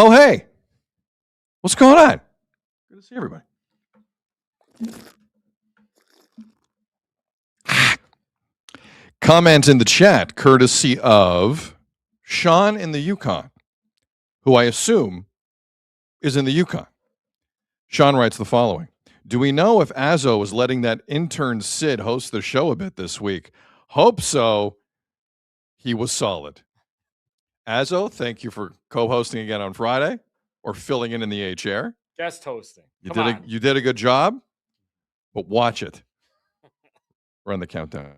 Oh, hey. What's going on? Good to see everybody. Comment in the chat, courtesy of Sean in the Yukon, who I assume is in the Yukon. Sean writes the following. Do we know if Azzo was letting that intern Sid host the show a bit this week? Hope so. He was solid. Azzo, thank you for co-hosting again on Friday or filling in the A chair. Guest hosting. You did a good job, but watch it. Run the countdown.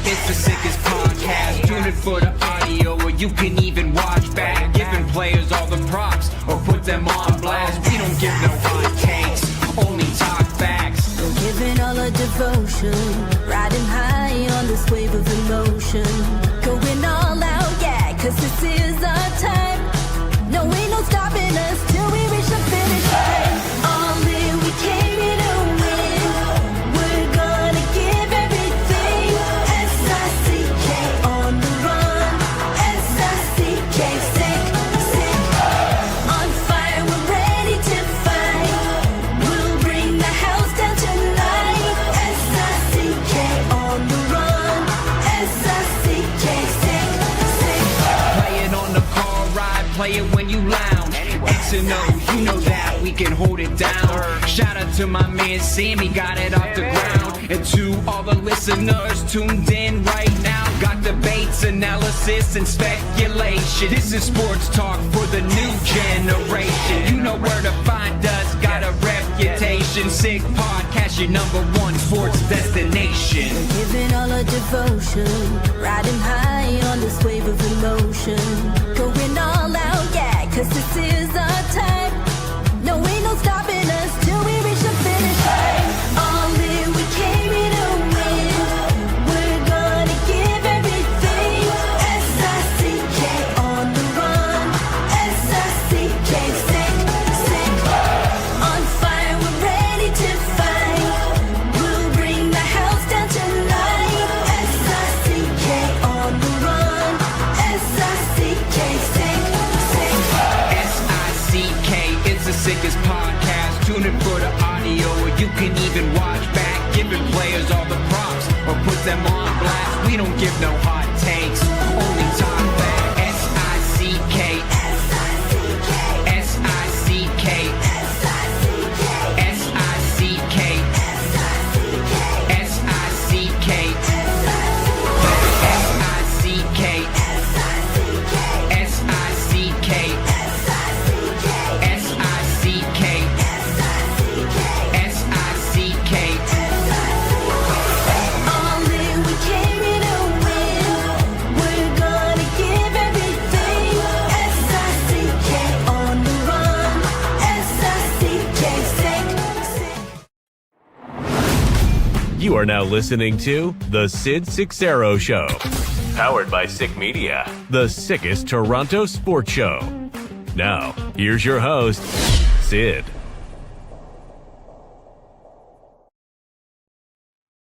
It's the sickest podcast. Tune in for the audio, or you can even watch back. Giving players all the props, or put them on blast. We don't give no hot takes, only talk facts. We're giving all our devotion, riding high on this wave of emotion. Going all out, yeah, cause this is our time. No, ain't no stopping us till we reach the finish line. All in, we came here to win. We're gonna give everything. S-I-C-K on the run. S-I-C-K, sick. On fire, we're ready to fight. We'll bring the house down tonight. S-I-C-K on the run. S-I-C-K, sick. Play it on the car ride, play it when you lounge. X and O, you know that we can hold it down. Shout out to my man Sammy, got it off the ground. And to all the listeners tuned in right now. Got debates, analysis, and speculation. This is sports talk for the new generation. You know where to find us, got a reputation. Sick podcast, your #1 sports destination. We're giving all our devotion, riding high on this wave of emotion. Going all out, yeah, cause this is our time. No, ain't no stopping us till we reach the finish line. All in, we came here to win. We're gonna give everything. S-I-C-K on the run. S-I-C-K, sick. On fire, we're ready to fight. We'll bring the house down tonight. S-I-C-K on the run. S-I-C-K, sick. S-I-C-K, it's the sickest podcast. Tune in for the audio, or you can even watch back. Giving players all the props, or put them on blast. We don't give no hot takes, only talk back. S-I-C-K, S-I-C-K, S-I-C-K, S-I-C-K, S-I-C-K, S-I-C-K, S-I-C-K, S-I-C-K, S-I-C-K. All in, we came here to win. We're gonna give everything. S-I-C-K on the run. S-I-C-K, sick. You are now listening to The Sid Seixeiro Show. Powered by Sick Media, the sickest Toronto sports show. Now, here's your host, Sid.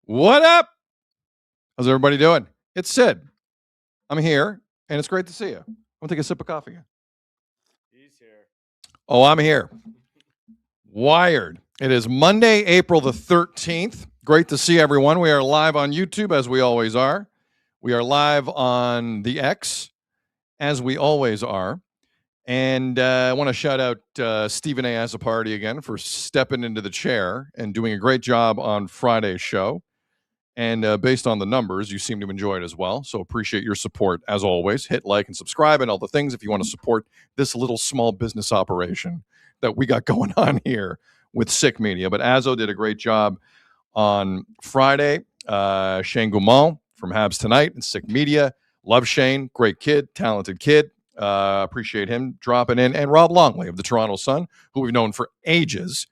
What up? How's everybody doing? It's Sid. I'm here, and it's great to see you. I'm going to take a sip of coffee again. He's here. Oh, I'm here. Wired. It is Monday, April the 13th. Great to see everyone. We are live on YouTube, as we always are. We are live on the X, as we always are. And I want to shout out Stephen A. Azzapardi again for stepping into the chair and doing a great job on Friday's show. And based on the numbers, you seem to enjoy it as well. So appreciate your support, as always. Hit like and subscribe and all the things if you want to support this little small business operation that we got going on here with Sick Media. But Azzo did a great job on Friday. Shane Gaumont from Habs Tonight and Sick Media. Love Shane. Great kid. Talented kid. Appreciate him dropping in. And Rob Longley of the Toronto Sun, who we've known for ages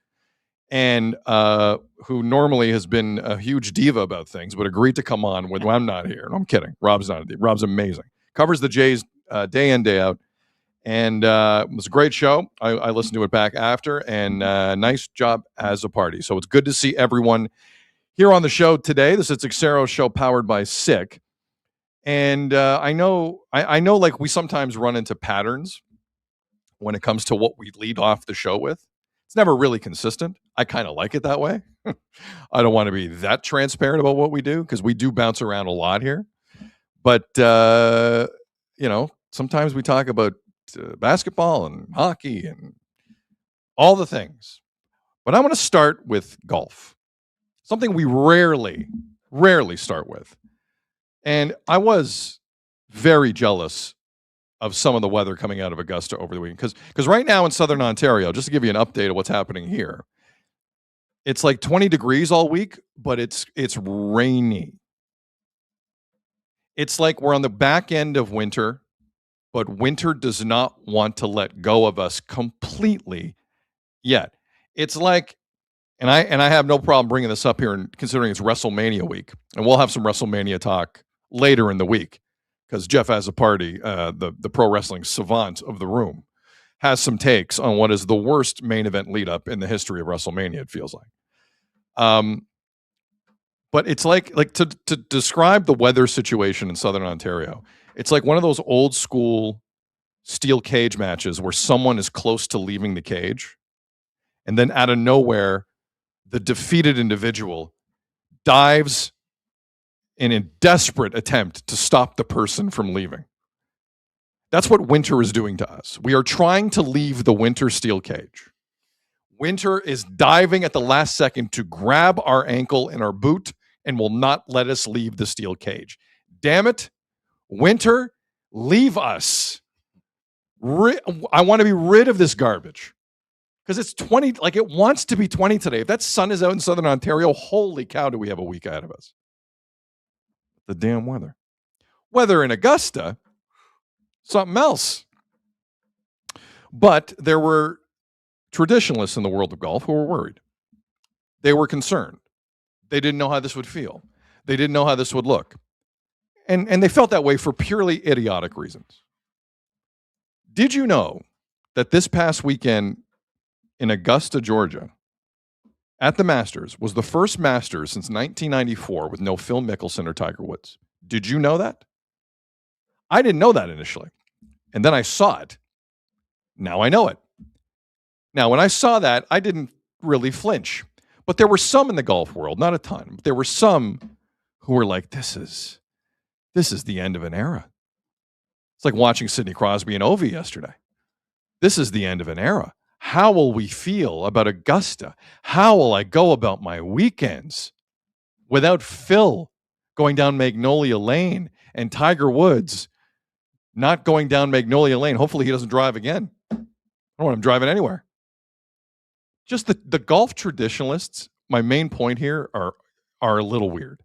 and who normally has been a huge diva about things, but agreed to come on when I'm not here. No, I'm kidding. Rob's not a diva. Rob's amazing. Covers the Jays day in, day out. And it was a great show. I listened to it back after, and nice job as a party. So it's good to see everyone here on the show today. This is Sid Seixeiro Show powered by Sick. And I know like we sometimes run into patterns when it comes to what we lead off the show with. It's never really consistent. I kind of like it that way. I don't want to be that transparent about what we do because we do bounce around a lot here. But, sometimes we talk about basketball and hockey and all the things. But I'm going to start with golf, something we rarely start with. And I was very jealous of some of the weather coming out of Augusta over the weekend. Because right now in Southern Ontario, just to give you an update of what's happening here, it's like 20 degrees all week, but it's rainy. It's like we're on the back end of winter, but winter does not want to let go of us completely yet. It's like, and I have no problem bringing this up here, and considering it's WrestleMania week, and we'll have some WrestleMania talk later in the week because Jeff has a party, the pro wrestling savant of the room, has some takes on what is the worst main event lead up in the history of WrestleMania, it feels like. But it's like to describe the weather situation in Southern Ontario, it's like one of those old school steel cage matches where someone is close to leaving the cage, and then out of nowhere, the defeated individual dives in a desperate attempt to stop the person from leaving. That's what winter is doing to us. We are trying to leave the winter steel cage. Winter is diving at the last second to grab our ankle in our boot and will not let us leave the steel cage. Damn it. Winter, leave us. I want to be rid of this garbage. Because it's 20, like it wants to be 20 today. If that sun is out in Southern Ontario, holy cow, do we have a week ahead of us. The damn weather. Weather in Augusta, something else. But there were traditionalists in the world of golf who were worried. They were concerned. They didn't know how this would feel. They didn't know how this would look. And they felt that way for purely idiotic reasons. Did you know that this past weekend in Augusta, Georgia, at the Masters, was the first Masters since 1994 with no Phil Mickelson or Tiger Woods? Did you know that? I didn't know that initially. And then I saw it. Now I know it. Now, when I saw that, I didn't really flinch. But there were some in the golf world, not a ton, but there were some who were like, this is the end of an era. It's like watching Sidney Crosby and Ovi yesterday. This is the end of an era. How will we feel about Augusta? How will I go about my weekends without Phil going down Magnolia Lane and Tiger Woods not going down Magnolia Lane? Hopefully he doesn't drive again. I don't want him driving anywhere. Just the golf traditionalists, my main point here, are a little weird.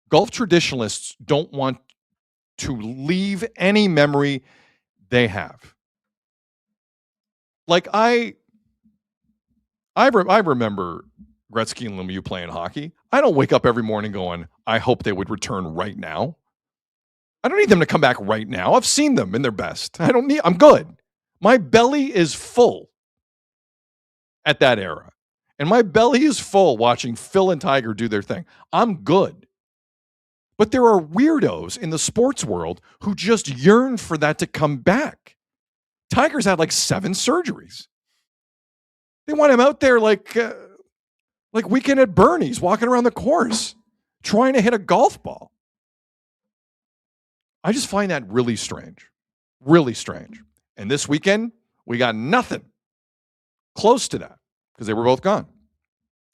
Golf traditionalists don't want to leave any memory they have. Like I remember Gretzky and Lemieux playing hockey. I don't wake up every morning going, I hope they would return right now. I don't need them to come back right now. I've seen them in their best. I'm good. My belly is full at that era. And my belly is full watching Phil and Tiger do their thing. I'm good. But there are weirdos in the sports world who just yearn for that to come back. Tiger's had like 7 surgeries. They want him out there like Weekend at Bernie's, walking around the course, trying to hit a golf ball. I just find that really strange. Really strange. And this weekend, we got nothing close to that because they were both gone.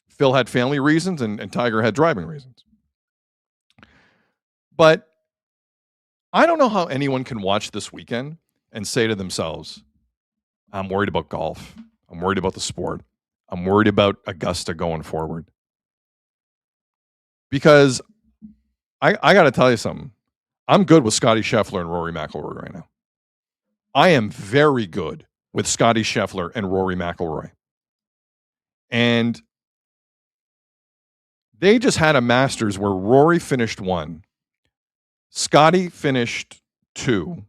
Phil had family reasons and Tiger had driving reasons. But I don't know how anyone can watch this weekend and say to themselves, I'm worried about golf. I'm worried about the sport. I'm worried about Augusta going forward. Because I got to tell you something. I'm good with Scottie Scheffler and Rory McIlroy right now. I am very good with Scottie Scheffler and Rory McIlroy. And they just had a Masters where Rory finished 1. Scottie finished 2.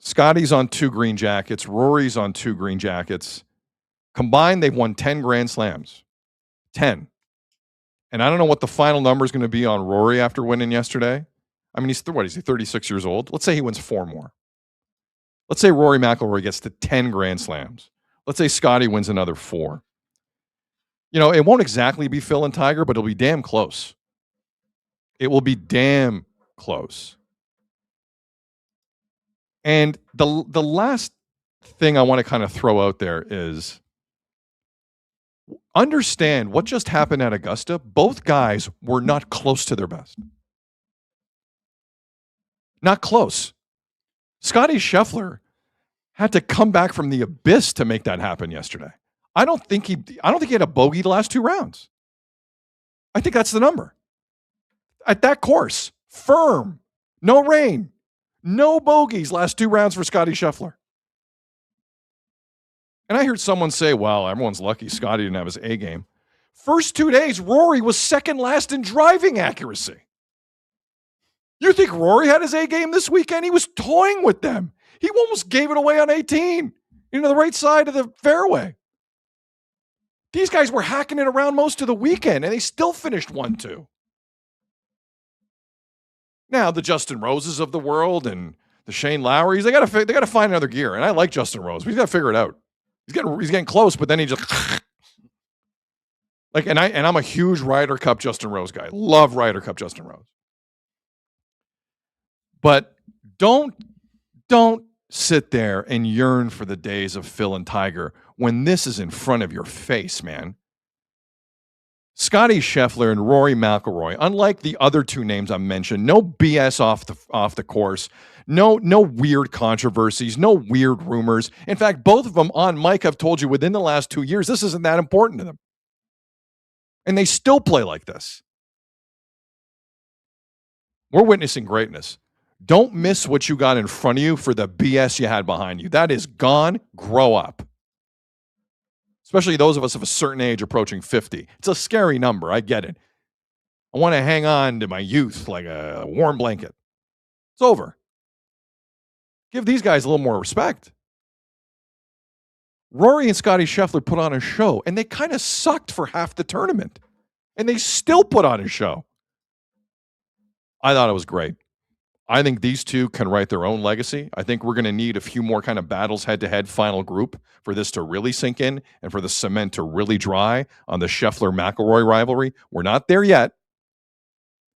Scotty's on 2 green jackets. Rory's on 2 green jackets. Combined, they've won 10 Grand Slams. 10. And I don't know what the final number is going to be on Rory after winning yesterday. I mean, is he 36 years old? Let's say he wins 4 more. Let's say Rory McIlroy gets to 10 Grand Slams. Let's say Scotty wins another 4. It won't exactly be Phil and Tiger, but it'll be damn close. It will be damn close. And the last thing I want to kind of throw out there is understand what just happened at Augusta. Both guys were not close to their best. Not close. Scotty Scheffler had to come back from the abyss to make that happen yesterday. I don't think he had a bogey the last 2 rounds. I think that's the number. At that course, firm, no rain, no bogeys last 2 rounds for Scotty Scheffler. And I heard someone say, well, everyone's lucky Scotty didn't have his A game. First 2 days, Rory was second last in driving accuracy. You think Rory had his A game this weekend? He was toying with them. He almost gave it away on 18 into the right side of the fairway. These guys were hacking it around most of the weekend, and they still finished 1-2. Now, the Justin Roses of the world and the Shane Lowrys, they got to find another gear. And I like Justin Rose, but he's got to figure it out. He's getting close, but then he just and I'm a huge Ryder Cup Justin Rose guy. Love Ryder Cup Justin Rose. But don't sit there and yearn for the days of Phil and Tiger when this is in front of your face, man. Scotty Scheffler and Rory McIlroy, unlike the other 2 names I mentioned, no BS off the course, no weird controversies, no weird rumors. In fact, both of them on mic have told you within the last 2 years this isn't that important to them. And they still play like this. We're witnessing greatness. Don't miss what you got in front of you for the BS you had behind you. That is gone. Grow up. Especially those of us of a certain age approaching 50. It's a scary number. I get it. I want to hang on to my youth like a warm blanket. It's over. Give these guys a little more respect. Rory and Scotty Scheffler put on a show, and they kind of sucked for half the tournament. And they still put on a show. I thought it was great. I think these 2 can write their own legacy. I think we're going to need a few more kind of battles head-to-head final group for this to really sink in and for the cement to really dry on the Scheffler-McIlroy rivalry. We're not there yet.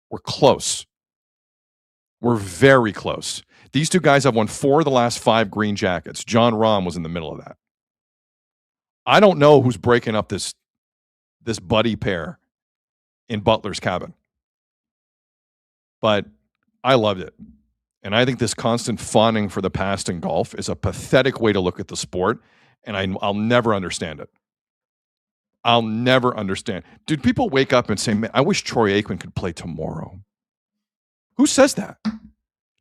We're close. We're very close. These 2 guys have won 4 of the last 5 green jackets. John Rahm was in the middle of that. I don't know who's breaking up this buddy pair in Butler's cabin. But I loved it. And I think this constant fawning for the past in golf is a pathetic way to look at the sport, and I'll never understand it. I'll never understand. Dude, people wake up and say, man, I wish Troy Aikman could play tomorrow. Who says that?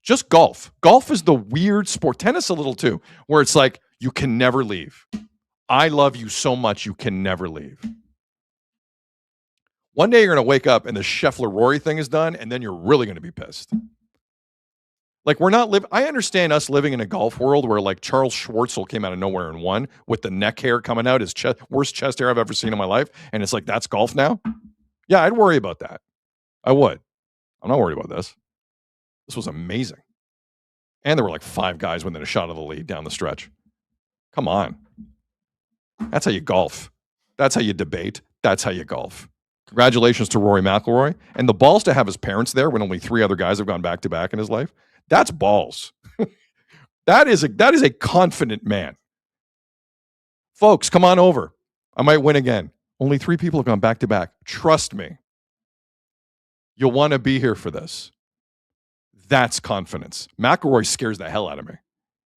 Just golf. Golf is the weird sport. Tennis a little too, where it's like, you can never leave. I love you so much, you can never leave. One day you're going to wake up and the Scheffler-Rory thing is done, and then you're really going to be pissed. Like, we're not living. I understand us living in a golf world where, like, Charles Schwartzel came out of nowhere and won with the neck hair coming out, his worst chest hair I've ever seen in my life. And it's like, that's golf now? Yeah, I'd worry about that. I would. I'm not worried about this. This was amazing. And there were like 5 guys within a shot of the lead down the stretch. Come on. That's how you golf. That's how you debate. That's how you golf. Congratulations to Rory McIlroy. And the balls to have his parents there when only 3 other guys have gone back-to-back in his life. That's balls. That is a confident man. Folks, come on over. I might win again. Only 3 people have gone back-to-back. Trust me. You'll want to be here for this. That's confidence. McIlroy scares the hell out of me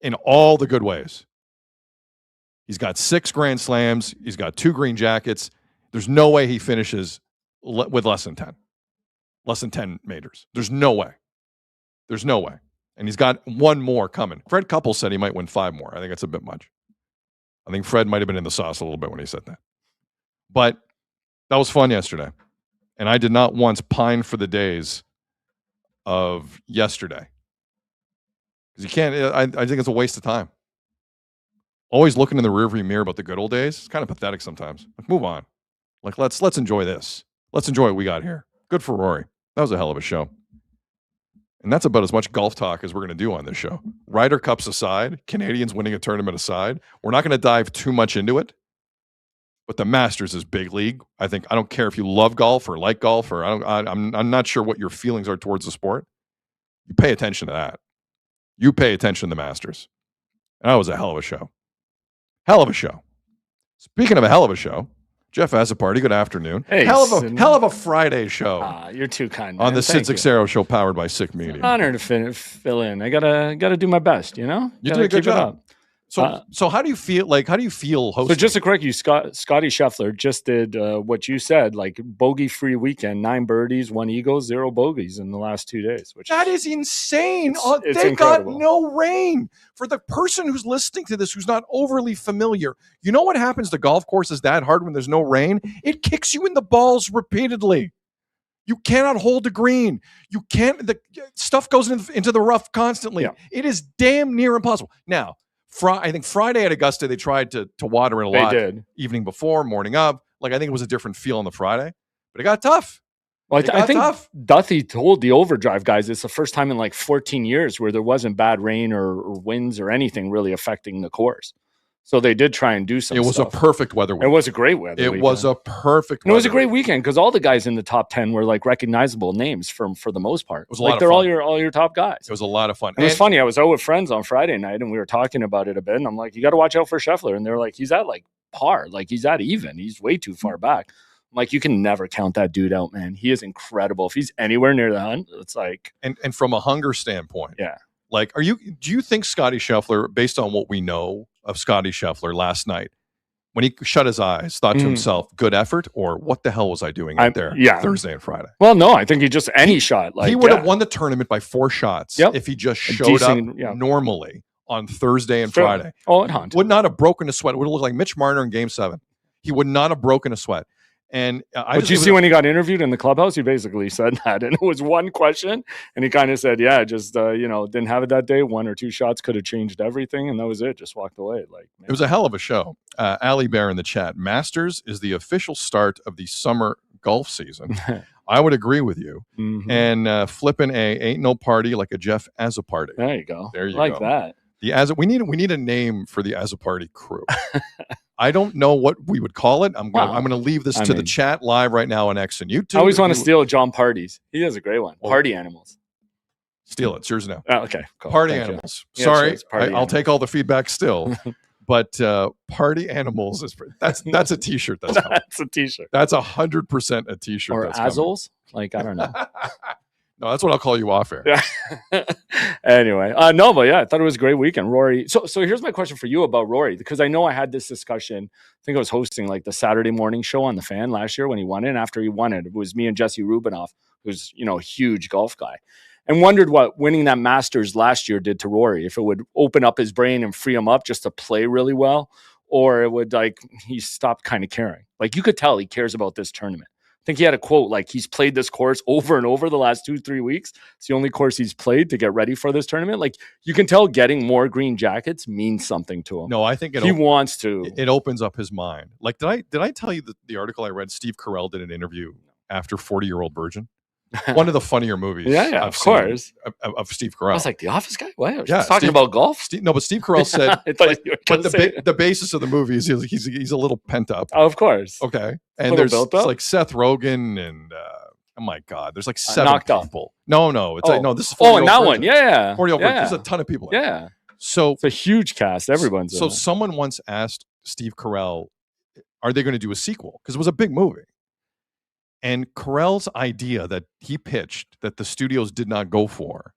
in all the good ways. He's got 6 Grand Slams. He's got 2 green jackets. There's no way he finishes with less than 10. Less than 10 majors. There's no way. There's no way. And he's got 1 more coming. Fred Couples said he might win 5 more. I think that's a bit much. I think Fred might have been in the sauce a little bit when he said that. But that was fun yesterday. And I did not once pine for the days of yesterday. Because you can't. I think it's a waste of time. Always looking in the rearview mirror about the good old days. It's kind of pathetic sometimes. Like, move on. Like, let's enjoy this. Let's enjoy what we got here. Good for Rory. That was a hell of a show. And that's about as much golf talk as we're going to do on this show. Ryder Cups aside, Canadians winning a tournament aside, we're not going to dive too much into it. But the Masters is big league. I don't care if you love golf or like golf, or I'm not sure what your feelings are towards the sport. You pay attention to that. You pay attention to the Masters. And that was a hell of a show. Hell of a show. Speaking of a hell of a show, Jeff Azzopardi, good afternoon. Hey, hell of a Friday show. You're too kind, on man. the Sid Thank you. Seixeiro Show, powered by Sick Media. Honor to fill in. I gotta do my best. You know, You Gotta did a good keep it job. up. So how do you feel? Like, how do you feel hosting? So just to correct you, Scotty Scheffler just did what you said, like bogey-free weekend, 9 birdies, 1 eagle, 0 bogeys in the last 2 days. Which that is insane. It's They got incredible. no rain. For the person who's listening to this, who's not overly familiar, you know what happens to golf courses that hard when there's no rain? It kicks you in the balls repeatedly. You cannot hold the green. You can't. The stuff goes into the rough constantly. Yeah. It is damn near impossible. Now, I think Friday at Augusta, they tried to water it a lot. They did. Evening before, morning of. Like, I think it was a different feel on the Friday, but it got tough. Well, It I got think tough. Duthie told the Overdrive guys it's the first time in like 14 years where there wasn't bad rain or winds or anything really affecting the course. So they did try and do some It was stuff. a perfect weather It weekend. was a great weather. It was a perfect And it was a weather great weekend. weekend because all the guys in the top 10 were like recognizable names for the most part. It was a lot of they're fun. all your top guys. It was a lot of fun. And it was And- funny. I was out with friends on Friday night and we were talking about it a bit. And I'm like, you got to watch out for Scheffler. And they're like, he's at like par. Like he's at even. He's way too far back. I'm like, you can never count that dude out, man. He is incredible. If he's anywhere near the hunt, it's like, And from a hunger standpoint, yeah. like, do you think Scotty Scheffler, based on what we know of Scotty Scheffler last night, when he shut his eyes, thought to himself, good effort, or what the hell was I doing out there Thursday and Friday? Well, no, I think he just any shot. Like he would have won the tournament by 4 shots Yep. if he just A showed up decent- yeah. normally on Thursday and Sure. Friday. Oh, at Hunt. Would not have broken a sweat. It would have looked like Mitch Marner in Game 7. He would not have broken a sweat. And But you see when he got interviewed in the clubhouse, he basically said that. And it was one question. And he kind of said, yeah, just, didn't have it that day. 1 or 2 shots could have changed everything. And that was it. Just walked away. Like, man. It was a hell of a show. Ali Bear in the chat. Masters is the official start of the summer golf season. I would agree with you. Mhm. And flipping ain't no party like a Jeff Azzopardi. There you go. There you like go. that. We need a name for the Azzopardi crew. I don't know what we would call it. I'm gonna leave this to the chat live right now on X and YouTube. I always want to steal John Party's. He has a great one. Oh. Party Animals. steal it. It's yours now. Oh, okay. Cool. Party Thank you. animals. Yeah, Sorry, sure, it's Party I'll take Animals. all the feedback still. But party animals that's a T-shirt. That's coming. That's a t-shirt. That's 100% a T-shirt. Or that's coming. Azols? Like, I don't know. No, that's what I'll call you off air. Yeah. Anyway, no, but yeah, I thought it was a great weekend. Rory. So here's my question for you about Rory, because I know I had this discussion. I think I was hosting like the Saturday morning show on the Fan last year when he won it. And after he won it, it was me and Jesse Rubinoff, who's, a huge golf guy, and wondered what winning that Masters last year did to Rory, if it would open up his brain and free him up just to play really well, or it would, like, he stopped kind of caring. Like, you could tell he cares about this tournament. I think he had a quote, like, he's played this course over and over the last 2-3 weeks. It's the only course he's played to get ready for this tournament. Like, you can tell getting more green jackets means something to him. No, I think He wants to. It opens up his mind. Like, did I tell you the article I read? Steve Carell did an interview after 40-Year-Old Virgin. One of the funnier movies. Yeah, I've of seen course. of Steve I Carell. was like, the Office guy? What? I was Yeah, talking Steve- about golf? But Steve Carell said, I thought you were but gonna say the basis of the movie is he's a little pent up. Oh, of course. Okay, and Little there's built it's up? like Seth Rogen and oh my God, there's like 7 Knocked Up. people. No, it's like no. This is Oh, and that one. Yeah. 40-Year-Old Virgin. Yeah. There's a ton of people. in it. Yeah. So It's a huge cast. Everyone's so in it. someone once asked Steve Carell, "Are they going to do a sequel?" Because it was a big movie. And Carell's idea that he pitched that the studios did not go for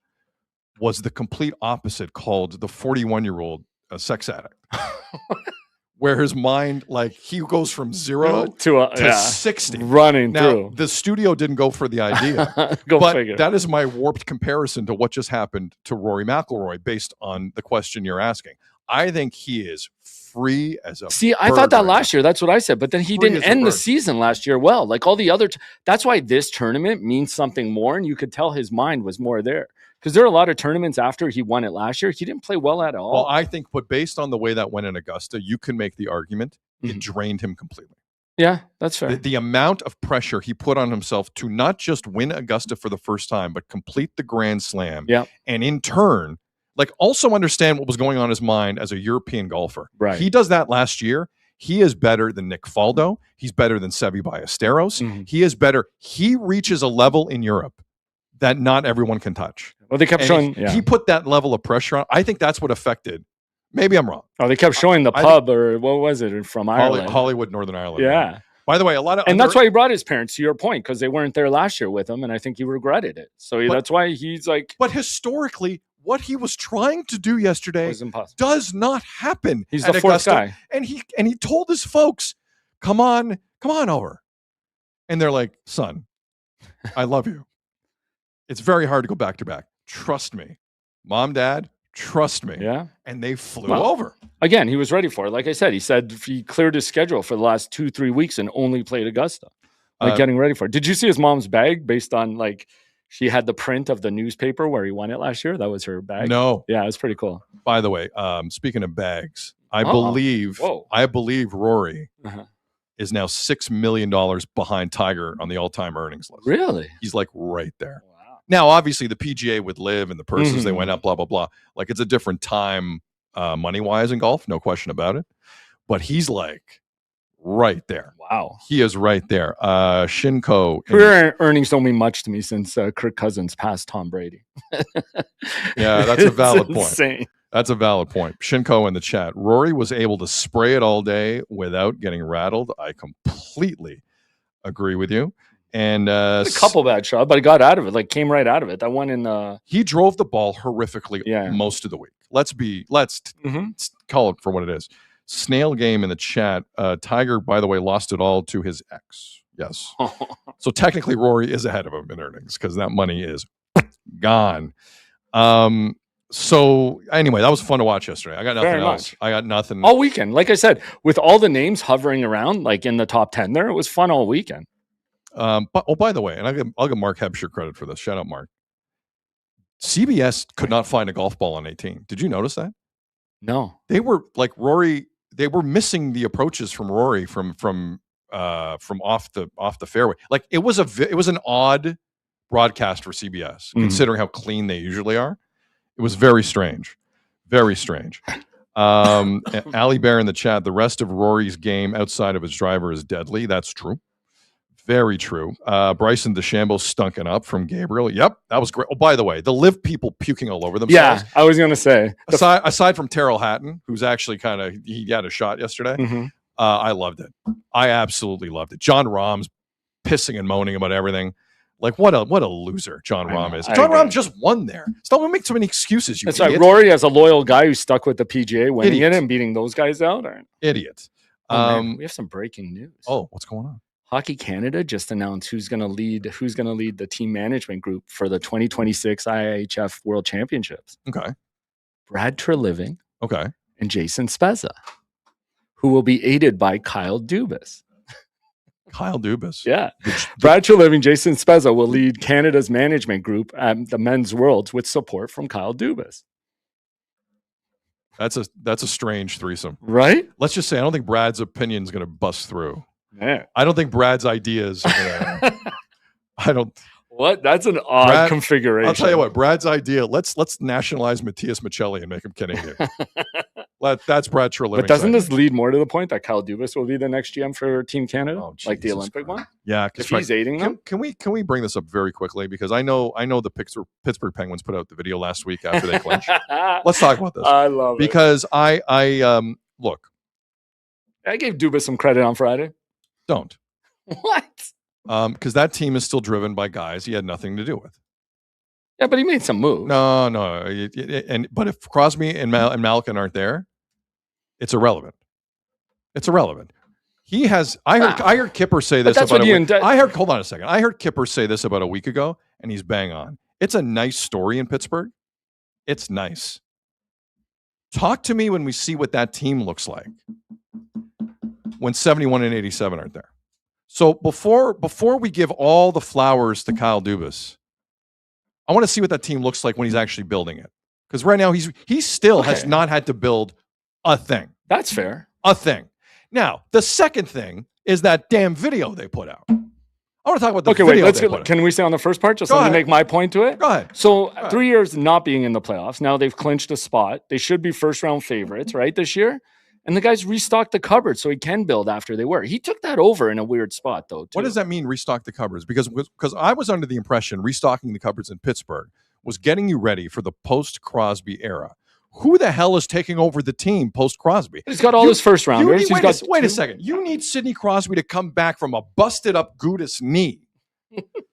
was the complete opposite, called the 41-year-old sex addict, where his mind, like, he goes from 0 to to 60. running Now, through. the studio didn't go for the idea. Go but figure. that is my warped comparison to what just happened to Rory McIlroy based on the question you're asking. I think he is free as a See, I bird thought that right last year. That's what I said. But then he Free didn't as a end the bird. season last year well. Like all the other. That's why this tournament means something more. And you could tell his mind was more there. Because there are a lot of tournaments after he won it last year. He didn't play well at all. Well, I think, but based on the way that went in Augusta, you can make the argument it Mhm. drained him completely. Yeah, that's fair. The amount of pressure he put on himself to not just win Augusta for the first time, but complete the Grand Slam. Yeah. And in turn, like also understand what was going on in his mind as a European golfer. Right. He does that last year. He is better than Nick Faldo. He's better than Seve Ballesteros. Mhm. He is better. He reaches a level in Europe that not everyone can touch. Well, they kept And showing. he put that level of pressure on. I think that's what affected. Maybe I'm wrong. They kept showing the I pub or what was it from Ireland? Hollywood, Northern Ireland. Yeah. By the way, a lot of And that's why he brought his parents, to your point, because they weren't there last year with him. And I think he regretted it. So that's why he's like. But historically, what he was trying to do It yesterday was impossible. does not happen. He's at the fourth Augusta. guy. And he told his folks, come on over. And they're like, son, I love you. It's very hard to go back to back. Trust me. Mom, dad, trust me. Yeah. And they flew Well, over. Again, he was ready for it. Like I said, he said he cleared his schedule for the last 2-3 weeks and only played Augusta. Getting ready for it. Did you see his mom's bag based on like she had the print of the newspaper where he won it last year? That was her bag. No. Yeah, it was pretty cool. By the way, speaking of bags, I Whoa. believe Rory Uh-huh. is now $6 million behind Tiger on the all-time earnings list. Really? He's like right there. Wow. Now, obviously, the PGA would live and the purses they Mhm. went up, blah blah blah. Like it's a different time, money-wise in golf, no question about it. But he's like right there. Wow. He is right there. Shinko. Career earnings don't mean much to me since Kirk Cousins passed Tom Brady. Yeah, that's a valid point. Insane. That's a valid point. Shinko in the chat. Rory was able to spray it all day without getting rattled. I completely agree with you. And A couple bad shots, but he got out of it. Like came right out of it. That one in he drove the ball horrifically Yeah. most of the week. Let's Mhm. call it for what it is. Snail game in the chat. Tiger, by the way, lost it all to his ex. Yes. So technically Rory is ahead of him in earnings because that money is gone. So anyway, that was fun to watch yesterday. I got nothing Very else. much. I got nothing. all weekend. Like I said, with all the names hovering around, like in the top 10 there, it was fun all weekend. But by the way, and I'll give Mark Hebscher credit for this. Shout out, Mark. CBS could not find a golf ball on 18. Did you notice that? No. They were like Rory. They were missing the approaches from Rory from off the fairway. Like it was an odd broadcast for CBS, Mhm. considering how clean they usually are. It was very strange, very strange. Ali Bear in the chat. The rest of Rory's game outside of his driver is deadly. That's true. Very true. Bryson DeChambeau stunking up from Gabriel. Yep, that was great. Oh, by the way, the live people puking all over themselves. Yeah, I was gonna say. Aside from Terrell Hatton, who's actually he had a shot yesterday. Mhm. I loved it. I absolutely loved it. John Rahm's pissing and moaning about everything. Like what a loser John I Rahm know, is. I John agree. Rahm just won there. Stop make so many excuses, you That's idiot. right. Rory, as a loyal guy who stuck with the PGA, winning Idiot. it and beating those guys out. Or, Idiot. man, we have some breaking news. What's going on? Hockey Canada just announced who's going to lead the team management group for the 2026 IIHF World Championships. Okay. Brad Treliving Okay. and Jason Spezza, who will be aided by Kyle Dubas. Kyle Dubas. Yeah. Brad Treliving, Jason Spezza will lead Canada's management group at the Men's Worlds with support from Kyle Dubas. That's a strange threesome. Right? Let's just say I don't think Brad's opinion is going to bust through. Yeah. I don't think Brad's ideas. I don't. What? That's an odd Brad- configuration. I'll tell you what. Brad's idea. Let's nationalize Matthias Michelli and make him Canadian. That's Brad Treliving. But doesn't this lead more to the point that Kyle Dubas will be the next GM for Team Canada, Oh, like the Jesus Olympic Christ. one? Yeah, If he's aiding them, Can we bring this up very quickly because I know the Pittsburgh Penguins put out the video last week after they clinched. Let's talk about this I love it. because I look, I gave Dubas some credit on Friday. don't What? because that team is still driven by guys he had nothing to do with. Yeah, but he made some moves. No, but if Crosby and Malkin aren't there, it's irrelevant. It's irrelevant. He has. I heard Kipper say this that's about what a you week. I heard. Hold on a second. I heard Kipper say this about a week ago, and he's bang on. It's a nice story in Pittsburgh. It's nice. Talk to me when we see what that team looks like when 71 and 87 aren't there. So before we give all the flowers to Kyle Dubas, I want to see what that team looks like when he's actually building it. Because right now he still has not had to build a thing. That's fair. A thing. Now, the second thing is that damn video they put out. I want to talk about the video. Wait, can we say on the first part? Just let me make my point to it. Go ahead. So 3 years not being in the playoffs. Now they've clinched a spot. They should be first round favorites, right, this year. And the guys restocked the cupboard so he can build after they were. He took that over in a weird spot, though, too. What does that mean, restock the cupboards? Because I was under the impression restocking the cupboards in Pittsburgh was getting you ready for the post-Crosby era. Who the hell is taking over the team post-Crosby? He's got all his first rounders. Wait a second. You need Sidney Crosby to come back from a busted-up Gudis knee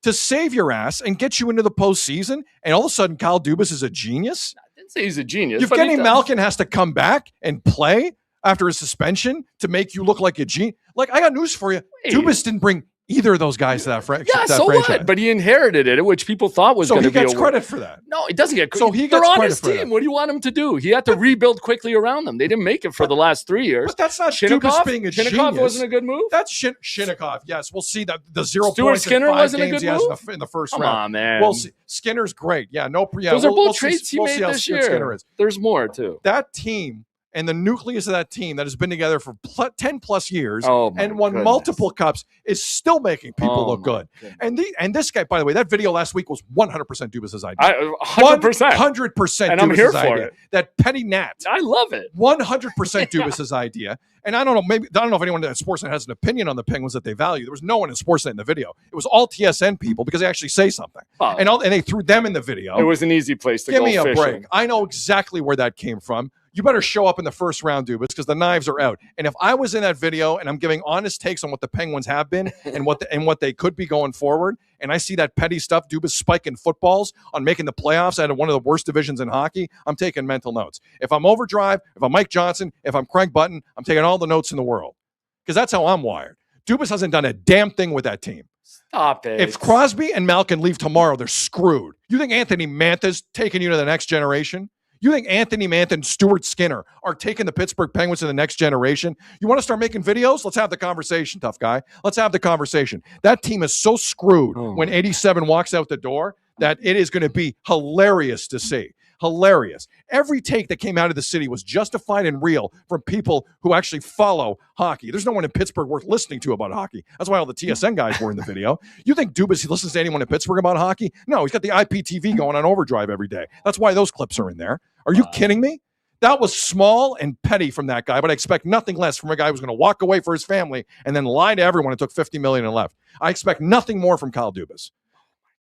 to save your ass and get you into the postseason, and all of a sudden Kyle Dubas is a genius? I didn't say he's a genius. Evgeny Malkin has to come back and play after a suspension to make you look like a genius. Like, I got news for you. Dubas didn't bring either of those guys to that franchise. Yeah, so what? But he inherited it, which people thought was going to be. So he gets credit for that. No, he doesn't get credit. So he They're gets on credit his for team. that. What do you want him to do? He had to rebuild quickly around them. They didn't make it for the last 3 years. But that's not Dubas being a genius. Shinnikov wasn't a good move. That's Shinnikov. Yes, we'll see that the 0 Stuart points Skinner in 5 wasn't a games good he has move? in the first Come round. on, man. We'll see. Skinner's great. Yeah, Those are both traits he made how this good Skinner year. is. There's more too. That team and the nucleus of that team that has been together for 10 plus years and won multiple cups is still making people look good. And this guy, by the way, that video last week was 100% Dubas' idea. 100%. 100% and I'm here Dubas' for idea. it. That petty gnat. I love it. 100% Dubas' idea. And I don't know if anyone at Sportsnet has an opinion on the Penguins that they value. There was no one in Sportsnet in the video. It was all TSN people because they actually say something. And they threw them in the video. It was an easy place to go fishing. Give me a break. I know exactly where that came from. You better show up in the first round, Dubas, because the knives are out. And if I was in that video and I'm giving honest takes on what the Penguins have been and what they could be going forward, and I see that petty stuff, Dubas spiking footballs on making the playoffs out of one of the worst divisions in hockey, I'm taking mental notes. If I'm Overdrive, if I'm Mike Johnson, if I'm Craig Button, I'm taking all the notes in the world because that's how I'm wired. Dubas hasn't done a damn thing with that team. Stop it. If Crosby and Malkin leave tomorrow, they're screwed. You think Anthony Manta's taking you to the next generation? You think Anthony Mantha and Stuart Skinner are taking the Pittsburgh Penguins to the next generation? You want to start making videos? Let's have the conversation, tough guy. Let's have the conversation. That team is so screwed when 87 walks out the door that it is going to be hilarious to see. Hilarious. Every take that came out of the city was justified and real from people who actually follow hockey. There's no one in Pittsburgh worth listening to about hockey. That's why all the TSN guys were in the video. You think Dubas listens to anyone in Pittsburgh about hockey? No, he's got the IPTV going on overdrive every day. That's why those clips are in there. Are you kidding me? That was small and petty from that guy, but I expect nothing less from a guy who's going to walk away for his family and then lie to everyone and took $50 million and left. I expect nothing more from Kyle Dubas.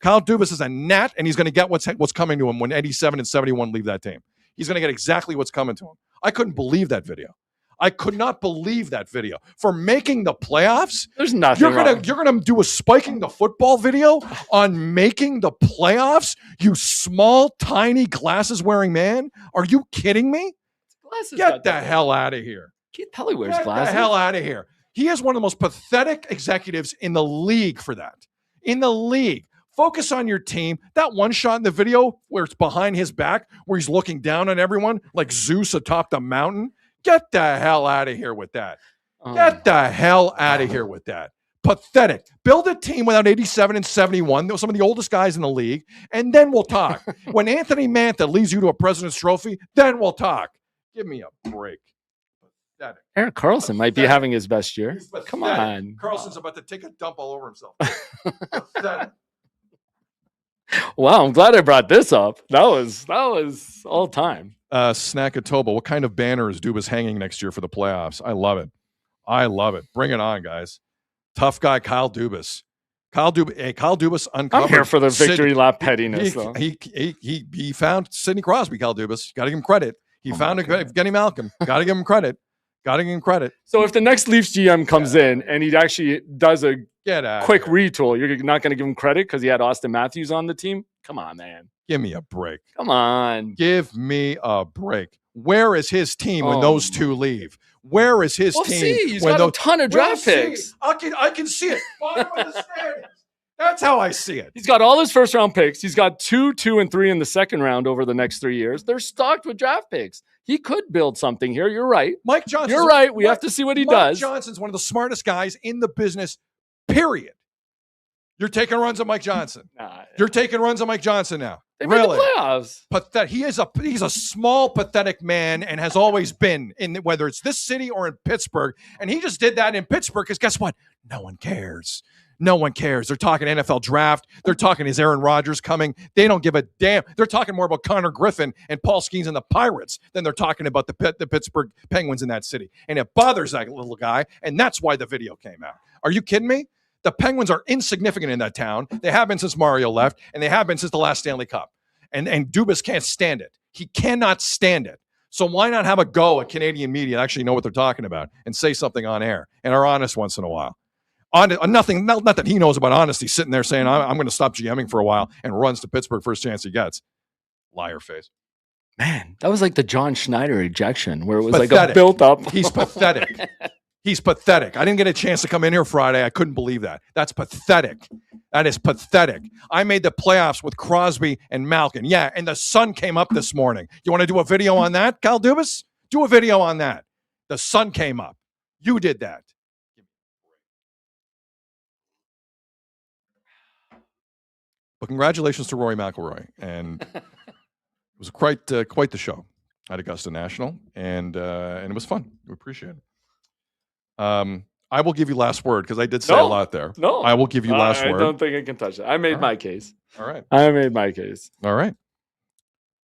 Kyle Dubas is a gnat, and he's going to get what's coming to him when 87 and 71 leave that team. He's going to get exactly what's coming to him. I couldn't believe that video. I could not believe that video. For making the playoffs, there's nothing wrong. You're gonna do a spiking the football video on making the playoffs, you small, tiny, glasses-wearing man? Are you kidding me? Get the hell out of here. Keith Pelly wears glasses. Get the hell out of here. He is one of the most pathetic executives in the league for that. In the league. Focus on your team. That one shot in the video where it's behind his back, where he's looking down on everyone like Zeus atop the mountain. Get the hell out of here with that. Get the hell out of here with that. Pathetic. Build a team without 87 and 71. Those some of the oldest guys in the league, and then we'll talk. When Anthony Mantha leads you to a President's Trophy, then we'll talk. Give me a break. Pathetic. Erik Karlsson might be having his best year. Come on. Carlson's about to take a dump all over himself. Pathetic. Wow, I'm glad I brought this up. That was all time. Snackatoba, what kind of banner is Dubas hanging next year for the playoffs? I love it. I love it. Bring it on, guys. Tough guy, Kyle Dubas. Kyle Dubas uncovered. I'm here for the victory lap pettiness, though. He found Sidney Crosby, Kyle Dubas. Got to give him credit. He found Evgeny Malkin. Got to give him credit. So if the next Leafs GM comes in and he actually does a quick retool, you're not going to give him credit because he had Austin Matthews on the team? Come on, man. Give me a break. Come on. Give me a break. Where is his team when those two leave? Where is his team? See. He's got a ton of draft picks. I can see it. Bottom of the standings. That's how I see it. He's got all his first round picks. He's got 2, 2, and 3 in the second round over the next 3 years. They're stocked with draft picks. He could build something here. You're right. Mike Johnson. You're right. We have to see what he does. Mike Johnson's one of the smartest guys in the business, period. You're taking runs on Mike Johnson. You're taking runs on Mike Johnson now. They made the playoffs. Pathetic. He's a small, pathetic man and has always been, in whether it's this city or in Pittsburgh. And he just did that in Pittsburgh because guess what? No one cares. No one cares. They're talking NFL draft. They're talking, is Aaron Rodgers coming? They don't give a damn. They're talking more about Connor Griffin and Paul Skeens and the Pirates than they're talking about the Pittsburgh Penguins in that city. And it bothers that little guy, and that's why the video came out. Are you kidding me? The Penguins are insignificant in that town. They have been since Mario left, and they have been since the last Stanley Cup. And Dubas can't stand it. He cannot stand it. So why not have a go at Canadian media and actually know what they're talking about and say something on air and are honest once in a while? Not that he knows about honesty, sitting there saying, I'm going to stop GMing for a while and runs to Pittsburgh first chance he gets. Liar face. Man, that was like the John Schneider ejection where it was pathetic. like a built up. He's pathetic. He's pathetic. I didn't get a chance to come in here Friday. I couldn't believe that. That's pathetic. That is pathetic. I made the playoffs with Crosby and Malkin. Yeah, and the sun came up this morning. You want to do a video on that, Kyle Dubas? Do a video on that. The sun came up. You did that. But congratulations to Rory McIlroy. And it was quite the show at Augusta National. And it was fun. We appreciate it. I will give you last word because I did say a lot there. No. I will give you last word. I don't think I can touch it. I made my case. All right. I made my case. All right.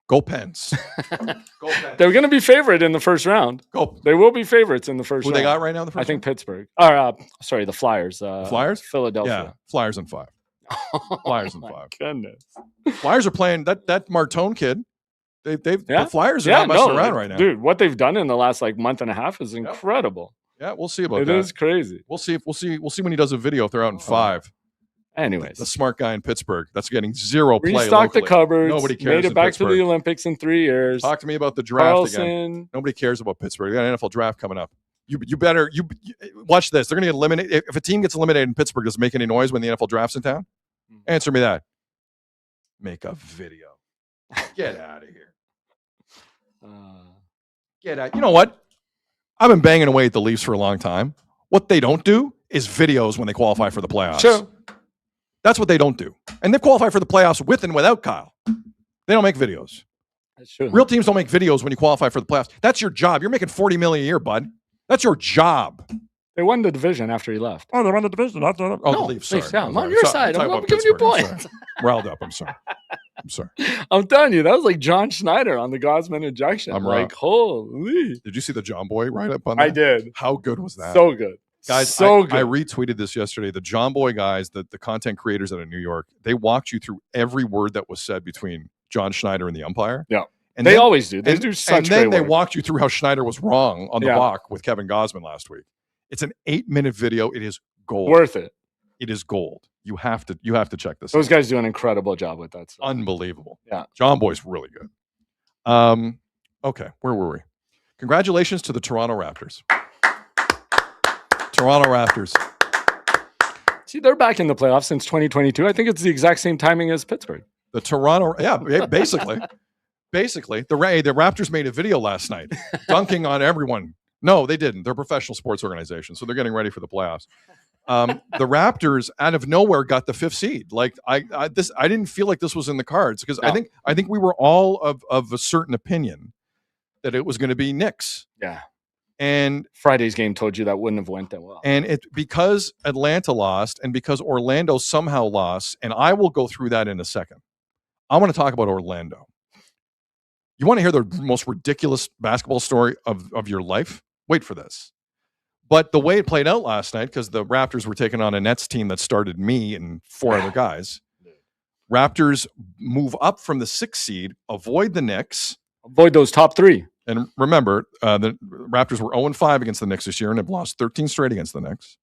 Go Pens. Go Pens. They're going to be favored in the first round. Go. They will be favorites in the first round. Who they got right now in the first I think round? Pittsburgh. Or, sorry, the Flyers. The Flyers? Philadelphia. Yeah, Flyers in 5. Flyers in 5. Goodness. Flyers are playing that Martone kid. The Flyers are not messing around right now. Dude, what they've done in the last month and a half is incredible. Yeah, we'll see about that. It is crazy. We'll see when he does a video if they're out in 5. Anyways, the smart guy in Pittsburgh that's getting zero play. Restocked the cupboards. Nobody cares. Made it back to the Olympics in 3 years. Talk to me about the draft again. Nobody cares about Pittsburgh. They got an NFL draft coming up. You better watch this. They're going to get eliminated. If a team gets eliminated in Pittsburgh, does it make any noise when the NFL draft's in town? Answer me that. Make a video. Get out of here. Get out. You know what? I've been banging away at the Leafs for a long time. What they don't do is videos when they qualify for the playoffs. Sure. That's what they don't do. And they qualify for the playoffs with and without Kyle. They don't make videos. That's true. Real teams don't make videos when you qualify for the playoffs. That's your job. You're making $40 million a year, bud. That's your job. They won the division after he left. Oh, they won the division. The Leafs. Sorry. I'm on your side. I'm giving you points. Riled up. I'm sorry. I'm telling you, that was like John Schneider on the Gosman ejection. I'm like, holy. Did you see the John Boy write up on that? I did. How good was that? So good. Guys, so good. I retweeted this yesterday. The John Boy guys, the content creators out of New York, they walked you through every word that was said between John Schneider and the umpire. Yeah. And they always do. They do such great And then they work. walked you through how Schneider was wrong on the walk with Kevin Gosman last week. It's an 8-minute video. It is gold. Worth it. It is gold. You have to check this out. Those guys do an incredible job with that stuff. Unbelievable. Yeah. John Boy's really good. Okay, where were we? Congratulations to the Toronto Raptors. Toronto Raptors. See, they're back in the playoffs since 2022. I think it's the exact same timing as Pittsburgh. The Toronto, basically. Basically, the Raptors made a video last night dunking on everyone. No, they didn't. They're a professional sports organization, so they're getting ready for the playoffs. The Raptors, out of nowhere, got the 5th seed. Like I didn't feel like this was in the cards because I think we were all of a certain opinion that it was going to be Knicks. Yeah. And Friday's game told you that wouldn't have went that well. And because Atlanta lost and because Orlando somehow lost, and I will go through that in a second. I want to talk about Orlando. You want to hear the most ridiculous basketball story of your life? Wait for this. But the way it played out last night, because the Raptors were taking on a Nets team that started me and 4 other guys. Raptors move up from the 6th seed, avoid the Knicks. Avoid those top 3. And remember, the Raptors were 0-5 against the Knicks this year and have lost 13 straight against the Knicks.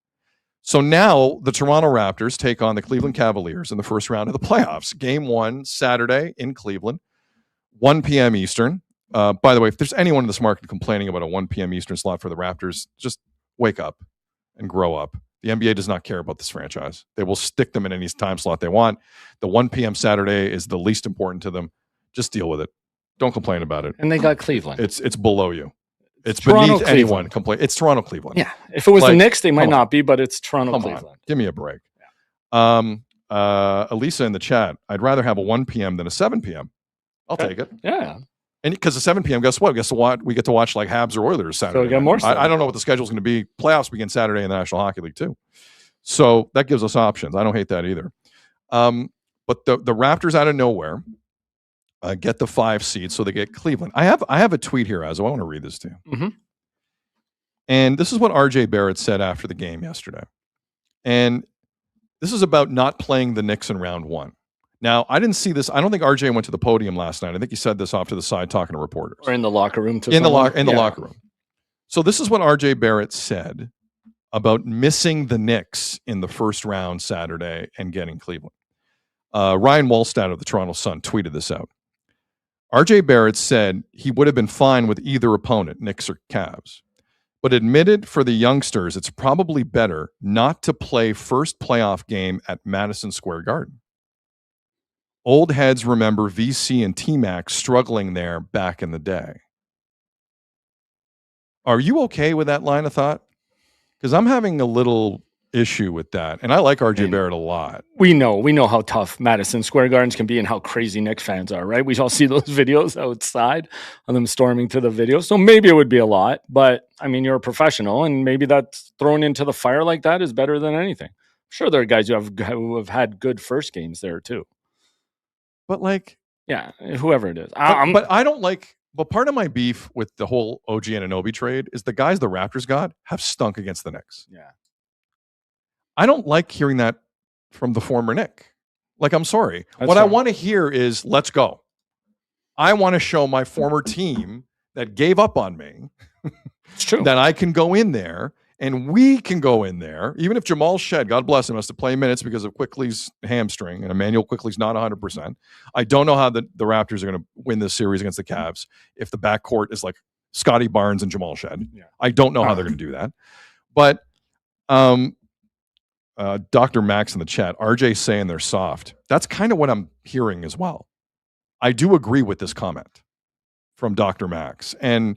So now the Toronto Raptors take on the Cleveland Cavaliers in the first round of the playoffs. Game 1, Saturday in Cleveland, 1 p.m. Eastern. By the way, if there's anyone in this market complaining about a 1 p.m. Eastern slot for the Raptors, just wake up and grow up. The NBA does not care about this franchise. They will stick them in any time slot they want. The 1 p.m. Saturday is the least important to them. Just deal with it. Don't complain about it. And they got Cleveland. It's below you. It's Toronto, beneath anyone complain. It's Toronto, Cleveland. Yeah. If it was the Like, Knicks, they might come on. not be, but it's Toronto, Come Cleveland. on. Give me a break. Elisa in the chat, I'd rather have a 1 p.m. than a 7 p.m. I'll take it. Yeah. And because the 7 p.m., guess what? We get to watch like Habs or Oilers Saturday. we got night. more stuff. I don't know what the schedule's going to be. Playoffs begin Saturday in the National Hockey League too. So that gives us options. I don't hate that either. But the Raptors out of nowhere get the 5 seed, so they get Cleveland. I have a tweet here, Azo. I want to read this to you. Mm-hmm. And this is what RJ Barrett said after the game yesterday. And this is about not playing the Knicks in round 1. Now, I didn't see this. I don't think RJ went to the podium last night. I think he said this off to the side talking to reporters. Or in the locker room. In the locker room. So this is what RJ Barrett said about missing the Knicks in the first round Saturday and getting Cleveland. Ryan Wallstad of the Toronto Sun tweeted this out. RJ Barrett said he would have been fine with either opponent, Knicks or Cavs, but admitted for the youngsters it's probably better not to play first playoff game at Madison Square Garden. Old heads remember VC and T-Mac struggling there back in the day. Are you okay with that line of thought? Because I'm having a little issue with that. And I like RJ Barrett a lot. We know how tough Madison Square Gardens can be and how crazy Knicks fans are, right? We all see those videos outside of them storming to the video. So maybe it would be a lot, but I mean, you're a professional and maybe that's thrown into the fire like that is better than anything. Sure, there are guys who have had good first games there too. But like, yeah, whoever it is. But I don't like, but part of my beef with the whole OG Anunoby trade is the guys the Raptors got have stunk against the Knicks. Yeah. I don't like hearing that from the former Knick. Like, I'm sorry. That's what fair. I want to hear is, let's go. I want to show my former team that gave up on me It's true. that I can go in there and we can go in there. Even if Jamal Shed, God bless him, has to play minutes because of Quickly's hamstring and Emmanuel Quickly's not 100%. I don't know how the Raptors are going to win this series against the Cavs if the backcourt is like Scotty Barnes and Jamal Shed. Yeah. I don't know how they're going to do that. But Dr. Max in the chat, RJ saying they're soft. That's kind of what I'm hearing as well. I do agree with this comment from Dr. Max. And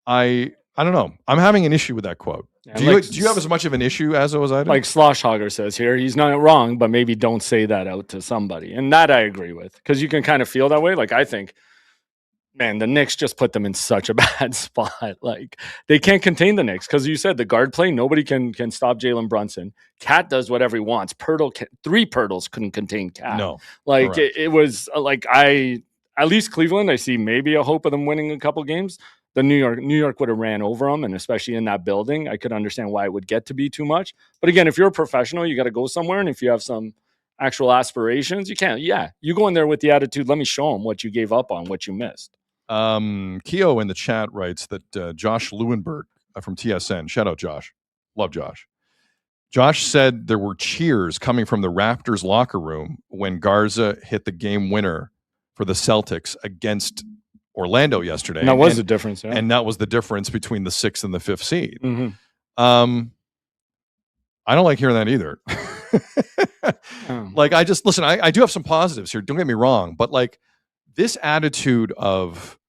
I don't know. I'm having an issue with that quote. Yeah, Do you have as much of an issue as I do? Like Sloshhogger says here, he's not wrong, but maybe don't say that out to somebody. And that I agree with because you can kind of feel that way. Like, I think, man, the Knicks just put them in such a bad spot. Like, they can't contain the Knicks because you said the guard play, nobody can stop Jalen Brunson. Cat does whatever he wants. 3 Pirtles couldn't contain Cat. No. Like, it was like, at least Cleveland, I see maybe a hope of them winning a couple games. The New York would have ran over them, and especially in that building, I could understand why it would get to be too much. But again, if you're a professional, you got to go somewhere, and if you have some actual aspirations, you can't. Yeah, you go in there with the attitude, let me show them what you gave up on, what you missed. Keo in the chat writes that Josh Lewinberg from TSN, shout out Josh, love Josh. Josh said there were cheers coming from the Raptors locker room when Garza hit the game winner for the Celtics against Orlando yesterday. And that was the difference. Yeah. And that was the difference between the 6th and the 5th seed. Mm-hmm. I don't like hearing that either. Like, I do have some positives here. Don't get me wrong. But like this attitude of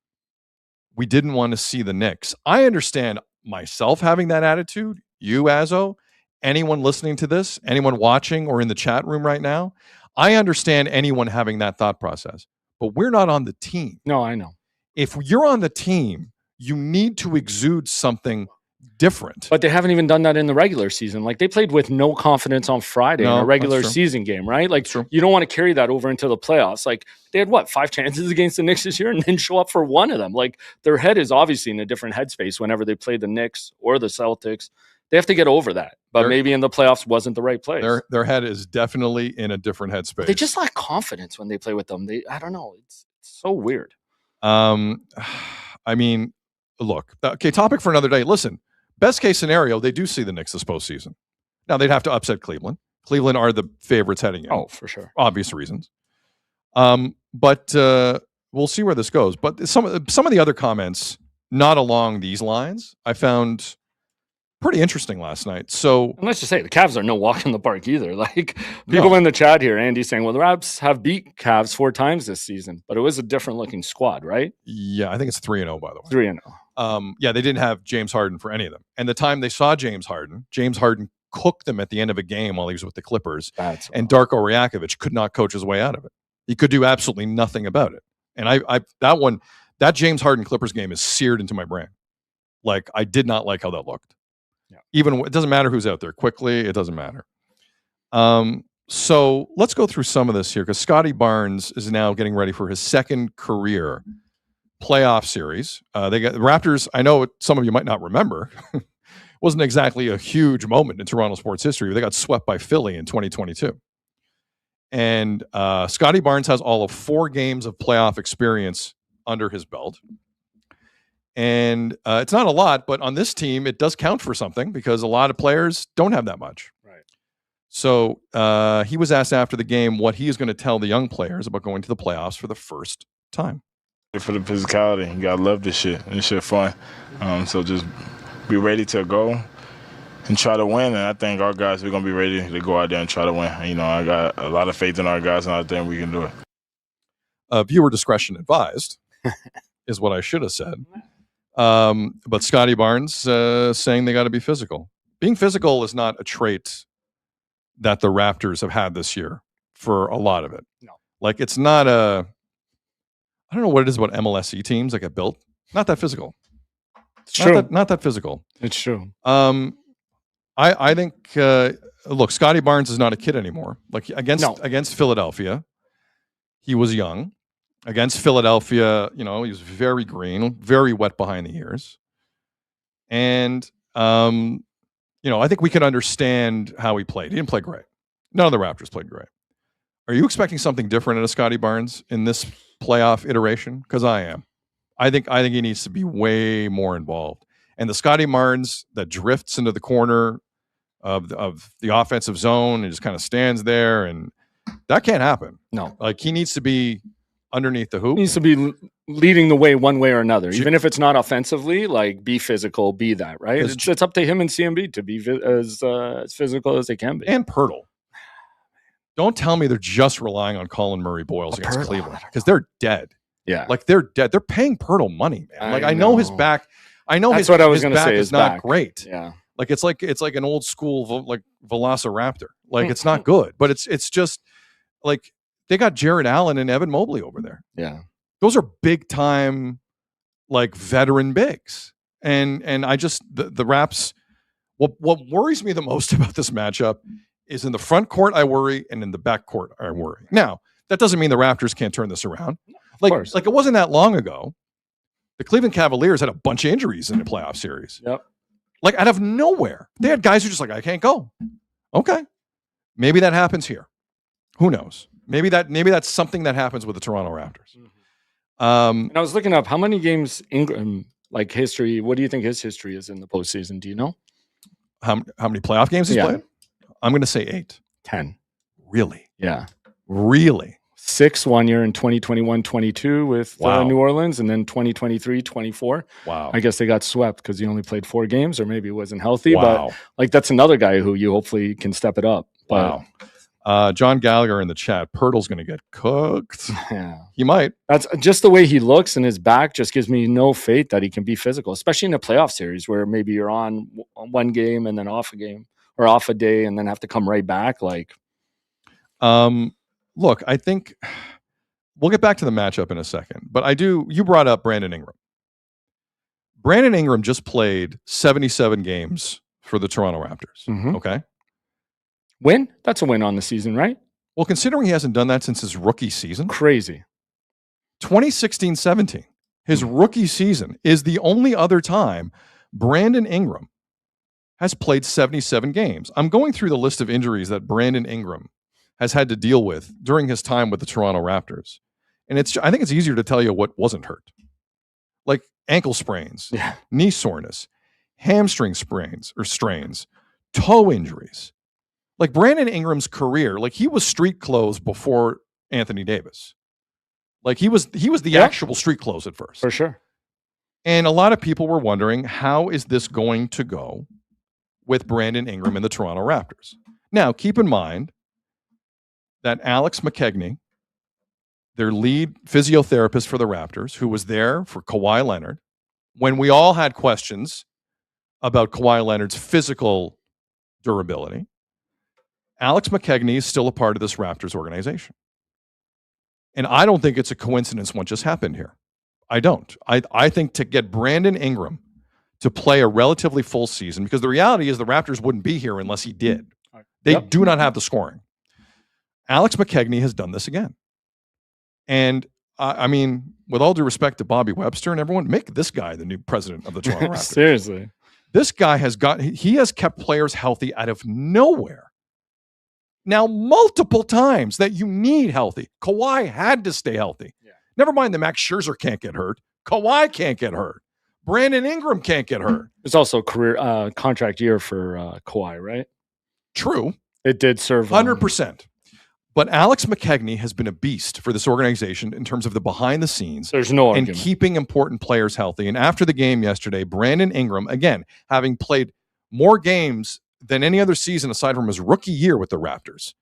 we didn't want to see the Knicks. I understand myself having that attitude. You, Azo, anyone listening to this, anyone watching or in the chat room right now, I understand anyone having that thought process. But we're not on the team. No, I know. If you're on the team, you need to exude something different. But they haven't even done that in the regular season. Like, they played with no confidence on Friday in a regular season game, right? Like, you don't want to carry that over into the playoffs. Like, they had 5 chances against the Knicks this year and then show up for one of them. Like, their head is obviously in a different headspace whenever they play the Knicks or the Celtics. They have to get over that. But maybe in the playoffs wasn't the right place. Their head is definitely in a different headspace. They just lack confidence when they play with them. I don't know. It's so weird. I mean, look, okay, topic for another day. Listen, best case scenario, they do see the Knicks this postseason. Now, they'd have to upset Cleveland. Cleveland are the favorites heading in. Oh, for sure. Obvious reasons. But we'll see where this goes. But some of the other comments, not along these lines, I found pretty interesting last night. So And let's just say the Cavs are no walk in the park either. Like people in the chat here, Andy saying, well, the Raps have beat Cavs 4 times this season, but it was a different looking squad, right? yeah, I think it's 3-0 by the way. 3-0. Yeah, they didn't have James Harden for any of them. And the time they saw James Harden cooked them at the end of a game while he was with the Clippers. And Darko Rajakovic could not coach his way out of it. He could do absolutely nothing about it. And that James Harden Clippers game is seared into my brain. Like, I did not like how that looked. Yeah. Even it doesn't matter who's out there quickly. It doesn't matter. So let's go through some of this here because Scotty Barnes is now getting ready for his second career playoff series. They got the Raptors. I know some of you might not remember. Wasn't exactly a huge moment in Toronto sports history. They got swept by Philly in 2022. And Scotty Barnes has all of 4 games of playoff experience under his belt. And it's not a lot, but on this team, it does count for something because a lot of players don't have that much. Right. So he was asked after the game what he is going to tell the young players about going to the playoffs for the first time. For the physicality, you gotta love this shit. This shit fun. So just be ready to go and try to win. And I think our guys, we're gonna be ready to go out there and try to win. You know, I got a lot of faith in our guys, and I think we can do it. Viewer discretion advised is what I should have said. But Scotty Barnes saying they got to be physical. Being physical is not a trait that the Raptors have had this year for a lot of it. No. Like, it's not I don't know what it is about MLSE teams that get built. Not that physical. It's true. Not that physical. It's true. I think, look, Scotty Barnes is not a kid anymore. Like against Philadelphia, he was young. Against Philadelphia, he was very green, very wet behind the ears. And, I think we can understand how he played. He didn't play great. None of the Raptors played great. Are you expecting something different out of Scotty Barnes in this playoff iteration? Because I am. I think he needs to be way more involved. And the Scotty Barnes that drifts into the corner of the offensive zone and just kind of stands there, and that can't happen. No. Like, he needs to be underneath the hoop. He needs to be leading the way one way or another, even if it's not offensively. Like, be physical, be that, right? It's up to him and CMB to be as physical as they can be. And Pirtle. Don't tell me they're just relying on Colin Murray Boyles against Cleveland, because they're dead. Yeah, like they're dead. They're paying Pirtle money, man. Like, I know his back. I know that's what I was his going to say. Is not great. Yeah, like it's like an old school like Velociraptor. Like, it's not good, but it's just like they got Jared Allen and Evan Mobley over there. Yeah, those are big time, like, veteran bigs. And I just the Raps. What worries me the most about this matchup is in the front court I worry, and in the back court I worry. Now, that doesn't mean the Raptors can't turn this around. Like it wasn't that long ago, the Cleveland Cavaliers had a bunch of injuries in the playoff series. Yep. Like, out of nowhere. They had guys who just like, I can't go. Okay. Maybe that happens here. Who knows? Maybe that's something that happens with the Toronto Raptors. And I was looking up how many games Ingram, like, history. What do you think his history is in the postseason? Do you know? How many playoff games he's played? I'm going to say 8. 10. Really? Yeah. Really? 6 1 year in 2021-22 with New Orleans, and then 2023-24. Wow. I guess they got swept because he only played 4 games, or maybe he wasn't healthy. Wow. But, like, that's another guy who you hopefully can step it up. But, wow. John Gallagher in the chat, Pirtle's going to get cooked. Yeah. He might. That's just the way he looks, and his back just gives me no faith that he can be physical, especially in a playoff series where maybe you're on one game and then off a game, or off a day and then have to come right back. Like, look, I think we'll get back to the matchup in a second, but you brought up Brandon Ingram. Brandon Ingram just played 77 games for the Toronto Raptors. Mm-hmm. Okay. Win? That's a win on the season, right? Well, considering he hasn't done that since his rookie season. Crazy. 2016-17, his rookie season, is the only other time Brandon Ingram has played 77 games. I'm going through the list of injuries that Brandon Ingram has had to deal with during his time with the Toronto Raptors. And I think it's easier to tell you what wasn't hurt. Like ankle sprains, knee soreness, hamstring sprains or strains, toe injuries. Like Brandon Ingram's career, like he was street clothes before Anthony Davis. Like he was the actual street clothes at first. For sure. And a lot of people were wondering, how is this going to go with Brandon Ingram and the Toronto Raptors. Now, keep in mind that Alex McKegney, their lead physiotherapist for the Raptors, who was there for Kawhi Leonard, when we all had questions about Kawhi Leonard's physical durability, Alex McKegney is still a part of this Raptors organization. And I don't think it's a coincidence what just happened here. I don't. I think to get Brandon Ingram to play a relatively full season, because the reality is the Raptors wouldn't be here unless he did. They do not have the scoring. Alex McKegney has done this again. And I mean, with all due respect to Bobby Webster and everyone, make this guy the new president of the Toronto Raptors. Seriously. This guy has kept players healthy out of nowhere. Now, multiple times that you need healthy. Kawhi had to stay healthy. Yeah. Never mind that Max Scherzer can't get hurt. Kawhi can't get hurt. Brandon Ingram can't get hurt. It's also a career contract year for Kawhi, right? True. It did serve 100%. But Alex McKegney has been a beast for this organization in terms of the behind the scenes. There's no and argument. Keeping important players healthy. And after the game yesterday, Brandon Ingram, again, having played more games than any other season aside from his rookie year with the Raptors.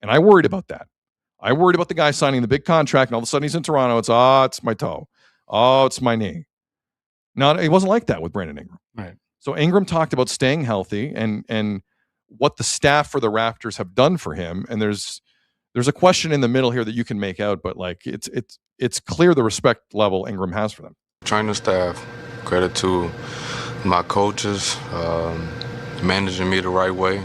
And I worried about that. I worried about the guy signing the big contract, and all of a sudden he's in Toronto. It's my toe. Oh, it's my knee. No, it wasn't like that with Brandon Ingram. Right. So Ingram talked about staying healthy and what the staff for the Raptors have done for him. And there's a question in the middle here that you can make out, but like it's clear the respect level Ingram has for them. Training staff, credit to my coaches, managing me the right way,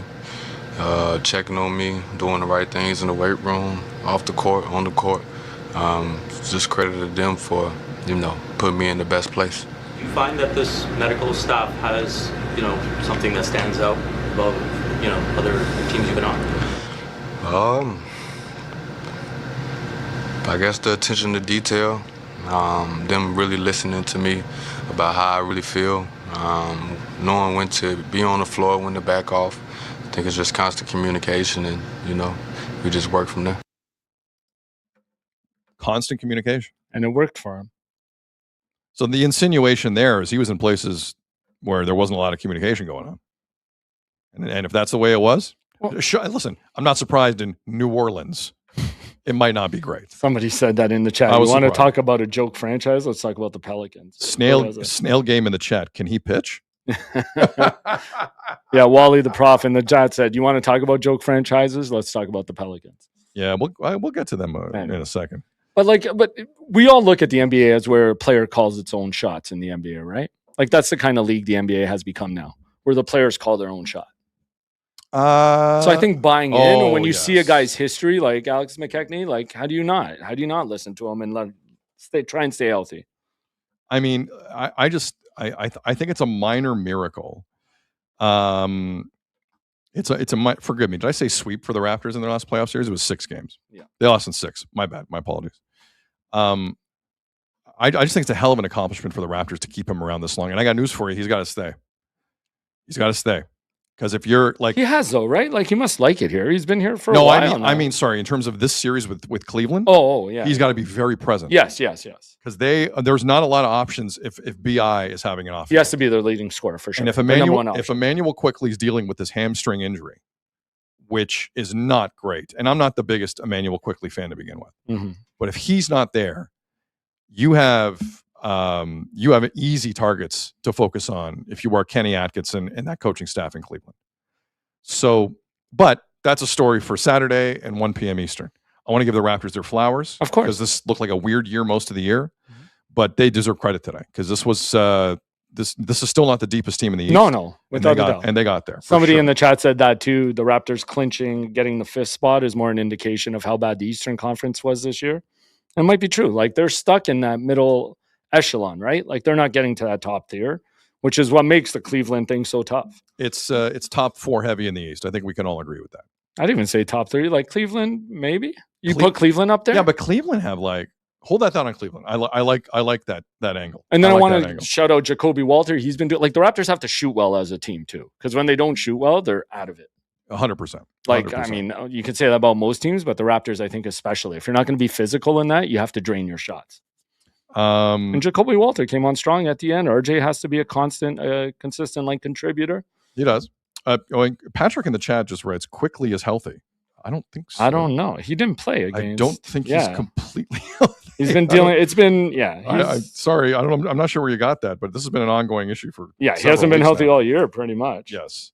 checking on me, doing the right things in the weight room, off the court, on the court. Just credit to them for, putting me in the best place. Do you find that this medical staff has, something that stands out above, other teams you've been on? I guess the attention to detail, them really listening to me about how I really feel, knowing when to be on the floor, when to back off. I think it's just constant communication, and, we just work from there. Constant communication. And it worked for him. So the insinuation there is he was in places where there wasn't a lot of communication going on. And if that's the way it was, listen, I'm not surprised in New Orleans. It might not be great. Somebody said that in the chat. You want to talk about a joke franchise? Let's talk about the Pelicans. Snail game in the chat. Can he pitch? Yeah, Wally the Prof in the chat said, you want to talk about joke franchises? Let's talk about the Pelicans. Yeah, we'll get to them in a second. But we all look at the NBA as where a player calls its own shots in the NBA, right? Like that's the kind of league the NBA has become now, where the players call their own shot. So I think buying in when you see a guy's history like Alex McKegney, like how do you not listen to him and try and stay healthy? I mean, I think it's a minor miracle. Forgive me. Did I say sweep for the Raptors in their last playoff series? It was 6 games. Yeah, they lost in 6. My bad. My apologies. I just think it's a hell of an accomplishment for the Raptors to keep him around this long. And I got news for you. He's got to stay. Because if you're like... He has, though, right? Like, he must like it here. He's been here for a while. I mean, sorry, in terms of this series with Cleveland. Oh, yeah. He's got to be very present. Yes. Because there's not a lot of options if BI is having an off. He has to be their leading scorer, for sure. And if Emmanuel Quickly is dealing with this hamstring injury, which is not great, and I'm not the biggest Emmanuel Quickly fan to begin with, but if he's not there, you have easy targets to focus on if you are Kenny Atkinson and that coaching staff in Cleveland. So, but that's a story for Saturday and 1 p.m. Eastern. I want to give the Raptors their flowers, of course, because this looked like a weird year most of the year, but they deserve credit today because this was this is still not the deepest team in the East. No, without a doubt. And they got there. Somebody in the chat said that too. The Raptors clinching, getting the 5th spot is more an indication of how bad the Eastern Conference was this year. It might be true. Like they're stuck in that middle echelon, right? Like they're not getting to that top tier, which is what makes the Cleveland thing so tough. It's top 4 heavy in the East. I think we can all agree with that. I'd even say top 3. Like Cleveland, maybe you put Cleveland up there. Yeah, but Cleveland have hold that thought on Cleveland. I like that angle. And then I want to shout out Jacoby Walter. He's been doing the Raptors have to shoot well as a team too, because when they don't shoot well, they're out of it. 100%. Like, I mean, you can say that about most teams, but the Raptors, I think, especially. If you're not going to be physical in that, you have to drain your shots. And Jacoby Walter came on strong at the end. RJ has to be a consistent contributor. He does. Patrick in the chat just writes, quickly is healthy. I don't think so. I don't know. He didn't play against. I don't think he's completely healthy. He's been dealing. It's been sorry. I don't. I'm not sure where you got that, but this has been an ongoing issue for. He hasn't been healthy all year, pretty much. Yes.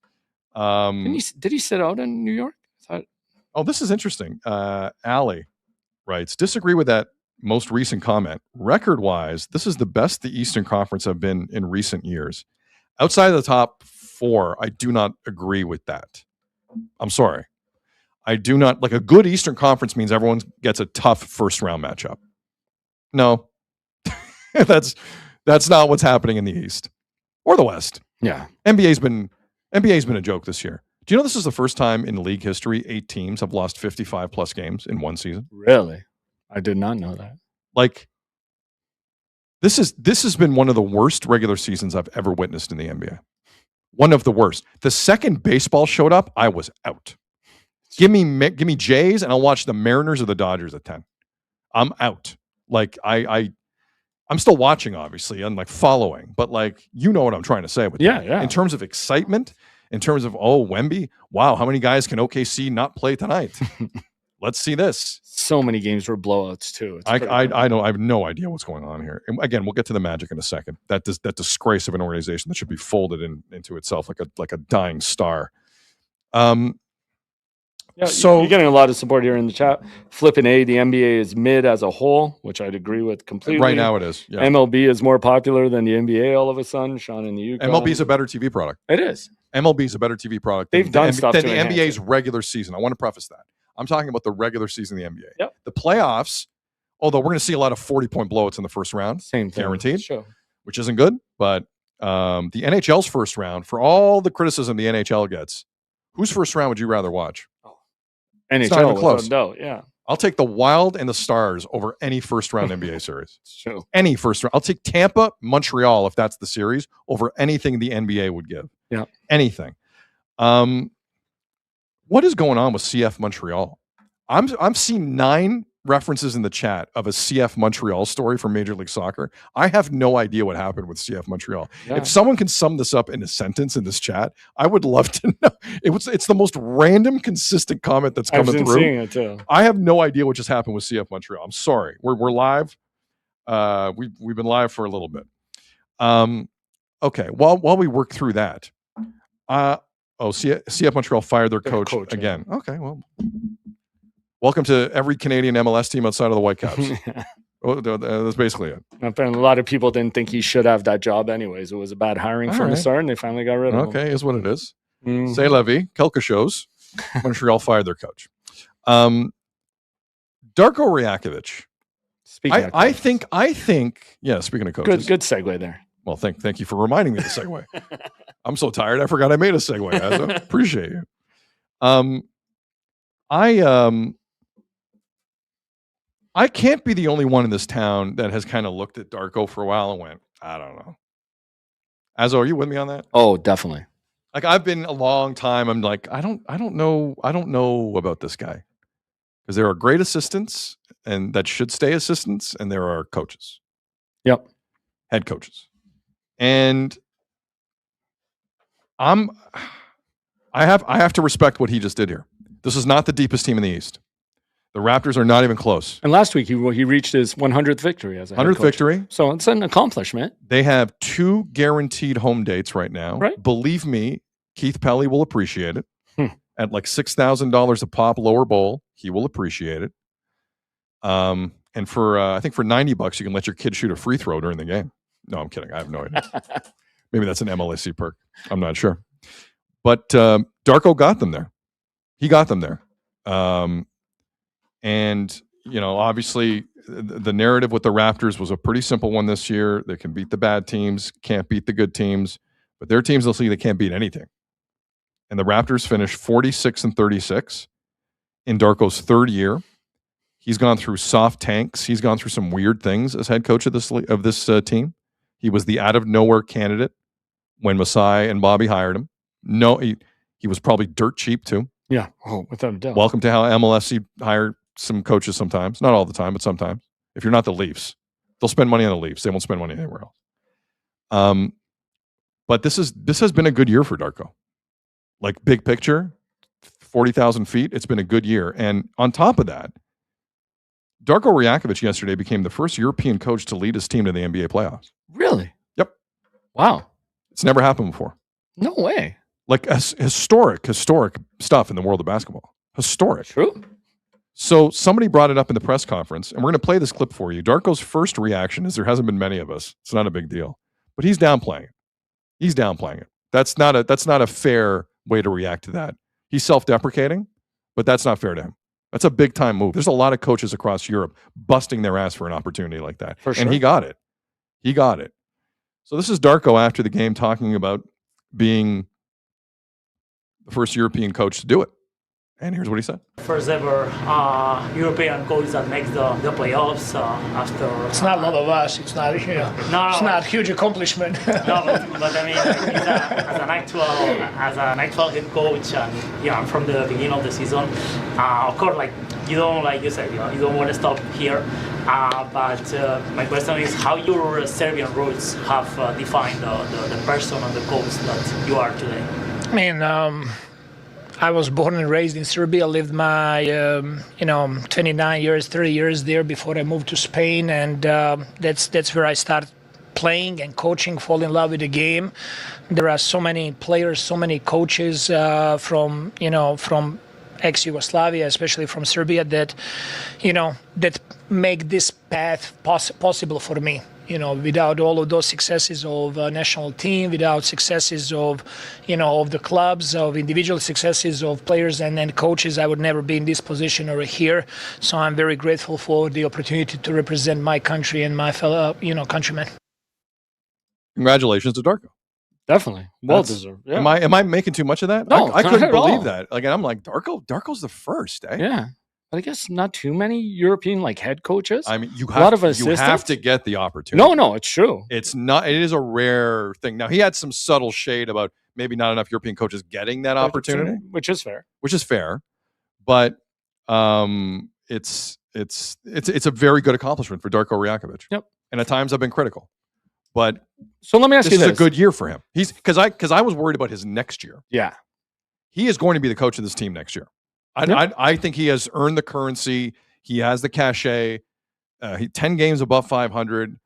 Did he sit out in New York? Oh, this is interesting. Allie writes, disagree with that most recent comment. Record-wise, this is the best the Eastern Conference have been in recent years. Outside of the top 4, I do not agree with that. I'm sorry. I do not. Like, a good Eastern Conference means everyone gets a tough first-round matchup. No. That's not what's happening in the East or the West. Yeah. NBA's been a joke this year. Do you know this is the first time in league history 8 teams have lost 55 plus games in one season? Really? I did not know that. Like, this has been one of the worst regular seasons I've ever witnessed in the NBA. One of the worst. The second baseball showed up, I was out. Give me Jays and I'll watch the Mariners or the Dodgers at 10. I'm out. Like, I'm still watching, obviously, and like following, but like, you know what I'm trying to say with that. Yeah. In terms of excitement, in terms of, Wemby, wow, how many guys can OKC not play tonight? Let's see this. So many games were blowouts too. I have no idea what's going on here. And again, we'll get to the Magic in a second. That disgrace of an organization that should be folded into itself like a dying star. So you're getting a lot of support here in the chat. Flipping A, the NBA is mid as a whole, which I'd agree with completely. Right now it is. Yeah. MLB is more popular than the NBA all of a sudden. Sean in the UK. MLB is a better TV product. It is. MLB is a better TV product. They've done stuff than to the enhance NBA's it. regular season. I want to preface that. I'm talking about the regular season of the NBA. Yep. The playoffs, although we're going to see a lot of 40-point blowouts in the first round. Same thing. Guaranteed. Sure. Which isn't good. But the NHL's first round, for all the criticism the NHL gets, whose first round would you rather watch? NHL, it's not even close. No, yeah. I'll take the Wild and the Stars over any first round NBA series. It's true. Any first round. I'll take Tampa, Montreal, if that's the series, over anything the NBA would give. Yeah. Anything. What is going on with CF Montreal? I'm seeing 9 references in the chat of a CF Montreal story from Major League Soccer. I have no idea what happened with CF Montreal. Yeah. If someone can sum this up in a sentence in this chat, I would love to know. It's the most random, consistent comment that's coming through. Seeing it too. I have no idea what just happened with CF Montreal. I'm sorry. We're live. We've been live for a little bit. Okay. While we work through that, CF Montreal fired their coach again. Yeah. Okay. Well, welcome to every Canadian MLS team outside of the Whitecaps. That's basically it. Apparently, a lot of people didn't think he should have that job anyways. It was a bad hiring from the start, and they finally got rid of him. Okay, is what it is. C'est la vie. Quelque chose. Montreal fired their coach. Darko Rajakovic. I think. Yeah. Speaking of coaches, good segue there. Well, thank you for reminding me of the segue. I'm so tired. I forgot I made a segue. I appreciate you. I can't be the only one in this town that has kind of looked at Darko for a while and went, I don't know. Azo, are you with me on that? Oh, definitely. Like, I've been a long time. I'm like, I don't know about this guy, because there are great assistants and that should stay assistants, and there are coaches. Yep. Head coaches. And I have to respect what he just did here. This is not the deepest team in the East. The Raptors are not even close. And last week he reached his 100th victory as a 100th victory. So it's an accomplishment. They have 2 guaranteed home dates right now. Right. Believe me, Keith Pelly will appreciate it. At like $6,000 a pop lower bowl, he will appreciate it. And for I think for $90, you can let your kid shoot a free throw during the game. No, I'm kidding. I have no idea. Maybe that's an MLSC perk. I'm not sure. But Darko got them there. He got them there. And, obviously the narrative with the Raptors was a pretty simple one this year. They can beat the bad teams, can't beat the good teams, but their teams, they'll see they can't beat anything. And the Raptors finished 46-36 in Darko's 3rd year. He's gone through soft tanks. He's gone through some weird things as head coach of this team. He was the out of nowhere candidate when Masai and Bobby hired him. No, he was probably dirt cheap too. Yeah. Oh, without a doubt. Welcome to how MLSC hire some coaches sometimes. Not all the time, but sometimes. If you're not the Leafs, they'll spend money on the Leafs. They won't spend money anywhere else. But this has been a good year for Darko. like big picture, 40,000 feet, it's been a good year. And on top of that, Darko Rajakovic yesterday became the first European coach to lead his team to the NBA playoffs. Really? Yep. Wow. It's never happened before. No way. Like historic stuff in the world of basketball. Historic. True. So somebody brought it up in the press conference, and we're going to play this clip for you. Darko's first reaction is there hasn't been many of us. It's not a big deal. But he's downplaying it. He's downplaying it. That's not a fair way to react to that. He's self-deprecating, but that's not fair to him. That's a big-time move. There's a lot of coaches across Europe busting their ass for an opportunity like that. For sure. And he got it. He got it. So this is Darko after the game talking about being the first European coach to do it. And here's what he said. First ever European coach that makes the playoffs after. It's not a lot of us. It's not, it's not a huge accomplishment. No, but I mean, as an actual head coach, and from the beginning of the season, of course, like you don't, like you said, you don't want to stop here. But my question is, how your Serbian roots have defined the person and the coach that you are today? I mean. I was born and raised in Serbia, lived my, 29 years, 30 years there before I moved to Spain, and that's where I started playing and coaching, fall in love with the game. There are so many players, so many coaches from ex-Yugoslavia, especially from Serbia, that make this path possible for me. Without all of those successes of national team, without successes of the clubs, of individual successes of players and coaches, I would never be in this position or here. So I'm very grateful for the opportunity to represent my country and my fellow, countrymen. Congratulations to Darko. Definitely. Well deserved. Yeah. Am I making too much of that? No, I couldn't not at believe all. that. Like, I'm like, Darko's the first, eh? Yeah. But I guess not too many European head coaches. I mean, you a lot of have assistants. to get the opportunity. No, it's true. It is a rare thing. Now, he had some subtle shade about maybe not enough European coaches getting that opportunity, which is fair. But it's a very good accomplishment for Darko Rajakovic. Yep. And at times I've been critical. But so let me ask you this. This is a good year for him. He's because I was worried about his next year. Yeah. He is going to be the coach of this team next year. I think he has earned the currency. He has the cachet. 10 games above 500.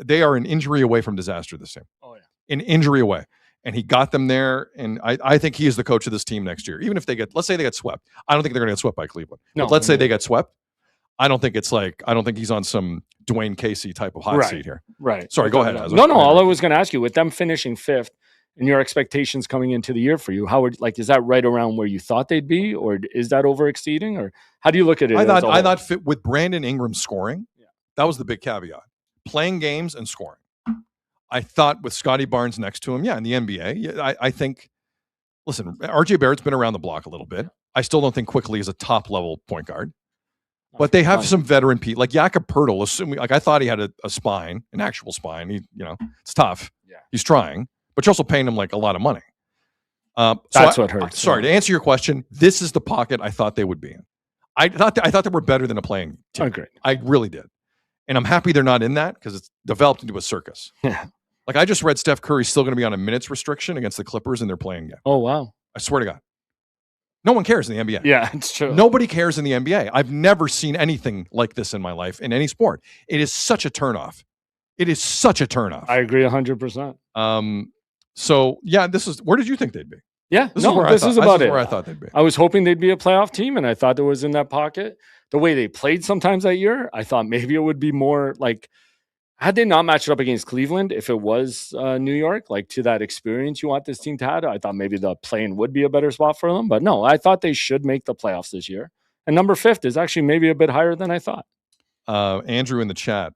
They are an injury away from disaster this team. Oh, yeah. An injury away. And he got them there. And I think he is the coach of this team next year. Even if let's say they get swept. I don't think they're going to get swept by Cleveland. No, but let's say they get swept. I don't think he's on some Dwayne Casey type of hot seat here. Right. Sorry, go ahead. No, all I was going to ask you, with them finishing fifth, and your expectations coming into the year for you, is that right around where you thought they'd be, or is that overexceeding, or how do you look at it? I thought fit with Brandon Ingram scoring. Yeah. That was the big caveat. Playing games and scoring. I thought with Scotty Barnes next to him, in the NBA, I think. Listen, RJ Barrett's been around the block a little bit. I still don't think Quickly is a top level point guard, but they have some veteran people like Jakob Poeltl. Assuming, I thought he had a spine, an actual spine. It's tough. Yeah, he's trying. But you're also paying him a lot of money. That's what hurts. Sorry, to answer your question, this is the pocket I thought they would be in. I thought they were better than a playing team. Agreed. I really did. And I'm happy they're not in that because it's developed into a circus. Yeah. I just read Steph Curry's still going to be on a minutes restriction against the Clippers in their playing game. Oh, wow. I swear to God. No one cares in the NBA. Yeah, it's true. Nobody cares in the NBA. I've never seen anything like this in my life in any sport. It is such a turnoff. I agree 100%. So this is where did you think they'd be? Yeah, this is where I thought they'd be. I was hoping they'd be a playoff team, and I thought it was in that pocket. The way they played sometimes that year, I thought maybe it would be more had they not matched up against Cleveland, if it was New York, to that experience you want this team to have, I thought maybe the play-in would be a better spot for them. But no, I thought they should make the playoffs this year. And number 5 is actually maybe a bit higher than I thought. Andrew in the chat,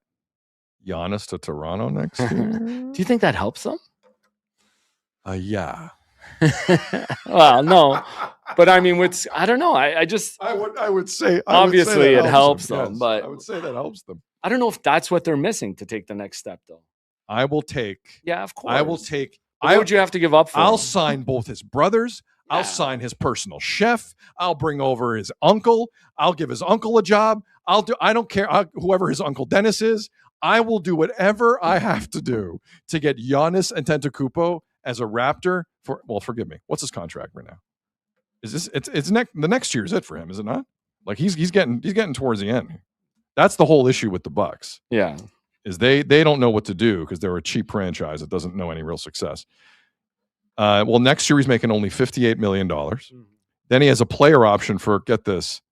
Giannis to Toronto next year. Do you think that helps them? Yeah. Well, no, but I mean, I don't know. I would say obviously it helps them, yes, but I would say that helps them. I don't know if that's what they're missing to take the next step, though. I will take. Yeah, of course. I will take. What would you have to give up for? I'll sign both his brothers. Yeah. I'll sign his personal chef. I'll bring over his uncle. I'll give his uncle a job. I don't care whoever his uncle Dennis is. I will do whatever I have to do to get Giannis Antetokounmpo as a Raptor forgive me. What's his contract right now? Is this the next year's it for him, is it not? Like he's getting towards the end. That's the whole issue with the Bucks. Yeah. Is they don't know what to do because they're a cheap franchise that doesn't know any real success. Next year he's making only $58 million. Then he has a player option for, get this,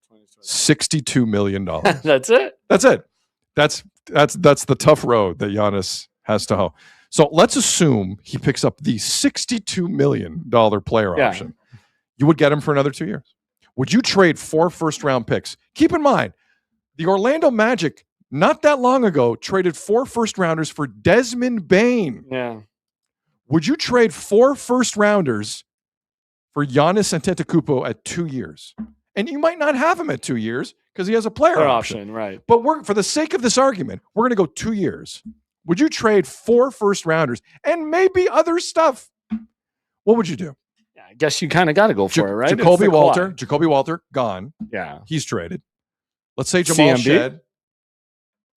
$62 million. That's it. That's it. That's the tough road that Giannis has to hoe. So let's assume he picks up the $62 million player option. You would get him for another 2 years. Would you trade 4 first-round picks? Keep in mind, the Orlando Magic, not that long ago, traded 4 first-rounders for Desmond Bane. Yeah. Would you trade 4 first-rounders for Giannis Antetokounmpo at 2 years? And you might not have him at 2 years because he has a player option. Right. But for the sake of this argument, we're going to go 2 years. Would you trade 4 first-rounders and maybe other stuff? What would you do? I guess you kind of got to go for it, right? Jacoby Walter, gone. Yeah. He's traded. Let's say Jamal CMB? Shed.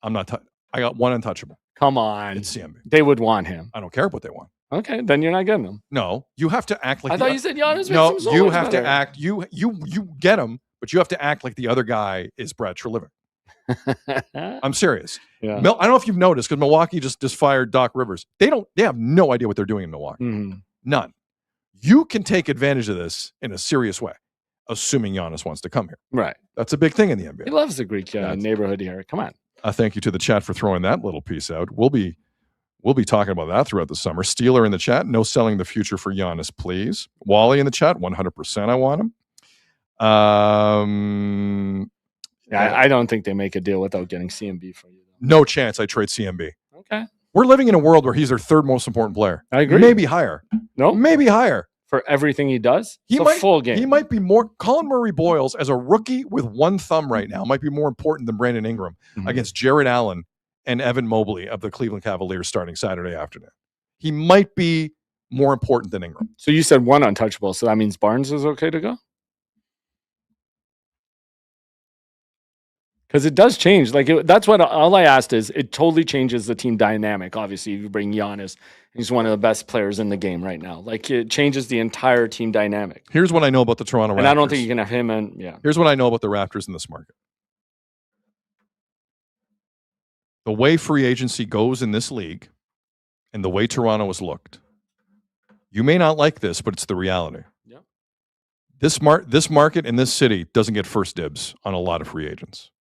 I got one untouchable. Come on. It's CMB. They would want him. I don't care what they want. Okay, then you're not getting him. No, you have to act like I thought you said Giannis. No, you have to act. You get him, but you have to act like the other guy is Brad Treliving. I'm serious. Yeah. I don't know if you've noticed because Milwaukee just fired Doc Rivers. They have no idea what they're doing in Milwaukee. Mm-hmm. None. You can take advantage of this in a serious way, assuming Giannis wants to come here. Right. That's a big thing in the NBA. He loves the Greek neighborhood here. Come on. Thank you to the chat for throwing that little piece out. We'll be talking about that throughout the summer. Steeler in the chat, no selling the future for Giannis, please. Wally in the chat, 100% I want him. I don't think they make a deal without getting CMB for you. No chance I trade CMB. Okay. We're living in a world where he's their 3rd most important player. I agree. Maybe higher. No? Maybe higher. For everything he does? Full game. He might be more. Colin Murray Boyles, as a rookie with one thumb right now, might be more important than Brandon Ingram against Jared Allen and Evan Mobley of the Cleveland Cavaliers starting Saturday afternoon. He might be more important than Ingram. So you said one untouchable, so that means Barnes is okay to go? Because it does change. That's what all I asked is it totally changes the team dynamic. Obviously, if you bring Giannis, he's one of the best players in the game right now. It changes the entire team dynamic. Here's what I know about the Toronto Raptors. And I don't think you can have him and Here's what I know about the Raptors in this market. The way free agency goes in this league and the way Toronto has looked. You may not like this, but it's the reality. Yep. This market in this city doesn't get first dibs on a lot of free agents.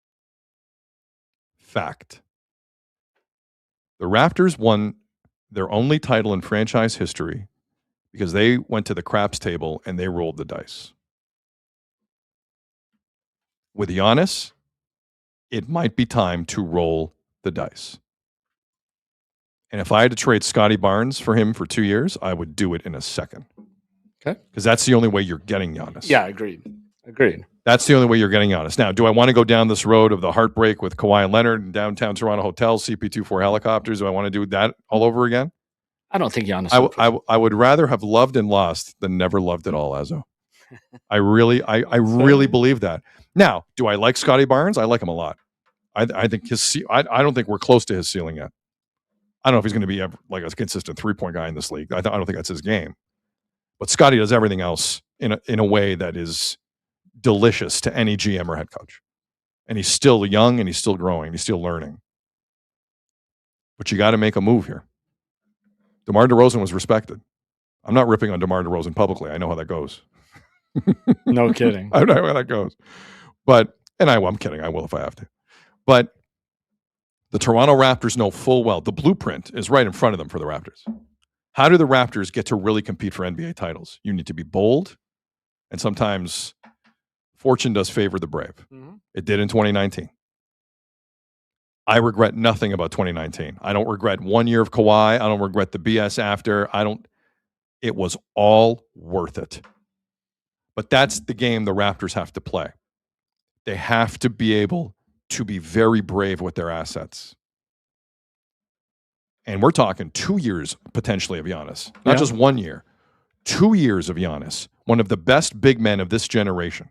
Fact. The Raptors won their only title in franchise history because they went to the craps table and they rolled the dice. With Giannis, it might be time to roll the dice. And if I had to trade Scotty Barnes for him for 2 years, I would do it in a second. Okay. Because that's the only way you're getting Giannis. Yeah, agreed. That's the only way you're getting Giannis. Now, do I want to go down this road of the heartbreak with Kawhi and Leonard and downtown Toronto hotels, CP24 helicopters? Do I want to do that all over again? I don't think Giannis. I would rather have loved and lost than never loved at all, Azo. I really believe that. Now, do I like Scotty Barnes? I like him a lot. I think I don't think we're close to his ceiling yet. I don't know if he's going to be like a consistent 3-point guy in this league. I don't think that's his game. But Scotty does everything else in a way that is delicious to any GM or head coach. And he's still young and he's still growing. He's still learning. But you got to make a move here. DeMar DeRozan was respected. I'm not ripping on DeMar DeRozan publicly. I know how that goes. No kidding. I know how that goes. I'm kidding. I will if I have to. But the Toronto Raptors know full well the blueprint is right in front of them for the Raptors. How do the Raptors get to really compete for NBA titles? You need to be bold, and sometimes fortune does favor the brave. Mm-hmm. It did in 2019. I regret nothing about 2019. I don't regret 1 year of Kawhi. I don't regret the BS after. It was all worth it. But that's the game the Raptors have to play. They have to be able to be very brave with their assets. And we're talking 2 years potentially of Giannis, not just 1 year. 2 years of Giannis, one of the best big men of this generation.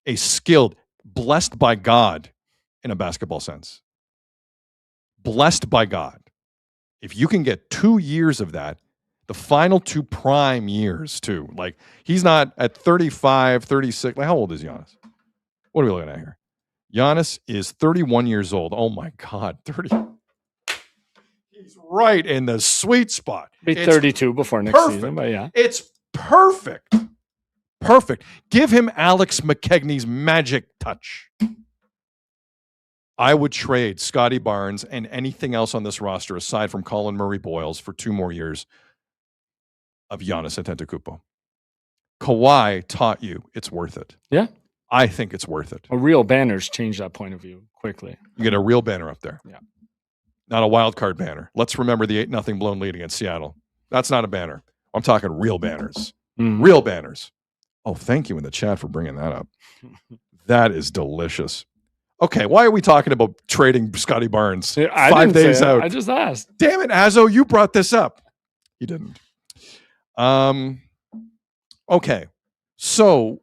A skilled, blessed by God in a basketball sense. Blessed by God. If you can get 2 years of that, The final 2 prime years, too. Like, he's not at 35, 36. Like, how old is Giannis? What are we looking at here? Giannis is 31 years old. Oh, my God. 30. He's right in the sweet spot. Be 32 before next season, but yeah. It's perfect. Perfect. Give him Alex McKegney's magic touch. I would trade Scotty Barnes and anything else on this roster aside from Colin Murray-Boyles for 2 more years of Giannis Antetokounmpo. Kawhi taught you it's worth it. Yeah. I think it's worth it. A real banner's changed that point of view quickly. You get a real banner up there. Yeah. Not a wild card banner. Let's remember the 8-0 blown lead against Seattle. That's not a banner. I'm talking real banners. Mm-hmm. Real banners. Oh, thank you in the chat for bringing that up. That is delicious. Okay, why are we talking about trading Scotty Barnes 5 days out? I just asked. Damn it, Azzo, you brought this up. He didn't. Okay, so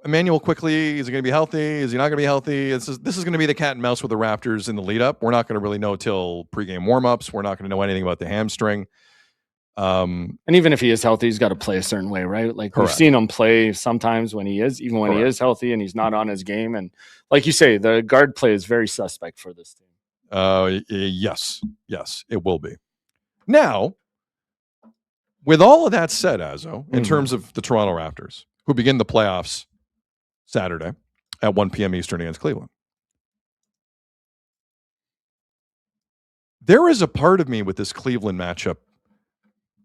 Emmanuel quickly, is he going to be healthy? Is he not going to be healthy? This is going to be the cat and mouse with the Raptors in the lead up. We're not going to really know till pregame warmups. We're not going to know anything about the hamstring. And even if he is healthy, he's got to play a certain way, right? Like Correct. We've seen him play sometimes when he is, even when he is healthy and he's not on his game. And like you say, the guard play is very suspect for this team. Yes, it will be. Now, with all of that said, Azzo, in terms of the Toronto Raptors, who begin the playoffs Saturday at 1 p.m. Eastern against Cleveland, there is a part of me with this Cleveland matchup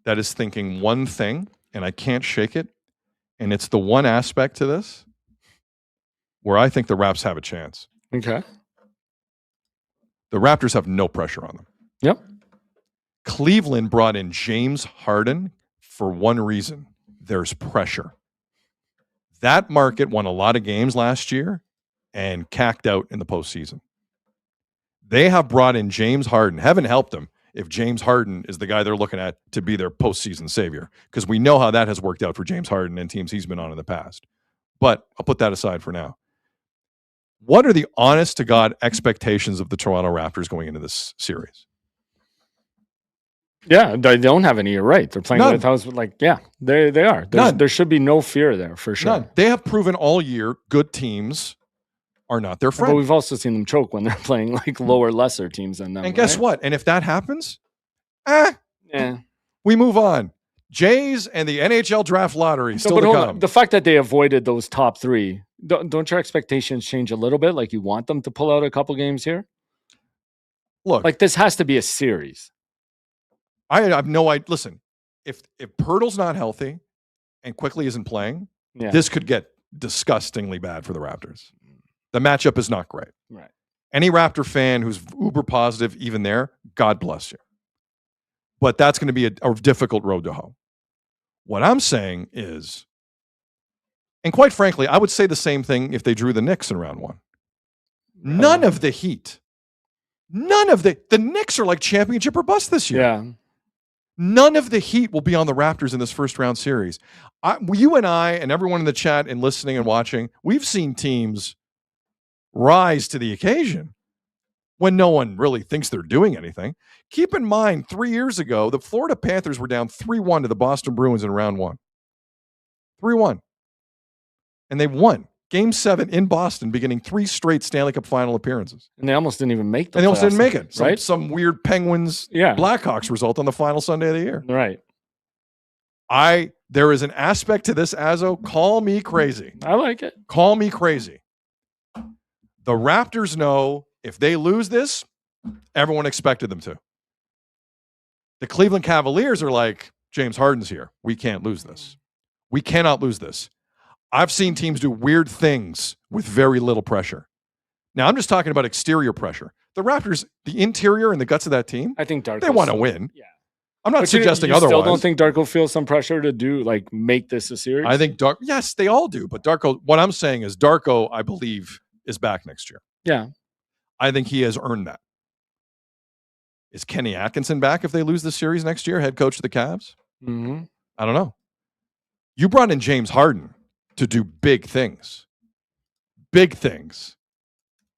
that is thinking one thing, and I can't shake it, and it's the one aspect to this where I think the Raps have a chance. Okay. The Raptors have no pressure on them. Yep. Cleveland brought in James Harden for one reason. There's pressure. That market won a lot of games last year and cacked out in the postseason. They have brought in James Harden. Heaven help them if James Harden is the guy they're looking at to be their postseason savior, because we know how that has worked out for James Harden and teams he's been on in the past. But I'll put that aside for now. What are the honest-to-God expectations of the Toronto Raptors going into this series? Yeah, they don't have any. You're right. They're playing None. with house. Like, yeah, they are. There should be no fear there for sure. None. They have proven all year good teams are not their friend. But we've also seen them choke when they're playing like lower, lesser teams than them. And guess right? what? And if that happens, Yeah. we move on. Jays and the NHL draft lottery still to come. The fact that they avoided those top 3, don't your expectations change a little bit? Like you want them to pull out a couple games here? Look, like this has to be a series. I have no idea. Listen, if Pirtle's not healthy and Quickly isn't playing, this could get disgustingly bad for the Raptors. The matchup is not great. Right. Any Raptor fan who's uber positive, even there, God bless you. But that's going to be a difficult road to hoe. What I'm saying is, and quite frankly, I would say the same thing if they drew the Knicks in round 1. None of the Heat, the Knicks are like championship or bust this year. Yeah. None of the Heat will be on the Raptors in this first round series. You and I and everyone in the chat and listening and watching, we've seen teams rise to the occasion when no one really thinks they're doing anything. Keep in mind, 3 years ago, the Florida Panthers were down 3-1 to the Boston Bruins in round 1. 3-1. And they won Game 7 in Boston, beginning 3 straight Stanley Cup final appearances. And they almost didn't even make the playoffs. And they almost didn't make it. Right? Some weird Penguins Blackhawks result on the final Sunday of the year. Right. There is an aspect to this, Azzo. Call me crazy. I like it. Call me crazy. The Raptors know if they lose this, everyone expected them to. The Cleveland Cavaliers are like, James Harden's here. We can't lose this. We cannot lose this. I've seen teams do weird things with very little pressure. Now, I'm just talking about exterior pressure. The Raptors, the interior and the guts of that team, I think Darko. They want to win. Yeah. I'm not suggesting you otherwise. Still don't think Darko feels some pressure to make this a series? I think yes, they all do. But Darko, what I'm saying is Darko, I believe, is back next year. Yeah. I think he has earned that. Is Kenny Atkinson back if they lose the series next year, head coach of the Cavs? Mm-hmm. I don't know. You brought in James Harden to do big things. Big things.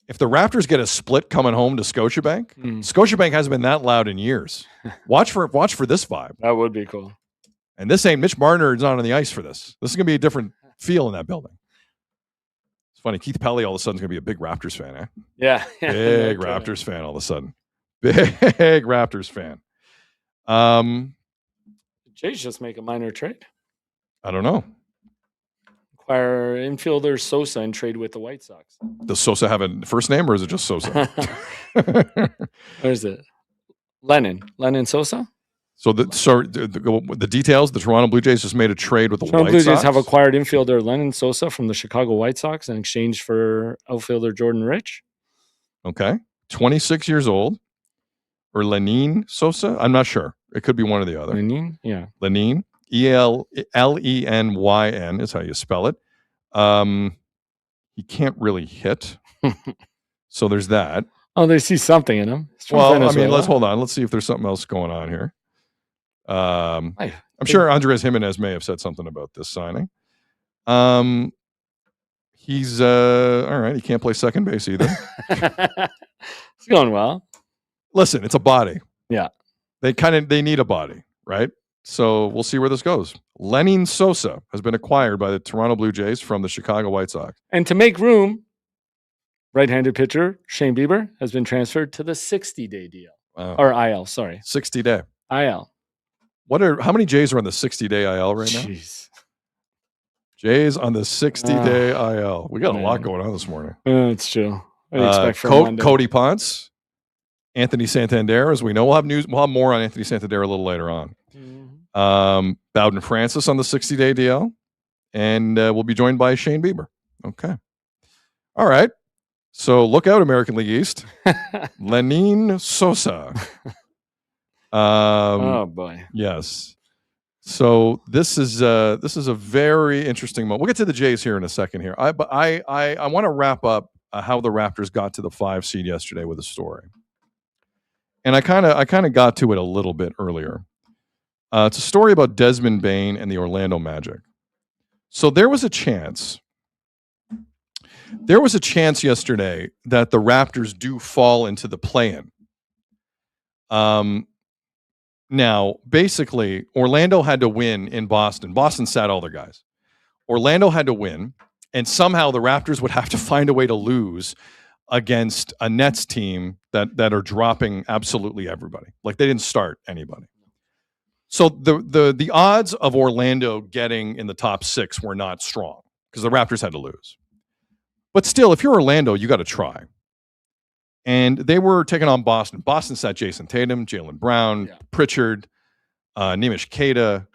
if the Raptors get a split coming home to Scotiabank, Scotiabank hasn't been that loud in years. Watch for this vibe. That would be cool. And this ain't Mitch Marner is not on the ice for this. This is going to be a different feel in that building. It's funny. Keith Pelly all of a sudden is going to be a big Raptors fan, eh? Yeah. Big Raptors fan all of a sudden. Big Raptors fan. Jays just make a minor trade. I don't know. Acquire infielder Sosa and trade with the White Sox. Does Sosa have a first name or is it just Sosa? Where is it? Lennon Sosa? So the details, the Toronto Blue Jays just made a trade with the Toronto White Blue Sox. Jays have acquired infielder Lennon Sosa from the Chicago White Sox in exchange for outfielder Jordan Rich. Okay. 26 years old. Or Lenin Sosa? I'm not sure. It could be one or the other. Lenin? Yeah. Lenin. Lenyn is how you spell it. He can't really hit. So there's that. Oh, they see something in him. Well, Venezuela. I mean, let's hold on. Let's see if there's something else going on here. I'm sure Andres Jimenez may have said something about this signing. He's all right. He can't play second base either. It's going well. Listen, it's a body. Yeah. They need a body, right? So we'll see where this goes. Lenyn Sosa has been acquired by the Toronto Blue Jays from the Chicago White Sox. And to make room, right-handed pitcher Shane Bieber has been transferred to the 60-day deal. Wow. Or IL, sorry. 60-day. IL. How many Jays are on the 60-day IL right now? Jeez. Jays on the 60-day IL. We got a lot going on this morning. It's true. What do you expect from Monday? Cody Ponce, Anthony Santander, as we know. We'll have more on Anthony Santander a little later on. Bowden Francis on the 60-day DL, and we'll be joined by Shane Bieber. Okay. All right. So look out, American League East. Lenyn Sosa. Oh boy. Yes. So this is a very interesting moment. We'll get to the Jays here in a second here. I want to wrap up how the Raptors got to the 5 seed yesterday with a story. And I kind of got to it a little bit earlier. It's a story about Desmond Bane and the Orlando Magic. So there was a chance yesterday that the Raptors do fall into the play-in. Now, basically, Orlando had to win in Boston. Boston sat all their guys. Orlando had to win, and somehow the Raptors would have to find a way to lose against a Nets team that are dropping absolutely everybody. Like, they didn't start anybody. So the odds of Orlando getting in the top 6 were not strong because the Raptors had to lose. But still, if you're Orlando, you got to try. And they were taking on Boston. Boston sat Jason Tatum, Jaylen Brown, Pritchard, Nemish Queta.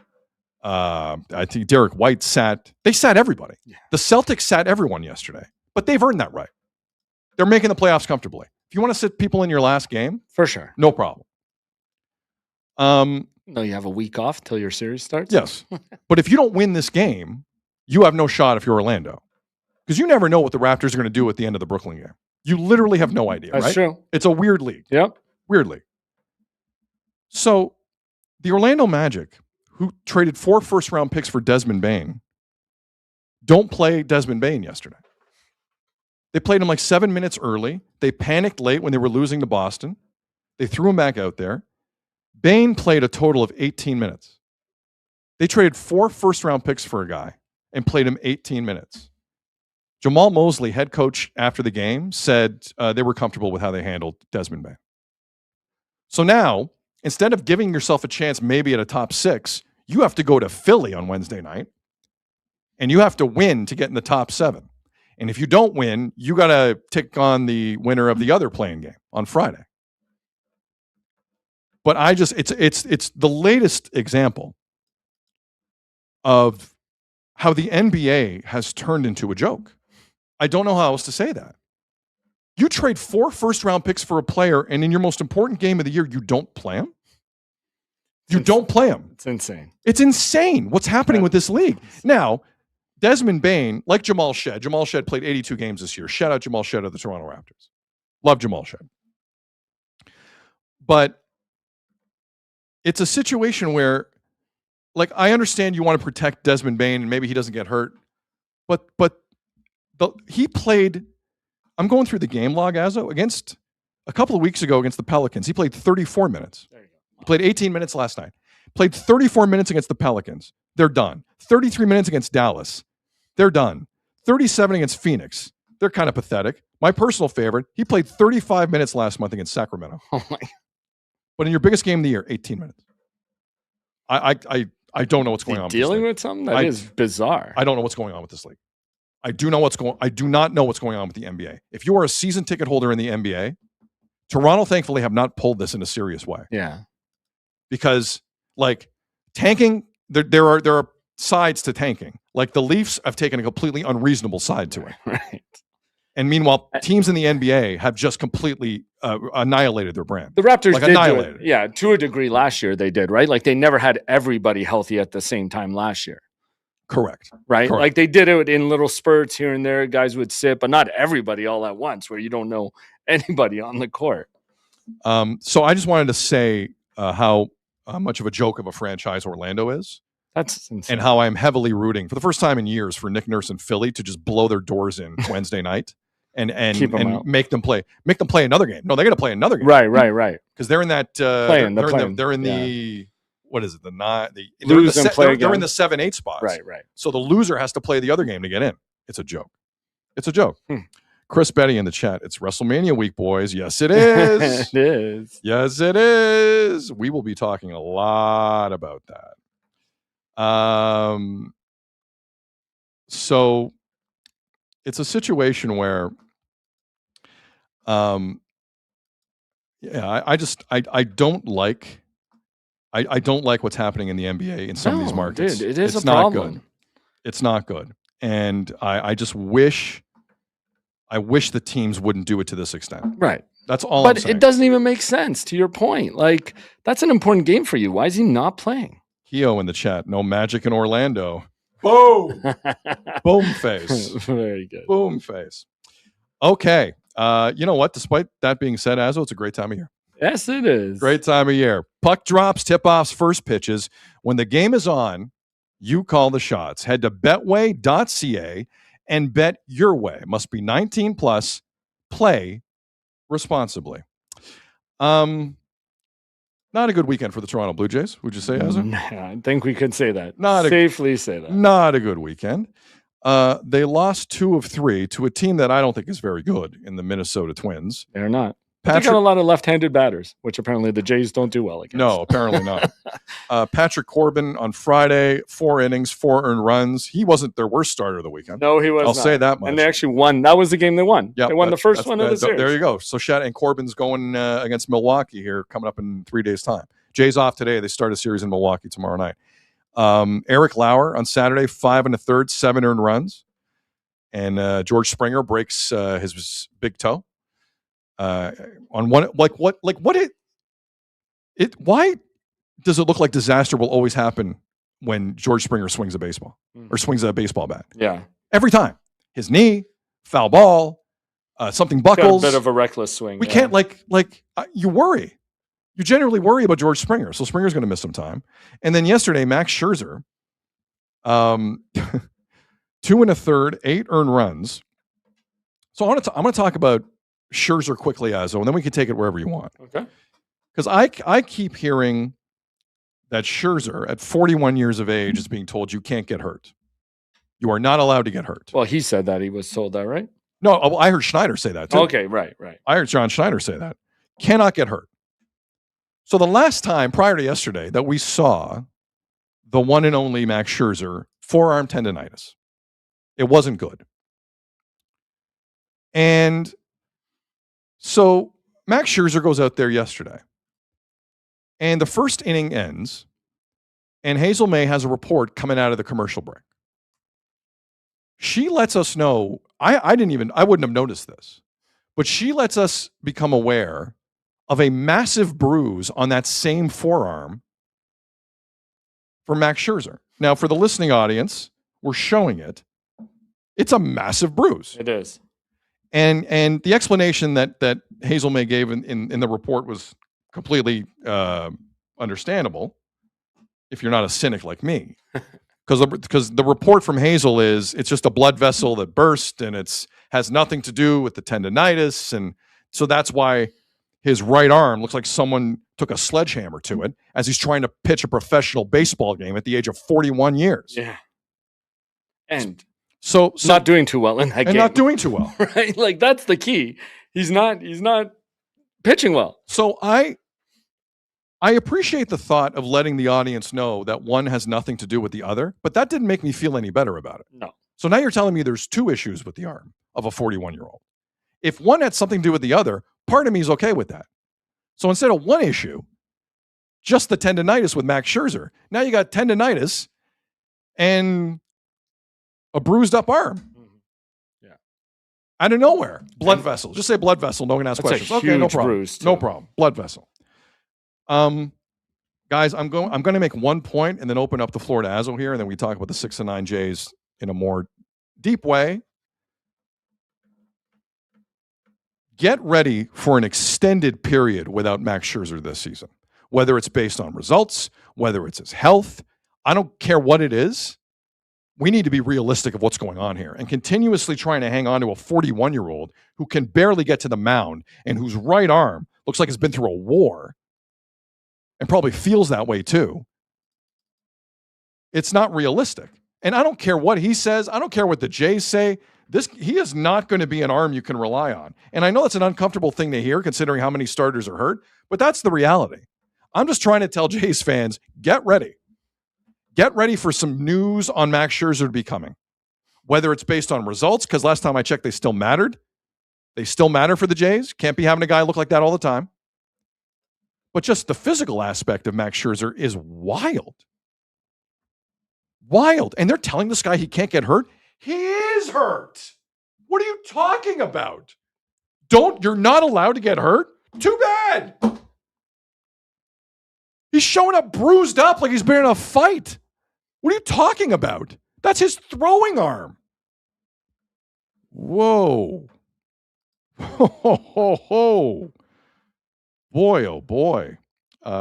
I think Derek White sat. They sat everybody. Yeah. The Celtics sat everyone yesterday. But they've earned that right. They're making the playoffs comfortably. If you want to sit people in your last game, for sure, no problem. No, you have a week off till your series starts. Yes. But if you don't win this game, you have no shot if you're Orlando. Because you never know what the Raptors are going to do at the end of the Brooklyn game. You literally have no idea, That's right? true. It's a weird league. Yep. Weird league. So the Orlando Magic, who traded 4 first-round picks for Desmond Bane, don't play Desmond Bane yesterday. They played him like 7 minutes early. They panicked late when they were losing to Boston. They threw him back out there. Bane played a total of 18 minutes. They traded 4 first-round picks for a guy and played him 18 minutes. Jamal Mosley, head coach after the game, said they were comfortable with how they handled Desmond Bane. So now, instead of giving yourself a chance maybe at a top 6, you have to go to Philly on Wednesday night, and you have to win to get in the top 7. And if you don't win, you got to take on the winner of the other playing game on Friday. But it's the latest example of how the NBA has turned into a joke. I don't know how else to say that. You trade 4 first-round picks for a player, and in your most important game of the year, you don't play him? You don't play him. It's insane. It's insane what's happening with this league. Now, Desmond Bane, like Jamal Shed played 82 games this year. Shout out Jamal Shed of the Toronto Raptors. Love Jamal Shed. But it's a situation where, like, I understand you want to protect Desmond Bane and maybe he doesn't get hurt, but he played I'm going through the game log, Azzo, against a couple of weeks ago against the Pelicans. He played 34 minutes. There you go. He played 18 minutes last night. Played 34 minutes against the Pelicans. They're done. 33 minutes against Dallas. They're done. 37 against Phoenix. They're kind of pathetic. My personal favorite, he played 35 minutes last month against Sacramento. Oh my. But in your biggest game of the year, 18 minutes. I don't know what's going on. Dealing with something that is bizarre. I don't know what's going on with this league. I do not know what's going on with the NBA. If you are a season ticket holder in the NBA, Toronto thankfully have not pulled this in a serious way. Yeah. Because like tanking, there are sides to tanking. Like the Leafs have taken a completely unreasonable side to it. Right. And meanwhile, teams in the NBA have just completely annihilated their brand. The Raptors like did annihilated. do it. Yeah, to a degree last year they did, right? Like they never had everybody healthy at the same time last year. Correct. Right? Correct. Like they did it in little spurts here and there. Guys would sit, but not everybody all at once where you don't know anybody on the court. So I just wanted to say how much of a joke of a franchise Orlando is. That's insane. And how I'm heavily rooting for the first time in years for Nick Nurse and Philly to just blow their doors in Wednesday night and make them play another game. No, they're going to play another game. Right. Because they're in that they're in the what is it? They're in the 7-8 spots. Right. So the loser has to play the other game to get in. It's a joke. Chris Betty in the chat. It's WrestleMania week, boys. Yes, it is. It is. Yes, it is. We will be talking a lot about that. So it's a situation where, I don't like what's happening in the NBA in some of these markets. Dude, it's a not problem. good. It's not good. And I just wish the teams wouldn't do it to this extent. Right. That's all I'm saying. But it doesn't even make sense to your point. Like that's an important game for you. Why is he not playing? Keo in the chat. No Magic in Orlando. Boom. Boom face. Very good. Boom face. Okay. You know what? Despite that being said, Azzo, it's a great time of year. Yes, it is. Great time of year. Puck drops, tip-offs, first pitches. When the game is on, you call the shots. Head to betway.ca and bet your way. Must be 19 plus. Play responsibly. Not a good weekend for the Toronto Blue Jays, would you say, Azzo? I think we could say that. Safely say that. Not a good weekend. They lost 2 of 3 to a team that I don't think is very good in the Minnesota Twins. They're not. They got a lot of left-handed batters, which apparently the Jays don't do well against. No, apparently not. Patrick Corbin on Friday, 4 innings, 4 earned runs. He wasn't their worst starter of the weekend. No, he was I'll not. say that much. And they actually won. That was the game they won. Yep, they won the first one of the series. There you go. So and Corbin's going against Milwaukee here coming up in 3 days' time. Jays off today. They start a series in Milwaukee tomorrow night. Eric Lauer on Saturday, 5 1/3, 7 earned runs. And George Springer breaks his big toe. On one, why does it look like disaster will always happen when George Springer swings a baseball or swings a baseball bat? Yeah. Every time. His knee, foul ball, something buckles. Got a bit of a reckless swing. We can't you worry. You generally worry about George Springer. So Springer's going to miss some time. And then yesterday, Max Scherzer, 2 1/3, 8 earned runs. So I'm going to talk about Scherzer quickly, Azzo, and then we can take it wherever you want. Okay. Because I keep hearing that Scherzer, at 41 years of age, is being told you can't get hurt. You are not allowed to get hurt. Well, he said that. He was told that, right? No, I heard Schneider say that too. Okay, right. I heard John Schneider say that. Cannot get hurt. So the last time prior to yesterday that we saw the one and only Max Scherzer, forearm tendonitis, it wasn't good. And so Max Scherzer goes out there yesterday, and the first inning ends, and Hazel May has a report coming out of the commercial break. She lets us know, I wouldn't have noticed this, but she lets us become aware of a massive bruise on that same forearm for Max Scherzer. Now, for the listening audience, we're showing it. It's a massive bruise. It is. And the explanation that Hazel May gave in the report was completely understandable if you're not a cynic like me. Because the report from Hazel is it's just a blood vessel that burst and it's has nothing to do with the tendonitis. And so that's why his right arm looks like someone took a sledgehammer to it as he's trying to pitch a professional baseball game at the age of 41 years. Yeah. And so not doing too well in that game. And not doing too well. Right? Like, that's the key. He's not pitching well. So I appreciate the thought of letting the audience know that one has nothing to do with the other, but that didn't make me feel any better about it. No. So now you're telling me there's two issues with the arm of a 41-year-old. If one had something to do with the other, part of me is okay with that. So instead of one issue, just the tendonitis with Max Scherzer, now you got tendonitis and a bruised up arm. Yeah. Out of nowhere. Blood vessel. Just say blood vessel. No one asks questions. Okay, no problem. No problem. Blood vessel. Guys, I'm going to make one point and then open up the floor to Azzo here, and then we talk about the 6 and 9 Jays in a more deep way. Get ready for an extended period without Max Scherzer this season. Whether it's based on results, whether it's his health, I don't care what it is. We need to be realistic of what's going on here, and continuously trying to hang on to a 41-year-old who can barely get to the mound and whose right arm looks like it's been through a war and probably feels that way too. It's not realistic. And I don't care what he says. I don't care what the Jays say. He is not going to be an arm you can rely on. And I know it's an uncomfortable thing to hear considering how many starters are hurt, but that's the reality. I'm just trying to tell Jays fans, get ready. Get ready for some news on Max Scherzer to be coming. Whether it's based on results, because last time I checked, they still mattered. They still matter for the Jays. Can't be having a guy look like that all the time. But just the physical aspect of Max Scherzer is wild. Wild. And they're telling this guy he can't get hurt. He is hurt. What are you talking about? You're not allowed to get hurt? Too bad. He's showing up bruised up like he's been in a fight. What are you talking about? That's his throwing arm. Whoa. Ho, ho, ho, ho. Boy, oh boy.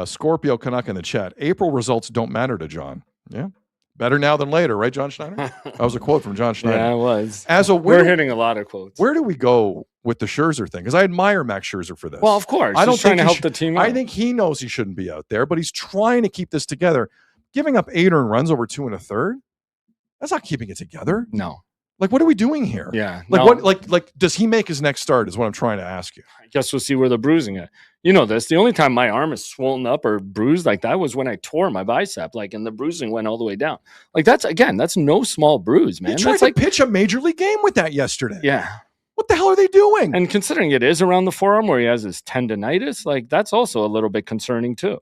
Scorpio Canuck in the chat. April results don't matter to John. Yeah. Better now than later, right, John Schneider? That was a quote from John Schneider. Yeah, it was. We're hitting a lot of quotes. Where do we go with the Scherzer thing? Because I admire Max Scherzer for this. Well, of course. I don't He's trying think to help the team out. I think he knows he shouldn't be out there, but he's trying to keep this together. Giving up 8 earned runs over 2 1/3, that's not keeping it together. No. Like, what are we doing here? Yeah. Like, no. what? Like, does he make his next start? Is what I'm trying to ask you. I guess we'll see where the bruising is. You know this. The only time my arm is swollen up or bruised like that was when I tore my bicep, and the bruising went all the way down. Like, that's no small bruise, man. He tried to pitch a major league game with that yesterday. Yeah. What the hell are they doing? And considering it is around the forearm where he has his tendonitis, that's also a little bit concerning too.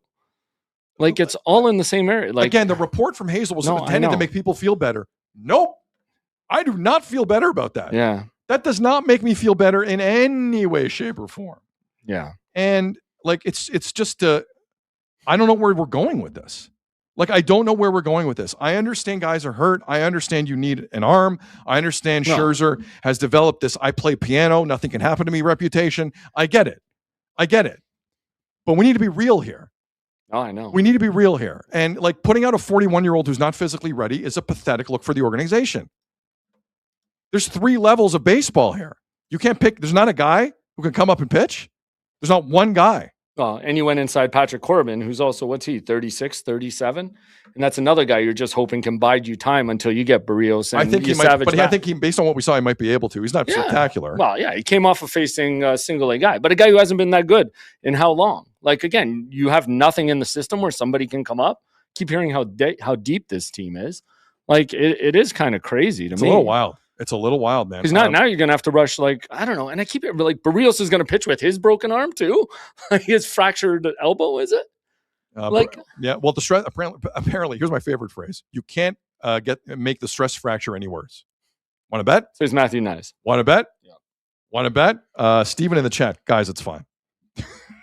Like, it's all in the same area. Like, again, the report from Hazel was intended to make people feel better. Nope. I do not feel better about that. Yeah. That does not make me feel better in any way, shape, or form. Yeah. And it's just I don't know where we're going with this. I don't know where we're going with this. I understand guys are hurt. I understand you need an arm. I understand Scherzer has developed this I play piano, nothing can happen to me reputation. I get it. But we need to be real here. Oh, I know. We need to be real here. And putting out a 41-year-old who's not physically ready is a pathetic look for the organization. There's 3 levels of baseball here. You can't pick. There's not a guy who can come up and pitch. There's not one guy. Well, and you went inside Patrick Corbin, who's also, 36, 37? And that's another guy you're just hoping can bide you time until you get Barrios and I think he might, Savage but back. I think based on what we saw, he might be able to. He's not spectacular. Well, yeah, he came off of facing a single A guy, but a guy who hasn't been that good in how long? Again, you have nothing in the system where somebody can come up. Keep hearing how deep this team is. It is kind of crazy to me. It's a little wild. It's a little wild, man. Because now you're going to have to rush, I don't know. And I keep it Barrios is going to pitch with his broken arm too. His fractured elbow, is it? Yeah. Well, the stress apparently, here's my favorite phrase. You can't make the stress fracture any worse. Want to bet? So it's Matthew Nice. Want to bet? Yeah. Want to bet? Steven in the chat. Guys, it's fine.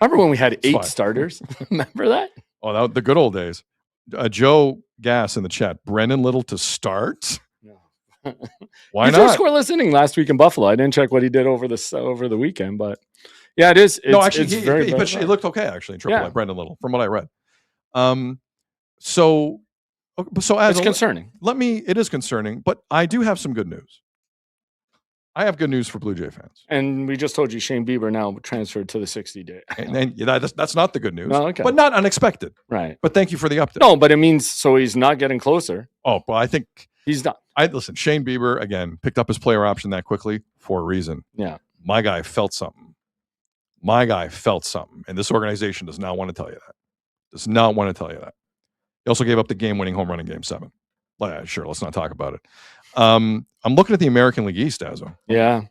Remember when we had 8 starters? Remember that? Oh, that was the good old days. Joe Gass in the chat. Brendan Little to start? Why he not? He threw a scoreless inning last week in Buffalo. I didn't check what he did over the weekend, but yeah, it is. Actually, he looked okay actually in AAA. Brendan Little, from what I read. So as it's concerning. It is concerning, but I do have some good news. I have good news for Blue Jay fans. And we just told you Shane Bieber now transferred to the 60-day. And that's not the good news, No, okay. but not unexpected. Right. But thank you for the update. No, but it means so he's not getting closer. Oh, well, I think He's not. listen, Shane Bieber, again, picked up his player option that quickly for a reason. Yeah. My guy felt something. And this organization does not want to tell you that. Does not want to tell you that. He also gave up the game-winning home run in Game 7. Sure, let's not talk about it. I'm looking at the American League East, Azo. Yeah.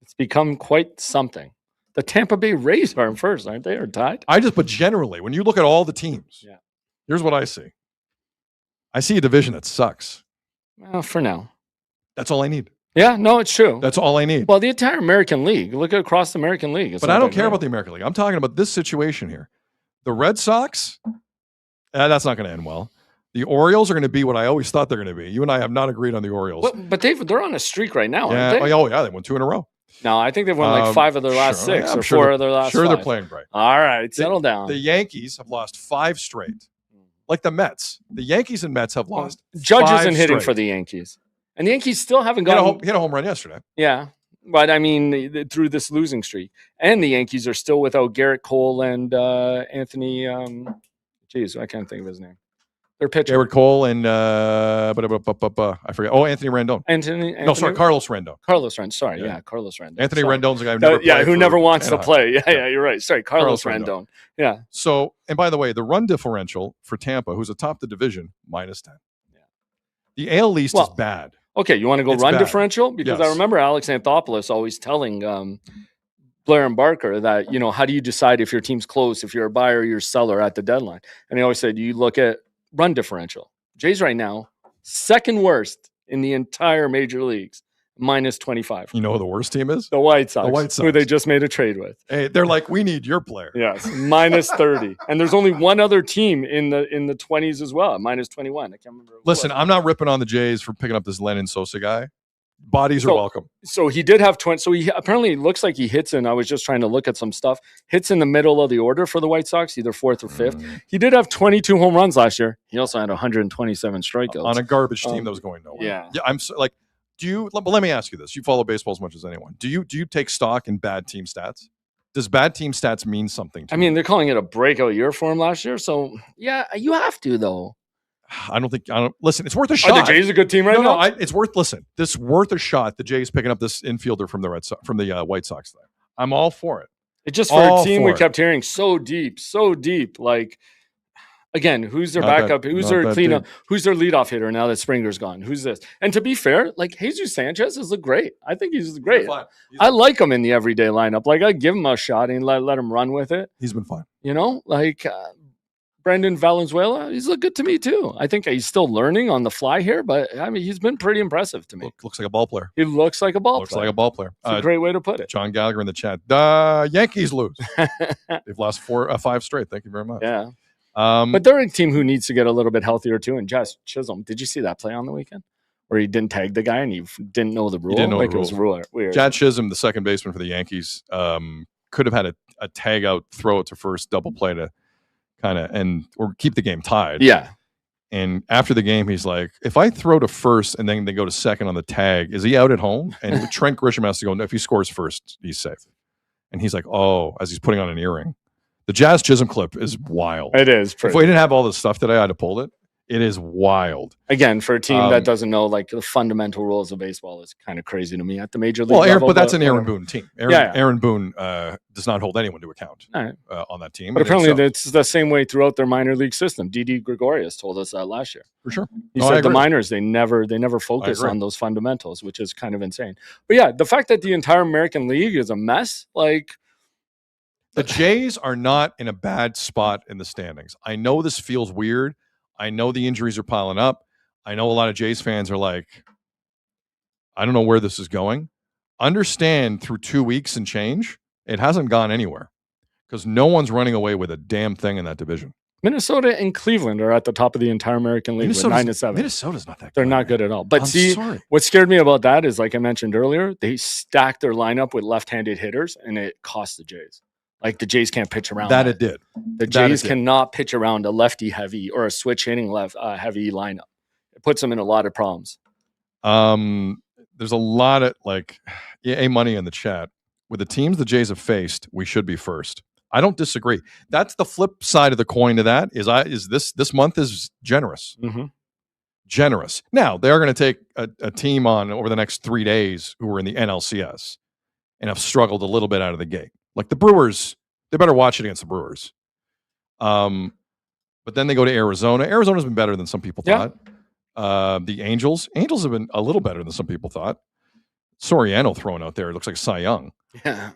It's become quite something. The Tampa Bay Rays are in first, aren't they? Or tied? But generally, when you look at all the teams, here's what I see. I see a division that sucks. Well, for now. That's all I need. Yeah, no, it's true. That's all I need. Well, the entire American League. Look at across the American League. It's But I don't care about the American League. I'm talking about this situation here. The Red Sox, that's not going to end well. The Orioles are going to be what I always thought they're going to be. You and I have not agreed on the Orioles. But they're on a streak right now, aren't they? Oh, yeah, they won 2 in a row. No, I think they've won like 5 of their last 6 or 4 of their last 5. Sure, they're playing great. All right, settle down. The Yankees have lost 5 straight. Like the Mets. The Yankees and Mets have lost Judge 5 isn't hitting straight. for the Yankees. And the Yankees still haven't gotten... He had a home run yesterday. Yeah. But, I mean, through this losing streak. And the Yankees are still without Garrett Cole and Anthony... I can't think of his name. They're pitching. Garrett Cole and I forget. Oh, Anthony Rendon. Carlos Rendon. Carlos Rendon. Sorry, Carlos Rendon. Anthony Rendon's the guy who never played who never wants to Anaheim. play. Yeah, you're right. Sorry, Carlos Rendon. Yeah. So, and by the way, the run differential for Tampa, who's atop the division, -10. Yeah. The AL East is bad. Okay, you want to go It's run bad. differential? Because I remember Alex Anthopoulos always telling Blair and Barker that, how do you decide if your team's close, if you're a buyer or you're a seller at the deadline? And he always said, you look at run differential. Jays right now, second worst in the entire major leagues, -25. You know who the worst team is? The White Sox. The White Sox. Who they just made a trade with. Hey, they're like, we need your player. Yes, -30. And there's only one other team in the 20s as well, -21. I can't remember. Listen, I'm not ripping on the Jays for picking up this Lennon Sosa guy. Bodies are welcome. So he did have 20. So he apparently looks like he hits in. I was just trying to look at some stuff. Hits in the middle of the order for the White Sox, either 4th or 5th. He did have 22 home runs last year. He also had 127 strikeouts on a garbage team that was going nowhere. Yeah. I'm so, like, but let me ask you this. You follow baseball as much as anyone. Do you take stock in bad team stats? Does bad team stats mean something to you? I mean, they're calling it a breakout year for him last year. So yeah, you have to though. Listen, it's worth a shot. Are the Jays a good team right now? It's worth a shot. The Jays picking up this infielder from the White Sox thing. I'm all for it. It's just for a team we kept hearing so deep. Like, again, who's their backup? Who's their cleanup? Who's their leadoff hitter now that Springer's gone? Who's this? And to be fair, like Jesus Sanchez has looked great. I think he's great. I like him in the everyday lineup. Like I give him a shot and let him run with it. He's been fine. Brendan Valenzuela, he's looked good to me too. I think he's still learning on the fly here, but I mean, he's been pretty impressive to me. Looks like a ball player. He looks like a ball player. It's a great way to put it. John Gallagher in the chat. The Yankees lose. They've lost 5 straight. Thank you very much. Yeah. But they're a team who needs to get a little bit healthier too. And Jess Chisholm, did you see that play on the weekend where he didn't tag the guy and he didn't know the rule? It was weird. Chad Chisholm, the second baseman for the Yankees, could have had a tag out, throw it to first, double play to or keep the game tied. Yeah. And after the game, he's like, if I throw to first and then they go to second on the tag, is he out at home? And Trent Grisham has to go, no, if he scores first, he's safe. And he's like, oh, as he's putting on an earring. The Jazz Chisholm clip is wild. It is. If we didn't have all this stuff today, I'd have pulled it. It is wild. Again, for a team that doesn't know like the fundamental rules of baseball, is kind of crazy to me at the major league level. But that's an Aaron Boone team. Aaron Boone does not hold anyone to account on that team. But apparently it's the same way throughout their minor league system. Didi Gregorius told us that last year. For sure. He said the minors, they never focus on those fundamentals, which is kind of insane. But yeah, the fact that the entire American League is a mess, like... The Jays are not in a bad spot in the standings. I know this feels weird. I know the injuries are piling up. I know a lot of Jays fans are like, I don't know where this is going. Understand through 2 weeks and change, it hasn't gone anywhere because no one's running away with a damn thing in that division. Minnesota and Cleveland are at the top of the entire American League with 9-7. Minnesota's not that good. They're not good at all. But what scared me about that is, like I mentioned earlier, they stacked their lineup with left-handed hitters, and it cost the Jays. Like the Jays can't pitch around that. It did. The Jays cannot pitch around a lefty heavy or a switch hitting heavy lineup. It puts them in a lot of problems. there's a lot of like money in the chat. With the teams the Jays have faced, we should be first. I don't disagree. That's the flip side of the coin to that. Is this month is generous. Mm-hmm. Generous. Now they are going to take a team on over the next 3 days who are in the NLCS and have struggled a little bit out of the gate. Like the Brewers, they better watch it against the Brewers. But then they go to Arizona. Arizona's been better than some people thought. The Angels have been a little better than some people thought. Soriano thrown out there, it looks like Cy Young. Yeah.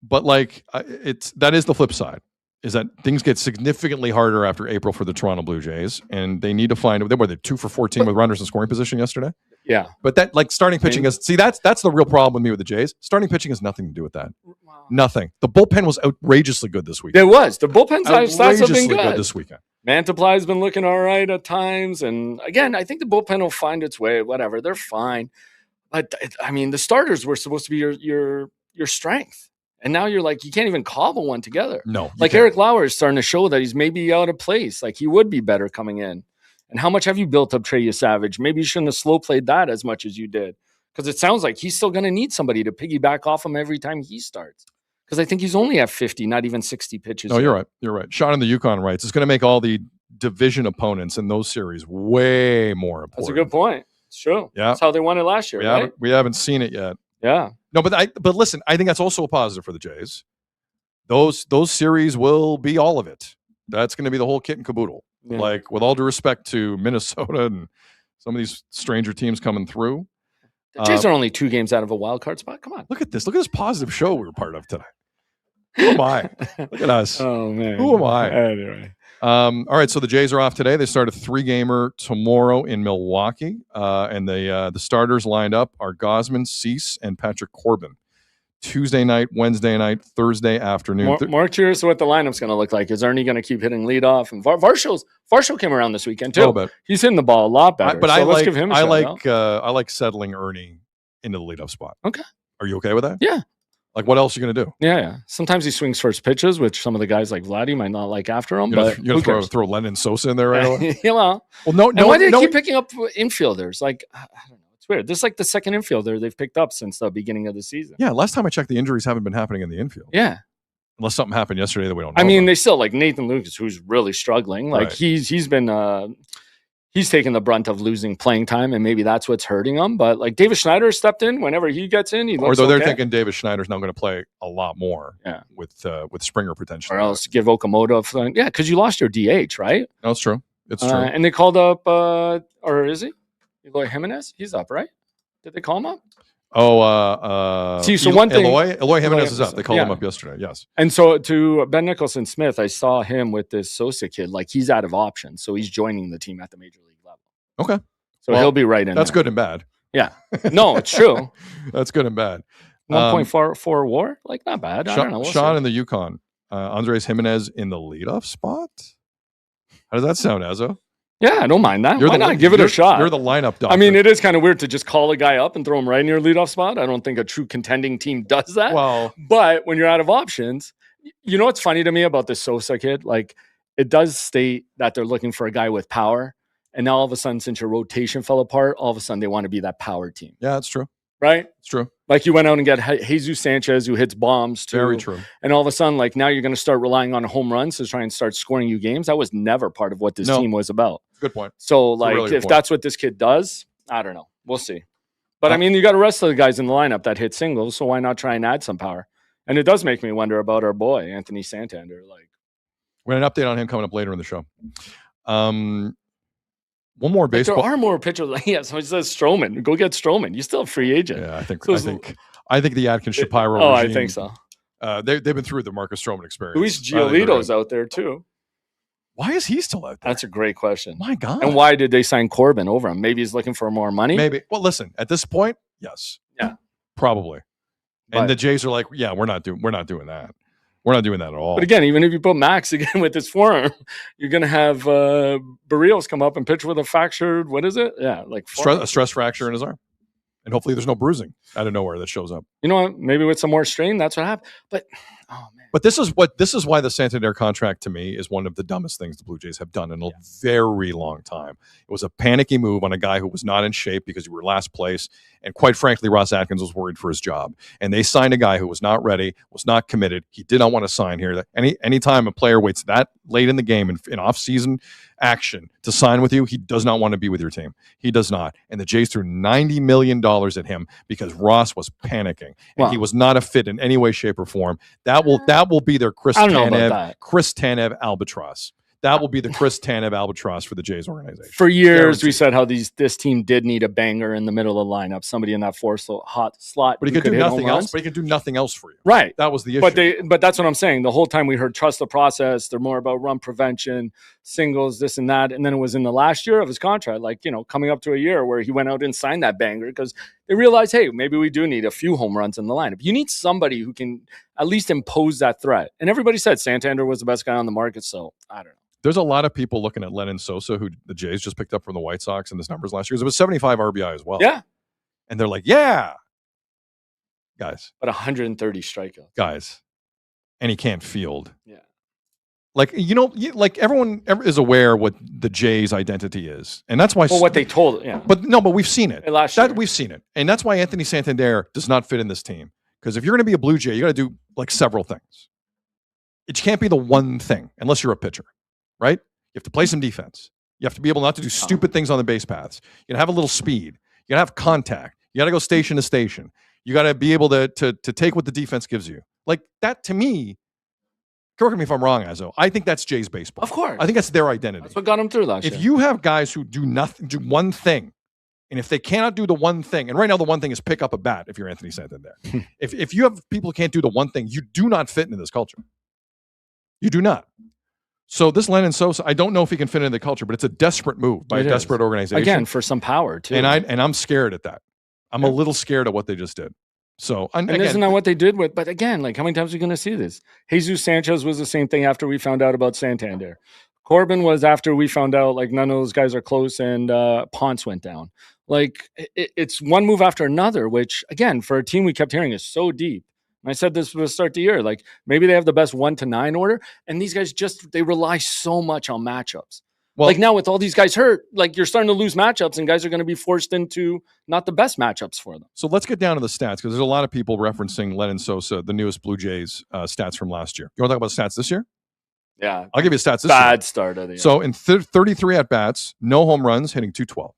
But like that is the flip side, is that things get significantly harder after April for the Toronto Blue Jays, and they need to find. They were 2 for 14 with runners in scoring position yesterday. Yeah, but that like starting pitching is that's the real problem with me with the Jays. Starting pitching has nothing to do with that. Wow. Nothing. The bullpen was outrageously good this week. It was. The bullpen stats have been good this weekend. Mantiply's been looking all right at times, and again, I think the bullpen will find its way. Whatever, they're fine. But I mean, the starters were supposed to be your strength. And now you're like, you can't even cobble one together. No. Like Eric Lauer is starting to show that he's maybe out of place. Like he would be better coming in. And how much have you built up Trey Savage? Maybe you shouldn't have slow played that as much as you did. Because it sounds like he's still going to need somebody to piggyback off him every time he starts. Because I think he's only at 50, not even 60 pitches. No, you're right. You're right. Sean in the Yukon writes, it's going to make all the division opponents in those series way more important. That's a good point. It's true. Yeah. That's how they won it last year, right? We haven't seen it yet. Yeah. No, but listen, I think that's also a positive for the Jays. Those series will be all of it. That's going to be the whole kit and caboodle. Yeah. Like, with all due respect to Minnesota and some of these stranger teams coming through. The Jays are only 2 games out of a wild card spot. Come on. Look at this. Look at this positive show we were part of today. Who am I? Look at us. Oh, man. Who am I? Anyway. All right, so the Jays are off today. They start a 3-gamer tomorrow in Milwaukee, and the starters lined up are Gausman, Cease, and Patrick Corbin. Tuesday night, Wednesday night, Thursday afternoon. More curious what the lineup's going to look like. Is Ernie going to keep hitting leadoff? And Varsho came around this weekend too. He's hitting the ball a lot better. But let's give him a shout out. I like settling Ernie into the leadoff spot. Okay. Are you okay with that? Yeah. Like, what else are you going to do? Yeah. Sometimes he swings first pitches, which some of the guys like Vladdy might not like after him. You're going to throw Lennon Sosa in there right away? Yeah, well, no. And why do they keep picking up infielders? Like, I don't know. It's weird. This is like the second infielder they've picked up since the beginning of the season. Yeah, last time I checked, the injuries haven't been happening in the infield. Yeah. Unless something happened yesterday that we don't know. I mean, about. They still like Nathan Lucas, who's really struggling. Like, right. he's been he's taken the brunt of losing playing time, and maybe that's what's hurting him. But like David Schneider stepped in whenever he gets in. He looks Although they're okay. thinking David Schneider's now going to play a lot more. Yeah. With Springer potentially. Or else give Okamoto. Yeah, because you lost your DH, right? No, it's true. It's true. And they called up, or is he? Eloy Jimenez? He's up, right? Did they call him up? Oh, see, so one thing, Eloy Jimenez is up. They called him up yesterday. Yes. And so to Ben Nicholson Smith, I saw him with this Sosa kid. Like, he's out of options, so he's joining the team at the major league level. Okay. So he'll be right in. That's there. good and bad. Yeah. No, it's true. That's good and bad. 1.44 WAR, like not bad. I don't know. Sean in the Yukon, Andres Jimenez in the leadoff spot. How does that sound, Ezzo? Yeah, I don't mind that. Why not give it a shot? You're the lineup doctor. I mean, it is kind of weird to just call a guy up and throw him right in your leadoff spot. I don't think a true contending team does that. Well, but when you're out of options, you know what's funny to me about this Sosa kid? Like, it does state that they're looking for a guy with power. And now all of a sudden, since your rotation fell apart, all of a sudden they want to be that power team. Yeah, that's true. Right? It's true. Like, you went out and got Jesus Sanchez, who hits bombs too. Very true. And all of a sudden, like, now you're going to start relying on home runs to try and start scoring you games. That was never part of what this team was about. Good point. So, like, if that's what this kid does, I don't know. We'll see. But, I mean, you got the rest of the guys in the lineup that hit singles, so why not try and add some power? And it does make me wonder about our boy, Anthony Santander. Like, we have an update on him coming up later in the show. One more baseball. There are more pitchers. Yeah, so it says Stroman. Go get Stroman. You still have free agent. Yeah, I think the Atkins Shapiro regime. I think so. They've been through the Marcus Stroman experience. Luis Giolito's out there too. Why is he still out there? That's a great question. My God. And why did they sign Corbin over him? Maybe he's looking for more money? Maybe. Well, listen, at this point, yes. Yeah. Probably. And the Jays are like, yeah, we're not doing that. We're not doing that at all. But again, even if you put Max again with his forearm, you're going to have Barrios come up and pitch with a fractured, what is it? Yeah, like a stress fracture in his arm. And hopefully there's no bruising out of nowhere that shows up. You know what? Maybe with some more strain, that's what happened. But, oh, man. But this is why the Santander contract to me is one of the dumbest things the Blue Jays have done in a very long time. It was a panicky move on a guy who was not in shape because you were last place, And quite frankly, Ross Atkins was worried for his job. And they signed a guy who was not ready, was not committed. He did not want to sign here. Anytime a player waits that late in the game in off-season action to sign with you, he does not want to be with your team. He does not. And the Jays threw $90 million at him because Ross was panicking. And he was not a fit in any way, shape, or form. That will be their Chris Tanev albatross. That will be the Chris Tanev albatross for the Jays organization. For years, we said how this team did need a banger in the middle of the lineup, somebody in that hot slot. But he could do nothing else. But he could do nothing else for you. Right. That was the issue. But that's what I'm saying. The whole time we heard trust the process. They're more about run prevention, singles, this and that. And then it was in the last year of his contract, coming up to a year where he went out and signed that banger because they realized, hey, maybe we do need a few home runs in the lineup. You need somebody who can at least impose that threat. And everybody said Santander was the best guy on the market. So I don't know. There's a lot of people looking at Lenyn Sosa, who the Jays just picked up from the White Sox in his numbers last year. It was 75 RBI as well. Yeah. And they're like, yeah. Guys. But 130 strikeouts. Guys. And he can't field. Yeah. Everyone is aware what the Jays' identity is. And that's why. Well, what they told. Yeah. But we've seen it. We've seen it. And that's why Anthony Santander does not fit in this team. Because if you're going to be a Blue Jay, you got to do several things. It can't be the one thing unless you're a pitcher. Right? You have to play some defense. You have to be able not to do stupid things on the base paths. You gotta have a little speed. You gotta have contact. You gotta go station to station. You gotta be able to take what the defense gives you. Like that to me, correct me if I'm wrong, Azzo. I think that's Jays baseball. Of course. I think that's their identity. That's what got them through last year. If you have guys who do one thing, and if they cannot do the one thing, and right now the one thing is pick up a bat if you're Anthony Santander. if you have people who can't do the one thing, you do not fit into this culture. You do not. So this Lenyn Sosa, I don't know if he can fit into the culture, but it's a desperate move by a desperate organization. Again, for some power too. And I'm scared at that. I'm a little scared at what they just did. So and isn't that what they did with? But again, how many times are we going to see this? Jesus Sanchez was the same thing after we found out about Santander. Corbin was after we found out none of those guys are close, and Ponce went down. It's one move after another, which again for a team we kept hearing is so deep. I said this was start the year. Maybe they have the best 1 to 9 order, and these guys they rely so much on matchups. Well, now with all these guys hurt, you're starting to lose matchups, and guys are going to be forced into not the best matchups for them. So let's get down to the stats because there's a lot of people referencing Lenyn Sosa, the newest Blue Jays stats from last year. You want to talk about stats this year? Yeah, I'll give you stats this year. Bad start of the year. So in 33 at bats, no home runs, hitting .212.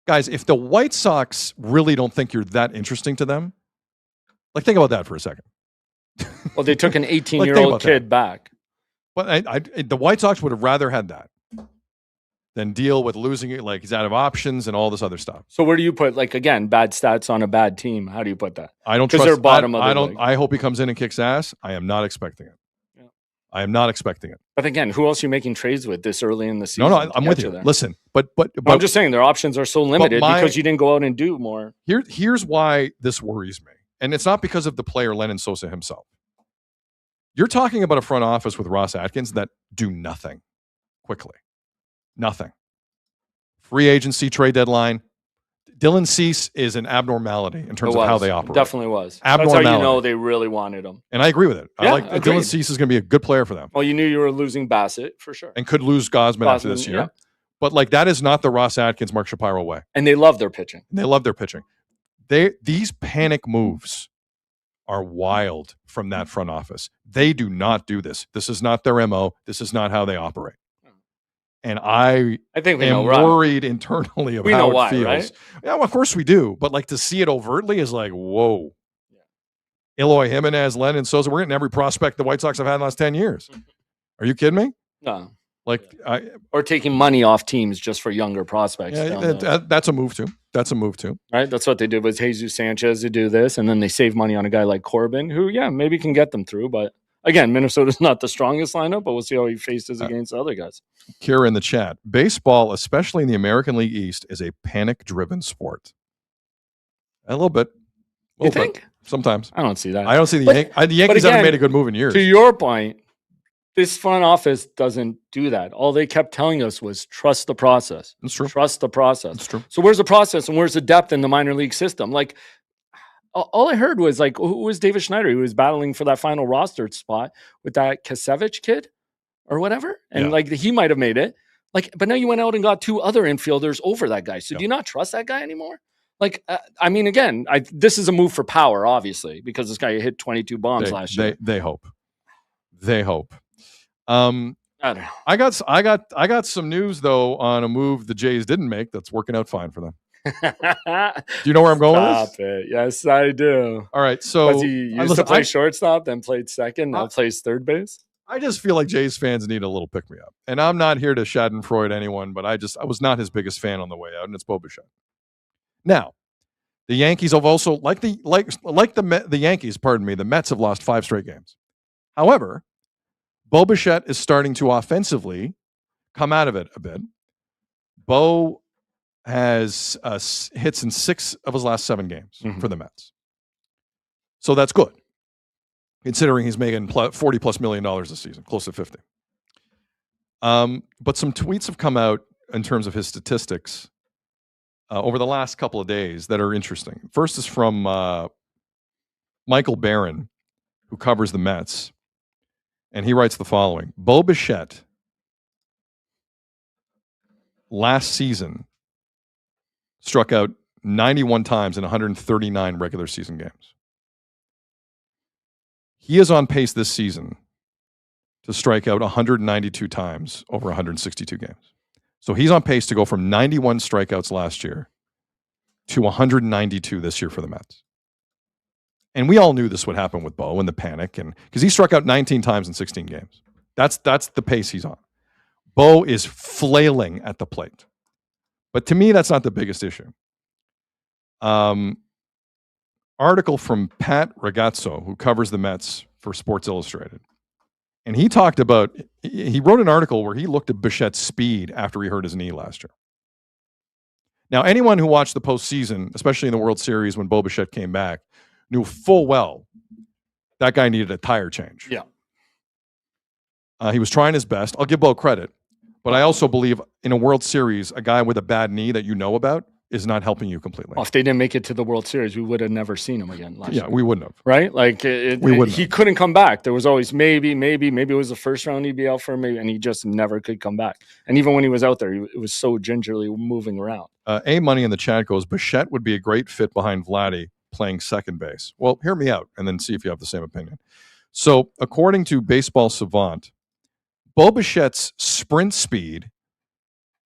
Guys, if the White Sox really don't think you're that interesting to them, think about that for a second. Well, they took an 18-year-old kid back. But the White Sox would have rather had that than deal with losing it, he's out of options and all this other stuff. So where do you put, again, bad stats on a bad team? How do you put that? I don't trust. Because they're bottom of the league. I hope he comes in and kicks ass. I am not expecting it. I am not expecting it. But again, who else are you making trades with this early in the season? No, I'm with you. Listen, but I'm just saying their options are so limited because you didn't go out and do more. Here's why this worries me. And it's not because of the player Lenyn Sosa himself. You're talking about a front office with Ross Atkins that do nothing quickly. Nothing. Free agency, trade deadline. Dylan Cease is an abnormality in terms of how they operate. Definitely was. Abnormality. That's how you know they really wanted him. And I agree with it. Yeah, I like Dylan Cease is going to be a good player for them. Well, you knew you were losing Bassett for sure. And could lose Gosman after this year. Yeah. But that is not the Ross Atkins, Mark Shapiro way. And they love their pitching. These panic moves are wild from that front office. They do not do this. This is not their MO. This is not how they operate. And I think we am worried internally of how it feels. Right? Yeah, well, of course we do. But to see it overtly is whoa. Yeah. Eloy Jimenez, Lenyn Sosa, we're getting every prospect the White Sox have had in the last 10 years. Are you kidding me? No. Or taking money off teams just for younger prospects. Yeah, that's a move too. Right? That's what they did with Jesus Sanchez to do this. And then they save money on a guy like Corbin, who, maybe can get them through. But again, Minnesota's not the strongest lineup, but we'll see how he faces against other guys. Kira in the chat. Baseball, especially in the American League East, is a panic-driven sport. A little bit. You think? Sometimes. I don't see that. I don't see the Yankees haven't made a good move in years. To your point, this front office doesn't do that. All they kept telling us was trust the process. That's true. Trust the process. That's true. So where's the process and where's the depth in the minor league system? All I heard was who was David Schneider? He was battling for that final roster spot with that Kasevich kid or whatever. And he might have made it. Like, but now you went out and got 2 other infielders over that guy. So Yeah. do you not trust that guy anymore? Like, I mean, again, this is a move for power, obviously, because this guy hit 22 bombs last year. They hope. They hope. I don't know. I got some news though on a move the Jays didn't make that's working out fine for them. Do you know where I'm going with this? Stop it. Yes, I do. All right, so Was he used to play shortstop, then played second, now plays third base? I just feel like Jays fans need a little pick me up, and I'm not here to Schadenfreude anyone, but I was not his biggest fan on the way out, and it's Bashette. Now, the Yankees have also the Yankees. Pardon me. The Mets have lost 5 straight games. However, Bashette is starting to offensively come out of it a bit. Bo has hits in 6 of his last 7 games for the Mets. So that's good, considering he's making $40+ million this season, close to 50. But some tweets have come out in terms of his statistics over the last couple of days that are interesting. First is from Michael Barron, who covers the Mets, and he writes the following. Bo Bashette last season struck out 91 times in 139 regular season games. He is on pace this season to strike out 192 times over 162 games. So he's on pace to go from 91 strikeouts last year to 192 this year for the Mets. And we all knew this would happen with Bo and the panic, and because he struck out 19 times in 16 games. That's the pace he's on. Bo is flailing at the plate. But to me, that's not the biggest issue. Article from Pat Ragazzo, who covers the Mets for Sports Illustrated. And he wrote an article where he looked at Bachette's speed after he hurt his knee last year. Now, anyone who watched the postseason, especially in the World Series when Bo Bashette came back, knew full well that guy needed a tire change. Yeah. He was trying his best. I'll give Bo credit. But I also believe in a World Series, a guy with a bad knee that you know about is not helping you completely. Well, if they didn't make it to the World Series, we would have never seen him again last year. Yeah, we wouldn't have. Right? Like, he couldn't come back. There was always maybe it was the first round he'd be out for, maybe, and he just never could come back. And even when he was out there, it was so gingerly moving around. Money in the chat goes, Bashette would be a great fit behind Vladdy playing second base. Well, hear me out and then see if you have the same opinion. So, according to Baseball Savant, Bo Bachette's sprint speed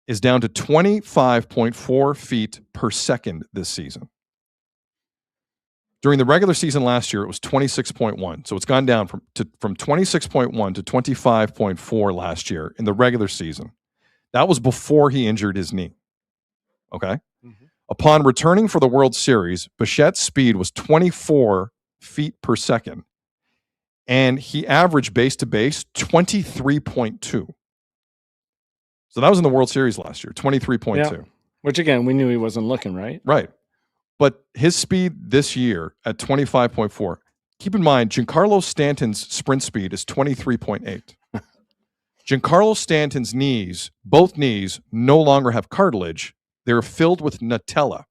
is down to 25.4 feet per second this season. During the regular season last year, it was 26.1. So it's gone down from 26.1 to 25.4 last year in the regular season. That was before he injured his knee. Okay? Mm-hmm. Upon returning for the World Series, Bachette's speed was 24 feet per second. And he averaged base to base 23.2. So that was in the World Series last year, 23.2. Yeah. Which, again, we knew he wasn't looking, right? Right. But his speed this year at 25.4, keep in mind, Giancarlo Stanton's sprint speed is 23.8. Giancarlo Stanton's knees, both knees, no longer have cartilage. They're filled with Nutella.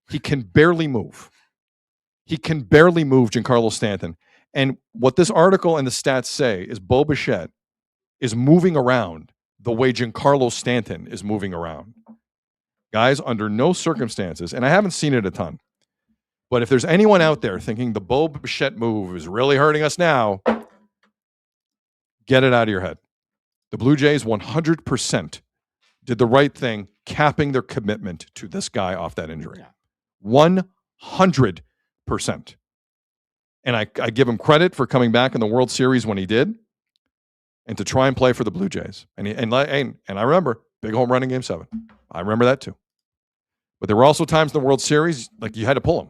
He can barely move. Giancarlo Stanton. And what this article and the stats say is Bo Bashette is moving around the way Giancarlo Stanton is moving around. Guys, under no circumstances, and I haven't seen it a ton, but if there's anyone out there thinking the Bo Bashette move is really hurting us now, get it out of your head. The Blue Jays 100% did the right thing, capping their commitment to this guy off that injury. 100%. And I give him credit for coming back in the World Series when he did, and to try and play for the Blue Jays. And I remember big home run in Game 7. I remember that too. But there were also times in the World Series, like you had to pull him.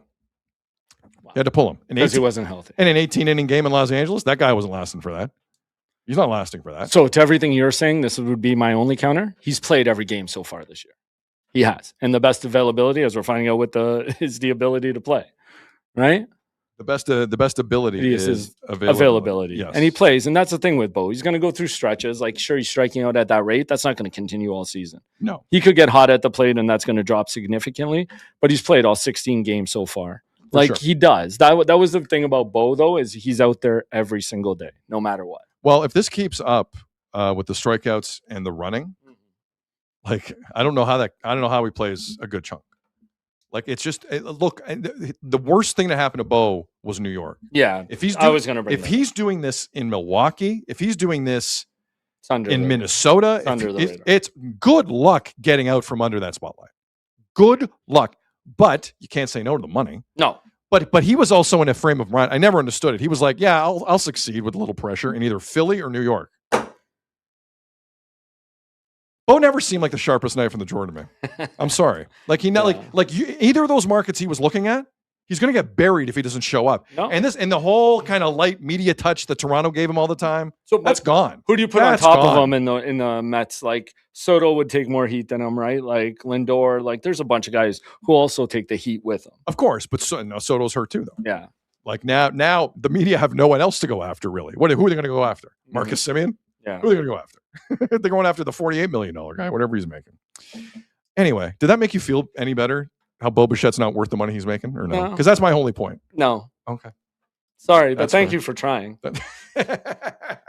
Wow. You had to pull him. Because he wasn't healthy. In an 18-inning game in Los Angeles, that guy wasn't lasting for that. He's not lasting for that. So to everything you're saying, this would be my only counter. He's played every game so far this year. He has. And the best availability, as we're finding out is the ability to play. Right? The best ability is availability. Yes. And he plays. And that's the thing with Bo. He's going to go through stretches. Like, sure, he's striking out at that rate. That's not going to continue all season. No. He could get hot at the plate, and that's going to drop significantly. But he's played all 16 games so far. He does. That was the thing about Bo, though, is he's out there every single day, no matter what. Well, if this keeps up with the strikeouts and the running, Like, I don't know how he plays a good chunk. Like, it's just look. The worst thing that happened to Bo was New York. Yeah, If he's I was going to bring. if he's doing this in Milwaukee, if he's doing this in Minnesota, it's good luck getting out from under that spotlight. Good luck, but you can't say no to the money. No, but he was also in a frame of mind. I never understood it. He was like, "Yeah, I'll succeed with a little pressure in either Philly or New York." Bo never seemed like the sharpest knife in the drawer to me. I'm sorry. Like either of those markets he was looking at, he's going to get buried if he doesn't show up. No. And the whole kind of light media touch that Toronto gave him all the time, so that's gone. Who do you put on top of him in the Mets? Like Soto would take more heat than him, right? Like Lindor. Like there's a bunch of guys who also take the heat with him. Of course, but Soto's hurt too, though. Yeah. Like now the media have no one else to go after, really. Who are they going to go after? Marcus Semien? Yeah. Who are they going to go after? They're going after the $48 million guy, whatever he's making. Anyway, did that make you feel any better? How Bo Bachette's not worth the money he's making, or no? Because that's my only point. No. Okay. Sorry, but thank you for trying.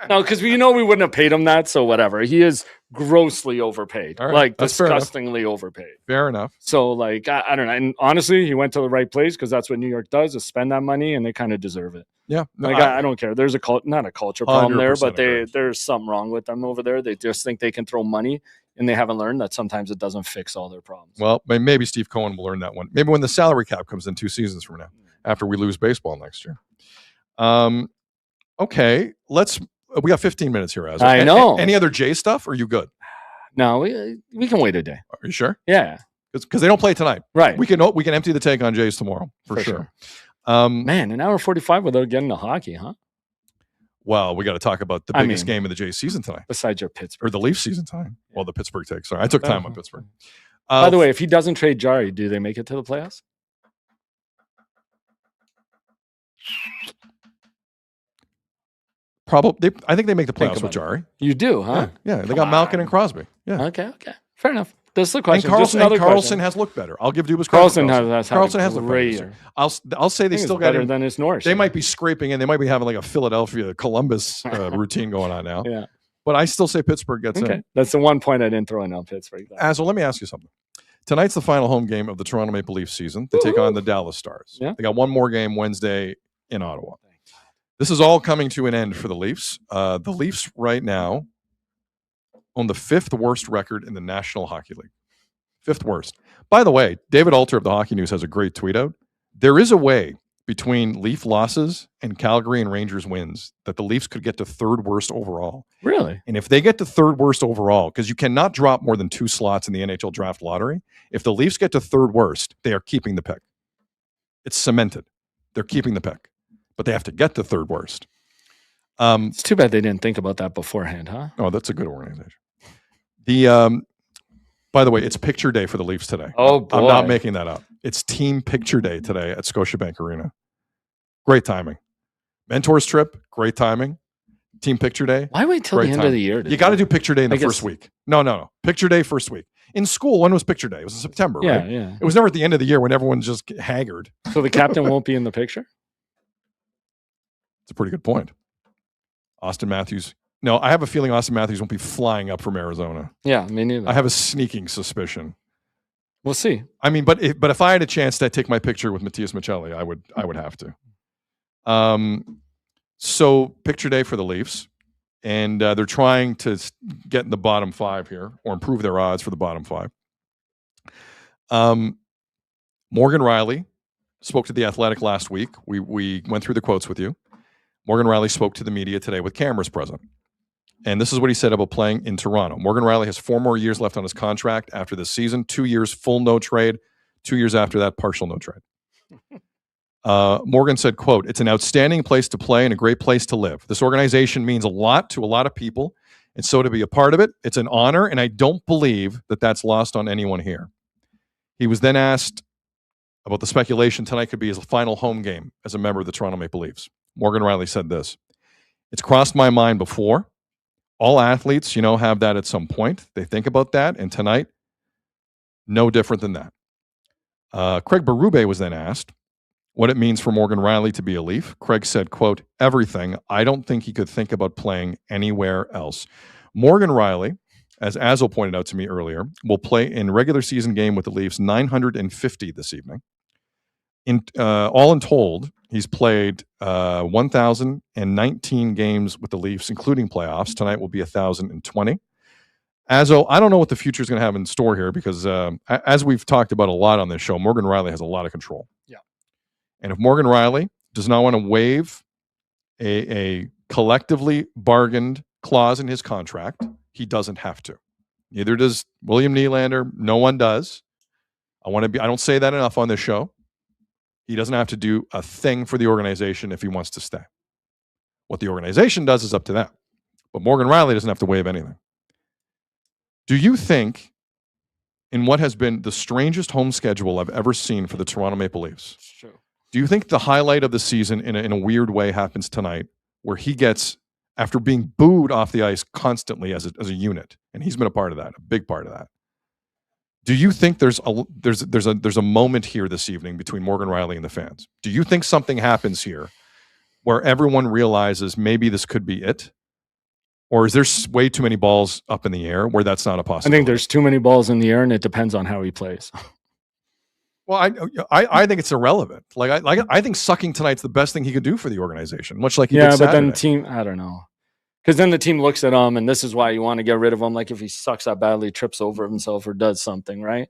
No, because we wouldn't have paid him that, so whatever. He is grossly overpaid, right, like disgustingly overpaid. Fair enough. So, like, I don't know. And honestly, he went to the right place because that's what New York does: is spend that money, and they kind of deserve it. Yeah, no, like I don't care. There's not a culture problem there, but there's something wrong with them over there. They just think they can throw money, and they haven't learned that sometimes it doesn't fix all their problems. Well, maybe Steve Cohen will learn that one. Maybe when the salary cap comes in 2 seasons from now, after we lose baseball next year. Okay, we got 15 minutes here, Azza. I know. Any other Jay stuff? Or are you good? No, we can wait a day. Are you sure? Yeah, because they don't play tonight. Right. We can empty the tank on Jays tomorrow for sure. Man, an hour 45 without getting to hockey, huh? Well, we got to talk about the biggest game of the Jays season tonight. Besides your Pittsburgh. Or the Leafs season tonight. Yeah. Well, the Pittsburgh take. Sorry, I took time on Pittsburgh. By the way, if he doesn't trade Jari, do they make it to the playoffs? Probably. I think they make the playoffs with Jari. You do, huh? Yeah, they got Malkin and Crosby. Yeah. Okay. Fair enough. That's the question. And Carlson has looked better. I'll give Dubas Carlson has looked better. I'll say they still got better than his Norris. They might be scraping in. They might be having like a Philadelphia Columbus routine going on now. Yeah. But I still say Pittsburgh gets in. That's the one point I didn't throw in on Pittsburgh. Well, let me ask you something. Tonight's the final home game of the Toronto Maple Leafs season. They take on the Dallas Stars. Yeah. They got one more game Wednesday in Ottawa. This is all coming to an end for the Leafs. The Leafs right now own the 5th worst record in the National Hockey League. 5th worst. By the way, David Alter of the Hockey News has a great tweet out. There is a way between Leaf losses and Calgary and Rangers wins that the Leafs could get to 3rd worst overall. Really? And if they get to 3rd worst overall, because you cannot drop more than 2 slots in the NHL draft lottery, if the Leafs get to 3rd worst, they are keeping the pick. It's cemented. They're keeping the pick. But they have to get to 3rd worst. It's too bad they didn't think about that beforehand, huh? Oh, that's a good organization. By the way, it's picture day for the Leafs today. Oh, boy. I'm not making that up. It's team picture day today at Scotiabank Arena. Great timing. Mentors trip, great timing. Team picture day. Why wait till the end of the year? You got to do picture day in the first week. No. Picture day first week. In school, when was picture day? It was in September, right? Yeah. It was never at the end of the year when everyone's just haggard. So the captain won't be in the picture? It's a pretty good point. Austin Matthews. No, I have a feeling Austin Matthews won't be flying up from Arizona. Yeah, me neither. I have a sneaking suspicion. We'll see. I mean, but if I had a chance to take my picture with Matthias Michelli, I would have to. So picture day for the Leafs, and they're trying to get in the bottom 5 here or improve their odds for the bottom 5. Morgan Riley spoke to The Athletic last week. We went through the quotes with you. Morgan Riley spoke to the media today with cameras present. And this is what he said about playing in Toronto. Morgan Riley has 4 more years left on his contract after this season, 2 years full no trade, 2 years after that partial no trade. Morgan said, quote, "It's an outstanding place to play and a great place to live. This organization means a lot to a lot of people. And so to be a part of it, it's an honor. And I don't believe that that's lost on anyone here." He was then asked about the speculation tonight could be his final home game as a member of the Toronto Maple Leafs. Morgan Riley said this: "It's crossed my mind before. All athletes, have that at some point. They think about that. And tonight, no different than that." Craig Berube was then asked what it means for Morgan Riley to be a Leaf. Craig said, quote, "Everything. I don't think he could think about playing anywhere else." Morgan Riley, as Azzo pointed out to me earlier, will play in regular season game with the Leafs 950 this evening. All in told, he's played 1,019 games with the Leafs, including playoffs. Tonight will be 1,020. Azzo, I don't know what the future is going to have in store here because, as we've talked about a lot on this show, Morgan Rielly has a lot of control. Yeah. And if Morgan Rielly does not want to waive a collectively bargained clause in his contract, he doesn't have to. Neither does William Nylander. No one does. I don't say that enough on this show. He doesn't have to do a thing for the organization if he wants to stay. What the organization does is up to them. But Morgan Rielly doesn't have to waive anything. Do you think, in what has been the strangest home schedule I've ever seen for the Toronto Maple Leafs, do you think the highlight of the season in a weird way happens tonight, where he gets, after being booed off the ice constantly as a unit, and he's been a part of that, a big part of that? Do you think there's a moment here this evening between Morgan Rielly and the fans? Do you think something happens here where everyone realizes maybe this could be it? Or is there way too many balls up in the air where that's not a possibility? I think there's too many balls in the air, and it depends on how he plays. Well, I think it's irrelevant. I think sucking tonight's the best thing he could do for the organization, much like he did Saturday. But then team, I don't know. Because then the team looks at him, and this is why you want to get rid of him. Like if he sucks that badly, trips over himself, or does something, right?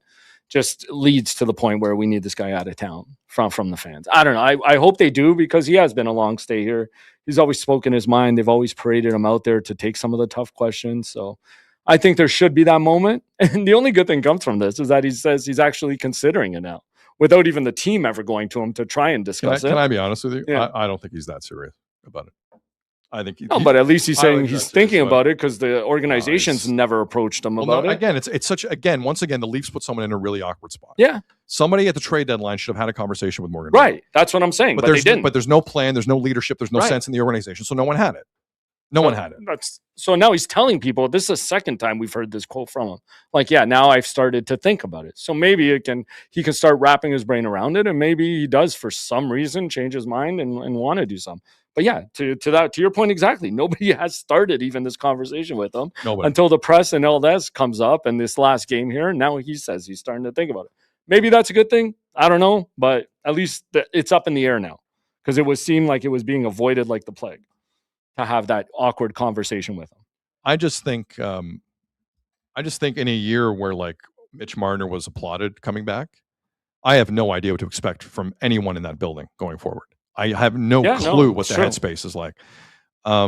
Just leads to the point where we need this guy out of town from the fans. I don't know. I hope they do, because he has been a long stay here. He's always spoken his mind. They've always paraded him out there to take some of the tough questions. So I think there should be that moment. And the only good thing comes from this is that he says he's actually considering it now, without even the team ever going to him to try and discuss it. Can I be honest with you? Yeah. I don't think he's that serious about it. I think but at least he's saying he's thinking about it, because the organization's never approached him about it. Again, once again, the Leafs put someone in a really awkward spot. Yeah. Somebody at the trade deadline should have had a conversation with Morgan. Right. That's what I'm saying. But they didn't. But there's no plan. There's no leadership. There's no sense in the organization. So no one had it. No one had it. So now he's telling people, this is the second time we've heard this quote from him. Like, yeah, now I've started to think about it. So maybe he can start wrapping his brain around it, and maybe he does, for some reason, change his mind and want to do something. But yeah, to your point exactly, nobody has started even this conversation with him until the press and all that comes up, and this last game here. Now he says he's starting to think about it. Maybe that's a good thing. I don't know, but at least it's up in the air now, because it seemed like it was being avoided like the plague to have that awkward conversation with him. I just think in a year where like Mitch Marner was applauded coming back, I have no idea what to expect from anyone in that building going forward. I have no clue what the headspace is like. I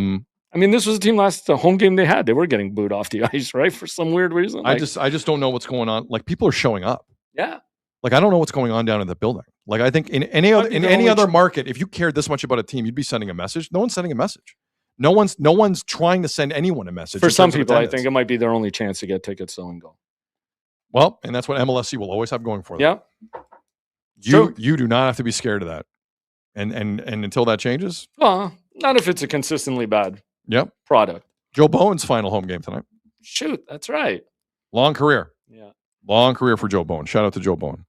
mean, this was a team the home game they had. They were getting booed off the ice, right? For some weird reason. I just don't know what's going on. Like, people are showing up. Yeah. Like, I don't know what's going on down in the building. Like, I think in any other market, if you cared this much about a team, you'd be sending a message. No one's sending a message. No one's trying to send anyone a message. For some people, I think it might be their only chance to get tickets, so and go. Well, and that's what MLSC will always have going for them. Yeah. You do not have to be scared of that. And until that changes? Not if it's a consistently bad product. Joe Bowen's final home game tonight. Shoot, that's right. Long career. Yeah. Long career for Joe Bowen. Shout out to Joe Bowen.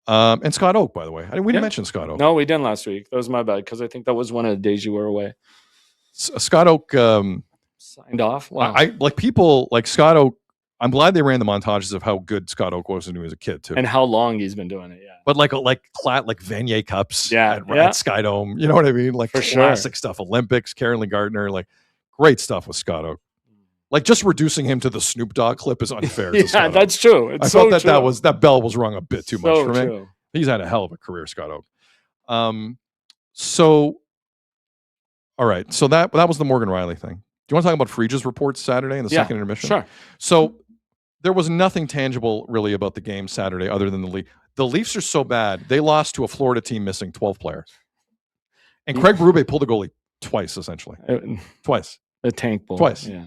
And Scott Oak, by the way. We didn't mention Scott Oak. No, we didn't last week. That was my bad, because I think that was one of the days you were away. Scott Oak signed off. Wow. I like people like Scott Oak. I'm glad they ran the montages of how good Scott Oak was when he was a kid too, and how long he's been doing it. Yeah, but like Vanier Cups, at Skydome, you know what I mean? Like for classic stuff. Olympics, Karen Lee Gardner, like great stuff with Scott Oak. Like just reducing him to the Snoop Dogg clip is unfair. Yeah, that's true. It's I so thought true. that bell was rung a bit too much for me. True. He's had a hell of a career, Scott Oak. So. All right, so that was the Morgan Rielly thing. Do you want to talk about Friedge's reports Saturday in the second intermission? Sure. So there was nothing tangible really about the game Saturday other than the Leafs are so bad. They lost to a Florida team missing 12 players. And Craig Berube pulled the goalie twice, essentially. Twice. The tank bull. Twice. Yeah.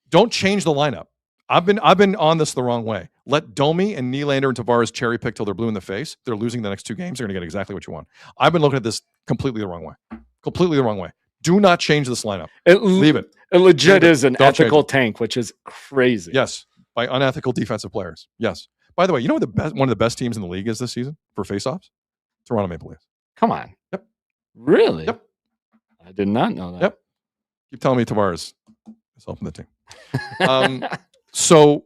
Don't change the lineup. I've been on this the wrong way. Let Domi and Nylander and Tavares cherry pick till they're blue in the face. They're losing the next two games. They're going to get exactly what you want. I've been looking at this completely the wrong way. Completely the wrong way. Do not change this lineup. Leave it. It legit is an ethical tank, which is crazy. Yes, by unethical defensive players. Yes. By the way, you know what one of the best teams in the league is this season for faceoffs? Toronto Maple Leafs. Come on. Yep. Really? Yep. I did not know that. Yep. Keep telling me Tavares is helping the team. So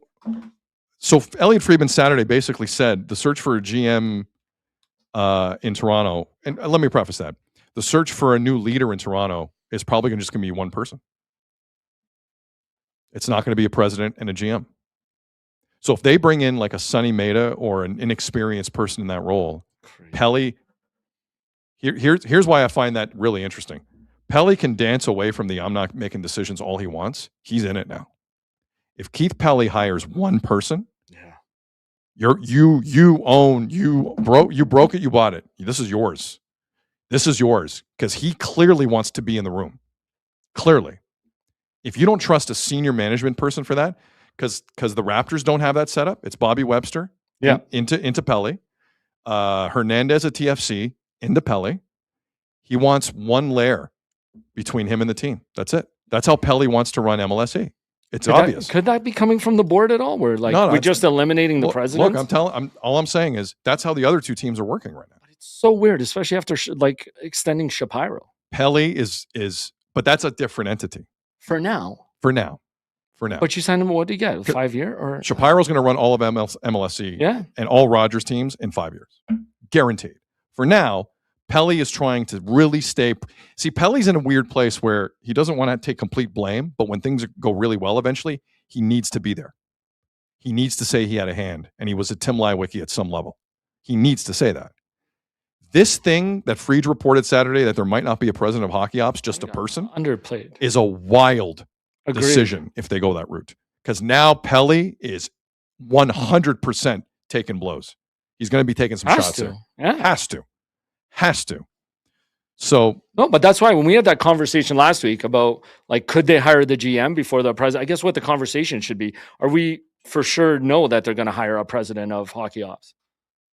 Elliot Friedman Saturday basically said the search for a GM in Toronto, and let me preface that. The search for a new leader in Toronto is probably just going to be one person. It's not going to be a president and a GM. So if they bring in like a Sonny Maeda or an inexperienced person in that role, Pelly, here's why I find that really interesting. Pelly can dance away from the I'm not making decisions all he wants. He's in it now. If Keith Pelly hires one person, you broke it, you bought it. This is yours. This is yours because he clearly wants to be in the room. Clearly. If you don't trust a senior management person for that, because the Raptors don't have that setup, it's Bobby Webster into Pelly, Hernandez at TFC into Pelly. He wants one layer between him and the team. That's it. That's how Pelly wants to run MLSE. It's obvious. Could that be coming from the board at all? Where we're just eliminating the president? Look, all I'm saying is that's how the other two teams are working right now. It's so weird, especially after extending Shapiro. Pelly is, but that's a different entity. For now. But you signed him, what do you get? 5 year? Or Shapiro's going to run all of MLSE and all Rogers teams in 5 years. Guaranteed. For now, Pelly is trying to really stay. See, Pelly's in a weird place where he doesn't want to take complete blame, but when things go really well eventually, he needs to be there. He needs to say he had a hand and he was a Tim Lywicki at some level. He needs to say that. This thing that Fried reported Saturday, that there might not be a president of hockey ops, just a person, underplayed, is a wild decision if they go that route. Because now Pelly is 100% taking blows. He's going to be taking some shots there. Yeah. Has to. So no, but that's why when we had that conversation last week about could they hire the GM before the president? I guess what the conversation should be: are we for sure know that they're going to hire a president of hockey ops?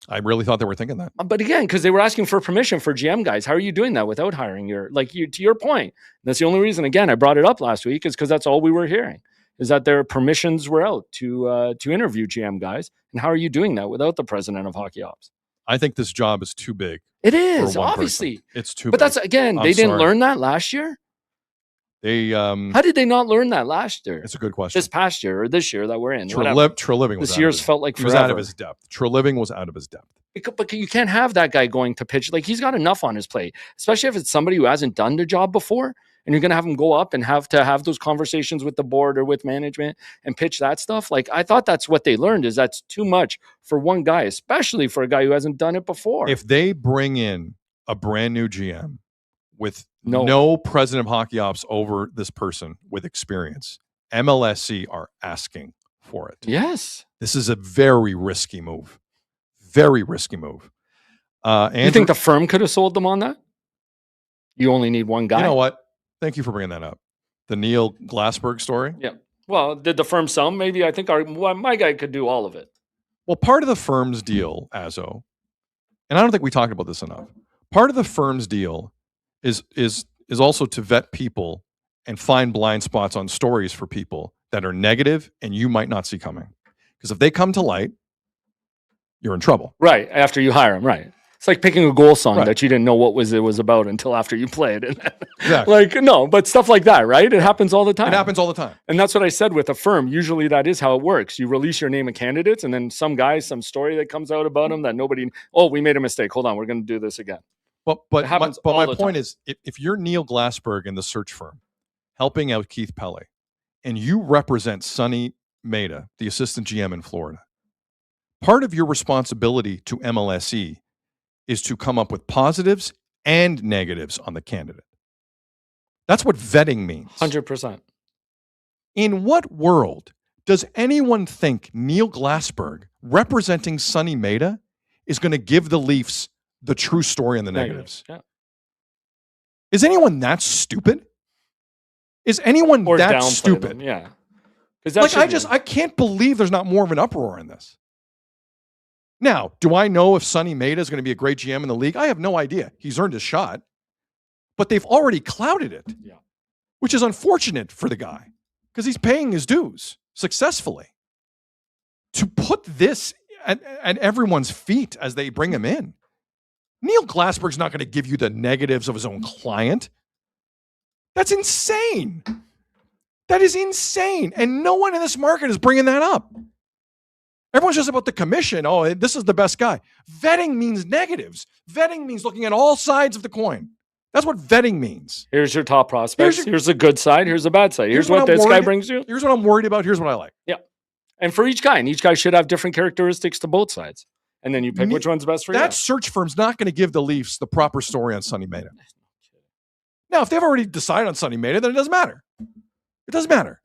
I really thought they were thinking that. But again, because they were asking for permission for GM guys. How are you doing that without hiring to your point? That's the only reason, again, I brought it up last week is because that's all we were hearing is that their permissions were out to interview GM guys. And how are you doing that without the president of hockey ops? I think this job is too big. It is, obviously. It's too big. But that's, again, they didn't learn that last year? How did they not learn that last year? It's a good question. This past year or this year that we're in. Treliving was this year's felt like forever. He was out of his depth. Treliving was out of his depth. But you can't have that guy going to pitch. He's got enough on his plate, especially if it's somebody who hasn't done the job before. And you're going to have him go up and have to have those conversations with the board or with management and pitch that stuff. I thought that's what they learned is that's too much for one guy, especially for a guy who hasn't done it before. If they bring in a brand new GM with no president of hockey ops over this person with experience, MLSE are asking for it. Yes. This is a very risky move. Very risky move. You think the firm could have sold them on that? You only need one guy. You know what? Thank you for bringing that up. The Neil Glassberg story. Yeah. Well, did the firm sell? Maybe I think my guy could do all of it. Well, part of the firm's deal, Azzo, and I don't think we talked about this enough. Part of the firm's deal is also to vet people and find blind spots on stories for people that are negative and you might not see coming. Because if they come to light, you're in trouble. Right. After you hire them. Right. It's like picking a goal song that you didn't know what it was about until after you played. Exactly. No, but stuff like that, right? It happens all the time. It happens all the time. And that's what I said with a firm. Usually that is how it works. You release your name of candidates and then some story that comes out about them that we made a mistake. Hold on, we're going to do this again. But my point is, if you're Neil Glassberg in the search firm helping out Keith Pelly and you represent Sonny Maeda, the assistant GM in Florida, part of your responsibility to MLSE is to come up with positives and negatives on the candidate. That's what vetting means. 100%. In what world does anyone think Neil Glassberg, representing Sonny Maeda, is going to give the Leafs the true story on the negatives? Yeah. Is anyone that stupid? Is anyone that stupid? Them. Yeah. I can't believe there's not more of an uproar in this. Now, do I know if Sonny Maeda is going to be a great GM in the league? I have no idea. He's earned his shot, but they've already clouded it, which is unfortunate for the guy because he's paying his dues successfully. To put this at everyone's feet as they bring him in, Neil Glassberg's not going to give you the negatives of his own client. That's insane. That is insane. And no one in this market is bringing that up. Everyone's just about the commission. Oh, this is the best guy. Vetting means negatives. Vetting means looking at all sides of the coin. That's what vetting means. Here's your top prospects. Here's the good side. Here's the bad side. Here's what this guy brings you. Here's what I'm worried about. Here's what I like. Yeah. And for each guy, and each guy should have different characteristics to both sides. And then you pick which one's best for you. That search firm's not going to give the Leafs the proper story on Sonny Meta. Now, if they've already decided on Sonny Meta, then it doesn't matter. It doesn't matter.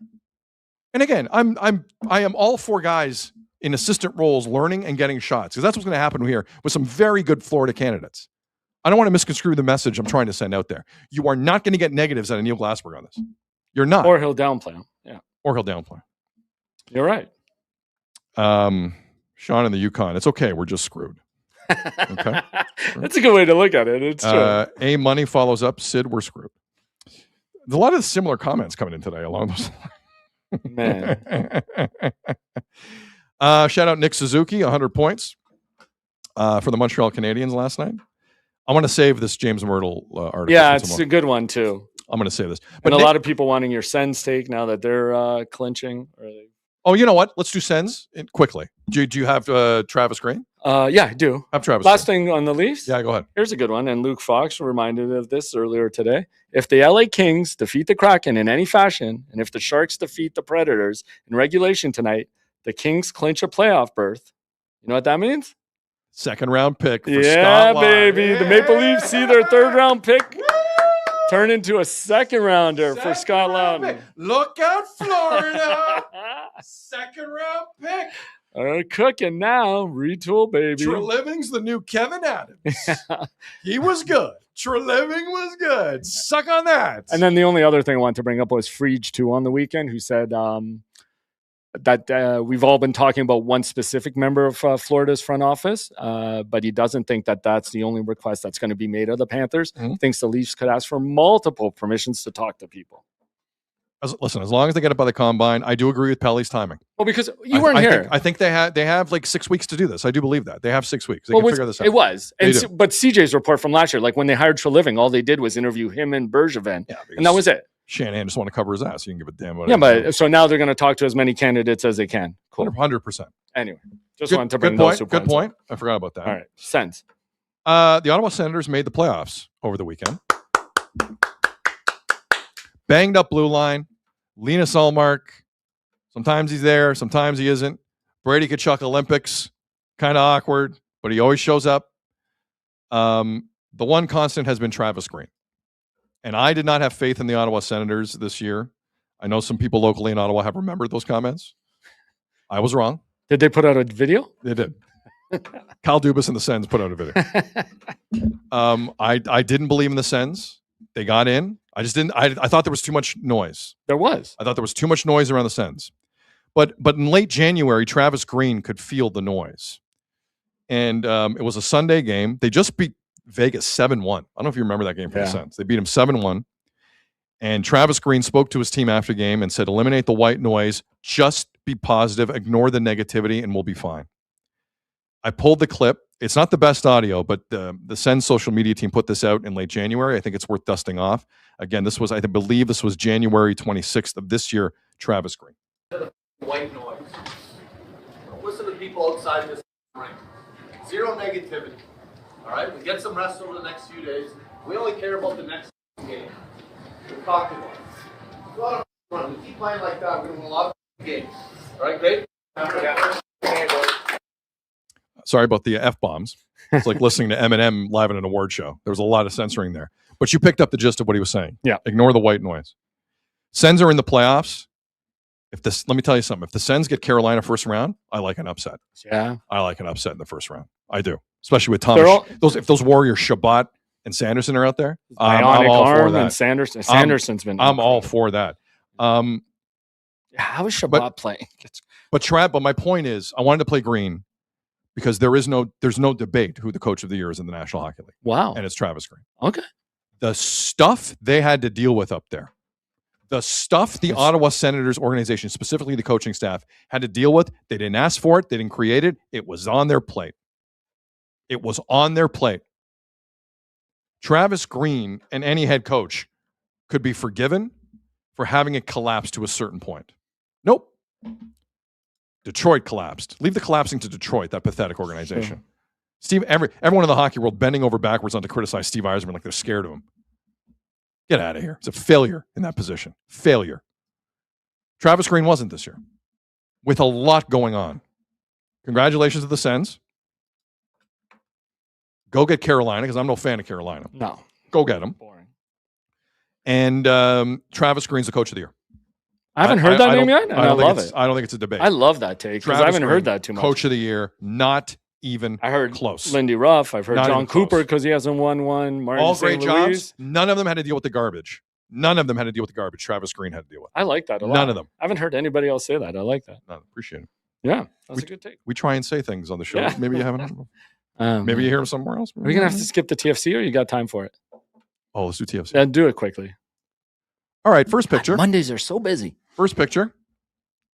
And again, I am all for guys in assistant roles learning and getting shots, because that's what's going to happen here with some very good Florida candidates. I don't want to misconstrue the message I'm trying to send out there. You are not going to get negatives out of Neil Glassberg on this. You're not. Or he'll downplay him. Yeah. Or he'll downplay him. You're right. Sean in the Yukon. It's okay. We're just screwed. Okay. That's a good way to look at it. It's true. A Money follows up. Sid, we're screwed. There's a lot of similar comments coming in today along those lines. Man. Shout out Nick Suzuki, 100 points for the Montreal Canadiens last night. I want to save this James Myrtle article. Yeah, it's a good one too. I'm going to save this. But a lot of people wanting your Sens take now that they're clinching. Oh, you know what? Let's do Sens quickly. Do you have Travis Green? Yeah, I do. I have Travis Last Green. thing on the Leafs? Yeah, go ahead. Here's a good one. And Luke Fox reminded of this earlier today. If the LA Kings defeat the Kraken in any fashion, and if the Sharks defeat the Predators in regulation tonight, the Kings clinch a playoff berth. You know what that means? Second round pick for Scott Law. Baby. Yeah. The Maple Leafs see their third round pick turn into a second rounder for Scott Loudon. Look out, Florida. Second round pick. Cooking now. Retool, baby. Treliving's the new Kevin Adams. He was good. Treliving was good. Suck on that. And then the only other thing I wanted to bring up was Freege, too, on the weekend, who said that we've all been talking about one specific member of Florida's front office, but he doesn't think that that's the only request that's going to be made of the Panthers. Mm-hmm. Thinks the Leafs could ask for multiple permissions to talk to people. Listen, as long as they get it by the combine, I do agree with Pelly's timing. Well, because you weren't here. I think they have like 6 weeks to do this. I do believe that. They have 6 weeks. They can figure this out. It was. But CJ's report from last year, like when they hired Treliving, all they did was interview him and Bergevin. Yeah, and that was it. Shanahan just want to cover his ass. You can give a damn about it. Yeah, but so now they're going to talk to as many candidates as they can. Cool. 100%. Anyway, just wanted to bring those 2 points. Good point. I forgot about that. All right. Sens. The Ottawa Senators made the playoffs over the weekend. Banged up blue line. Linus Ullmark. Sometimes he's there. Sometimes he isn't. Brady Tkachuk Olympics. Kind of awkward, but he always shows up. The one constant has been Travis Green. And I did not have faith in the Ottawa Senators this year. I know some people locally in Ottawa have remembered those comments. I was wrong. Did they put out a video? They did. Kyle Dubas and the Sens put out a video. I didn't believe in the Sens. They got in. I just didn't. I thought there was too much noise. There was. I thought there was too much noise around the Sens. But in late January, Travis Green could feel the noise. And it was a Sunday game. They just beat Vegas 7-1. I don't know if you remember that game for the Sens. They beat him 7-1. And Travis Green spoke to his team after the game and said, eliminate the white noise, just be positive, ignore the negativity, and we'll be fine. I pulled the clip. It's not the best audio, but the Sens social media team put this out in late January. I think it's worth dusting off. Again, I believe this was January 26th of this year, Travis Green. White noise. Listen to people outside this ring. Zero negativity. All right, we get some rest over the next few days. We only care about the next game. We'll talk about it. Go out and run. We keep playing like that. We're going to win a lot of games. All right, great? Sorry about the F-bombs. It's like listening to Eminem live at an award show. There was a lot of censoring there. But you picked up the gist of what he was saying. Yeah. Ignore the white noise. Sens are in the playoffs. Let me tell you something. If the Sens get Carolina first round, I like an upset. Yeah. I like an upset in the first round. I do. Especially with Thomas. If those Warriors, Shabbat and Sanderson are out there, I'm all for that. And Sanderson's been. I'm all for that. How is Shabbat playing? But my point is, I wanted to play Green because there's no debate who the coach of the year is in the National Hockey League. Wow. And it's Travis Green. Okay. The stuff they had to deal with up there, the stuff the Ottawa Senators organization, specifically the coaching staff, had to deal with, they didn't ask for it. They didn't create it. It was on their plate. It was on their plate. Travis Green and any head coach could be forgiven for having it collapse to a certain point. Nope. Detroit collapsed. Leave the collapsing to Detroit, that pathetic organization. Sure. Everyone in the hockey world bending over backwards on to criticize Steve Yzerman like they're scared of him. Get out of here. It's a failure in that position. Failure. Travis Green wasn't this year, with a lot going on. Congratulations to the Sens. Go get Carolina, because I'm no fan of Carolina. No. Go get them. Boring. And Travis Green's the coach of the year. I haven't heard that name yet, and I love it. I don't think it's a debate. I love that take, because I haven't heard that too much. Coach of the year, not even I heard close. Lindy Ruff. I've heard Not John even close. Cooper, because he hasn't won one. Martin All St. great Louis. jobs. None of them had to deal with the garbage. None of them had to deal with the garbage Travis Green had to deal with. I like that a lot. None of them. I haven't heard anybody else say that. I like that. No, appreciate it. Yeah, that's a good take. We try and say things on the show. Yeah. Maybe you haven't. Maybe you hear them somewhere else. Are we going to have to skip the TFC, or you got time for it? Oh, let's do TFC. Yeah, do it quickly. All right, first picture. Mondays are so busy. First picture.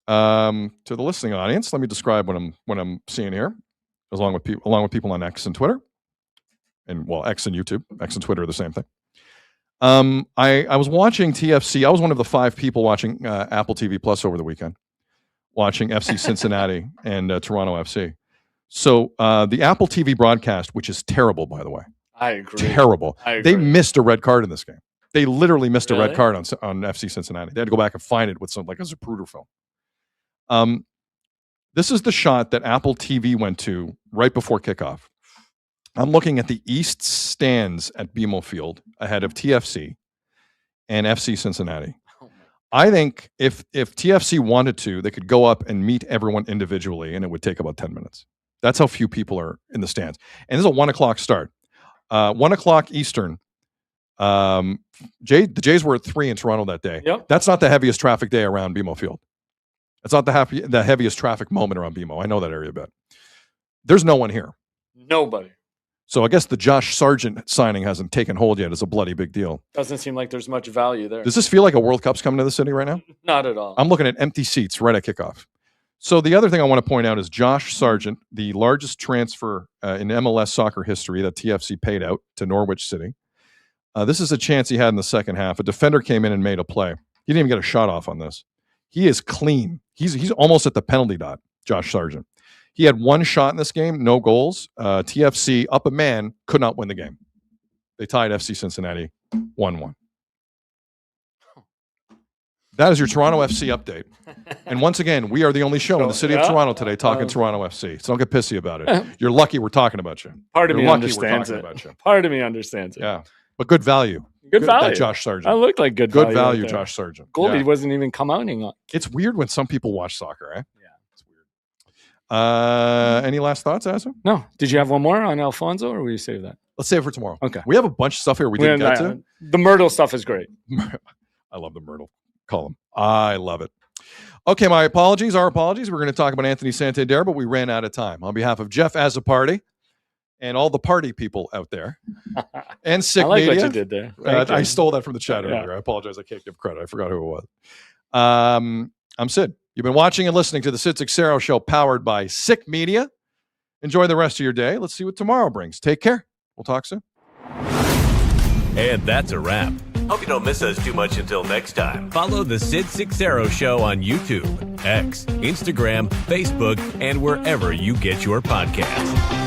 To the listening audience, let me describe what I'm seeing here, along with people on X and Twitter, and X and YouTube. X and Twitter are the same thing. I was watching TFC. I was one of the 5 people watching Apple TV Plus over the weekend, watching FC Cincinnati and Toronto FC. So the Apple TV broadcast, which is terrible, by the way. I agree. Terrible. I agree. They missed a red card in this game. They literally missed a Really? red card on FC Cincinnati. They had to go back and find it with a Zapruder film. This is the shot that Apple TV went to right before kickoff. I'm looking at the East stands at BMO Field ahead of TFC and FC Cincinnati. I think if TFC wanted to, they could go up and meet everyone individually, and it would take about 10 minutes. That's how few people are in the stands. And this is a 1 o'clock start. 1 o'clock Eastern. The Jays were at 3 in Toronto that day. Yep. That's not the heaviest traffic day around BMO Field. That's not the heaviest traffic moment around BMO. I know that area a bit. There's no one here. Nobody. So I guess the Josh Sargent signing hasn't taken hold yet. It's a bloody big deal. Doesn't seem like there's much value there. Does this feel like a World Cup's coming to the city right now? Not at all. I'm looking at empty seats right at kickoff. So the other thing I want to point out is Josh Sargent, the largest transfer in MLS soccer history that TFC paid out to Norwich City. This is a chance he had in the second half. A defender came in and made a play. He didn't even get a shot off on this. He is clean. He's almost at the penalty dot, Josh Sargent. He had 1 shot in this game, no goals. TFC, up a man, could not win the game. They tied FC Cincinnati 1-1. That is your Toronto FC update. And once again, we are the only show in the city of Toronto today talking Toronto FC. So don't get pissy about it. You're lucky we're talking about you. Part of You're me lucky we're understands talking it. about you. Part of me understands it. Yeah. But good value. Good value. That Josh Sargent. I looked like good Good value. value, out there. Josh Sargent. Goldie Yeah. wasn't even commenting on. It's weird when some people watch soccer, eh? Yeah. It's weird. Any last thoughts, Asa? No. Did you have one more on Alfonso, or will you save that? Let's save it for tomorrow. Okay. We have a bunch of stuff here we didn't get to. The Myrtle stuff is great. I love the Myrtle column. I love it. Okay, my apologies. Our apologies. We're going to talk about Anthony Santander, but we ran out of time. On behalf of Jeff Azzopardi and all the party people out there, and Sick I like Media. what you did there. Thank I you. stole that from the chat earlier. I apologize. I can't give credit. I forgot who it was. I'm Sid. You've been watching and listening to the Sid Seixeiro Show, powered by Sick Media. Enjoy the rest of your day. Let's see what tomorrow brings. Take care. We'll talk soon. And that's a wrap. Hope you don't miss us too much until next time. Follow the Sid Seixeiro Show on YouTube, X, Instagram, Facebook, and wherever you get your podcasts.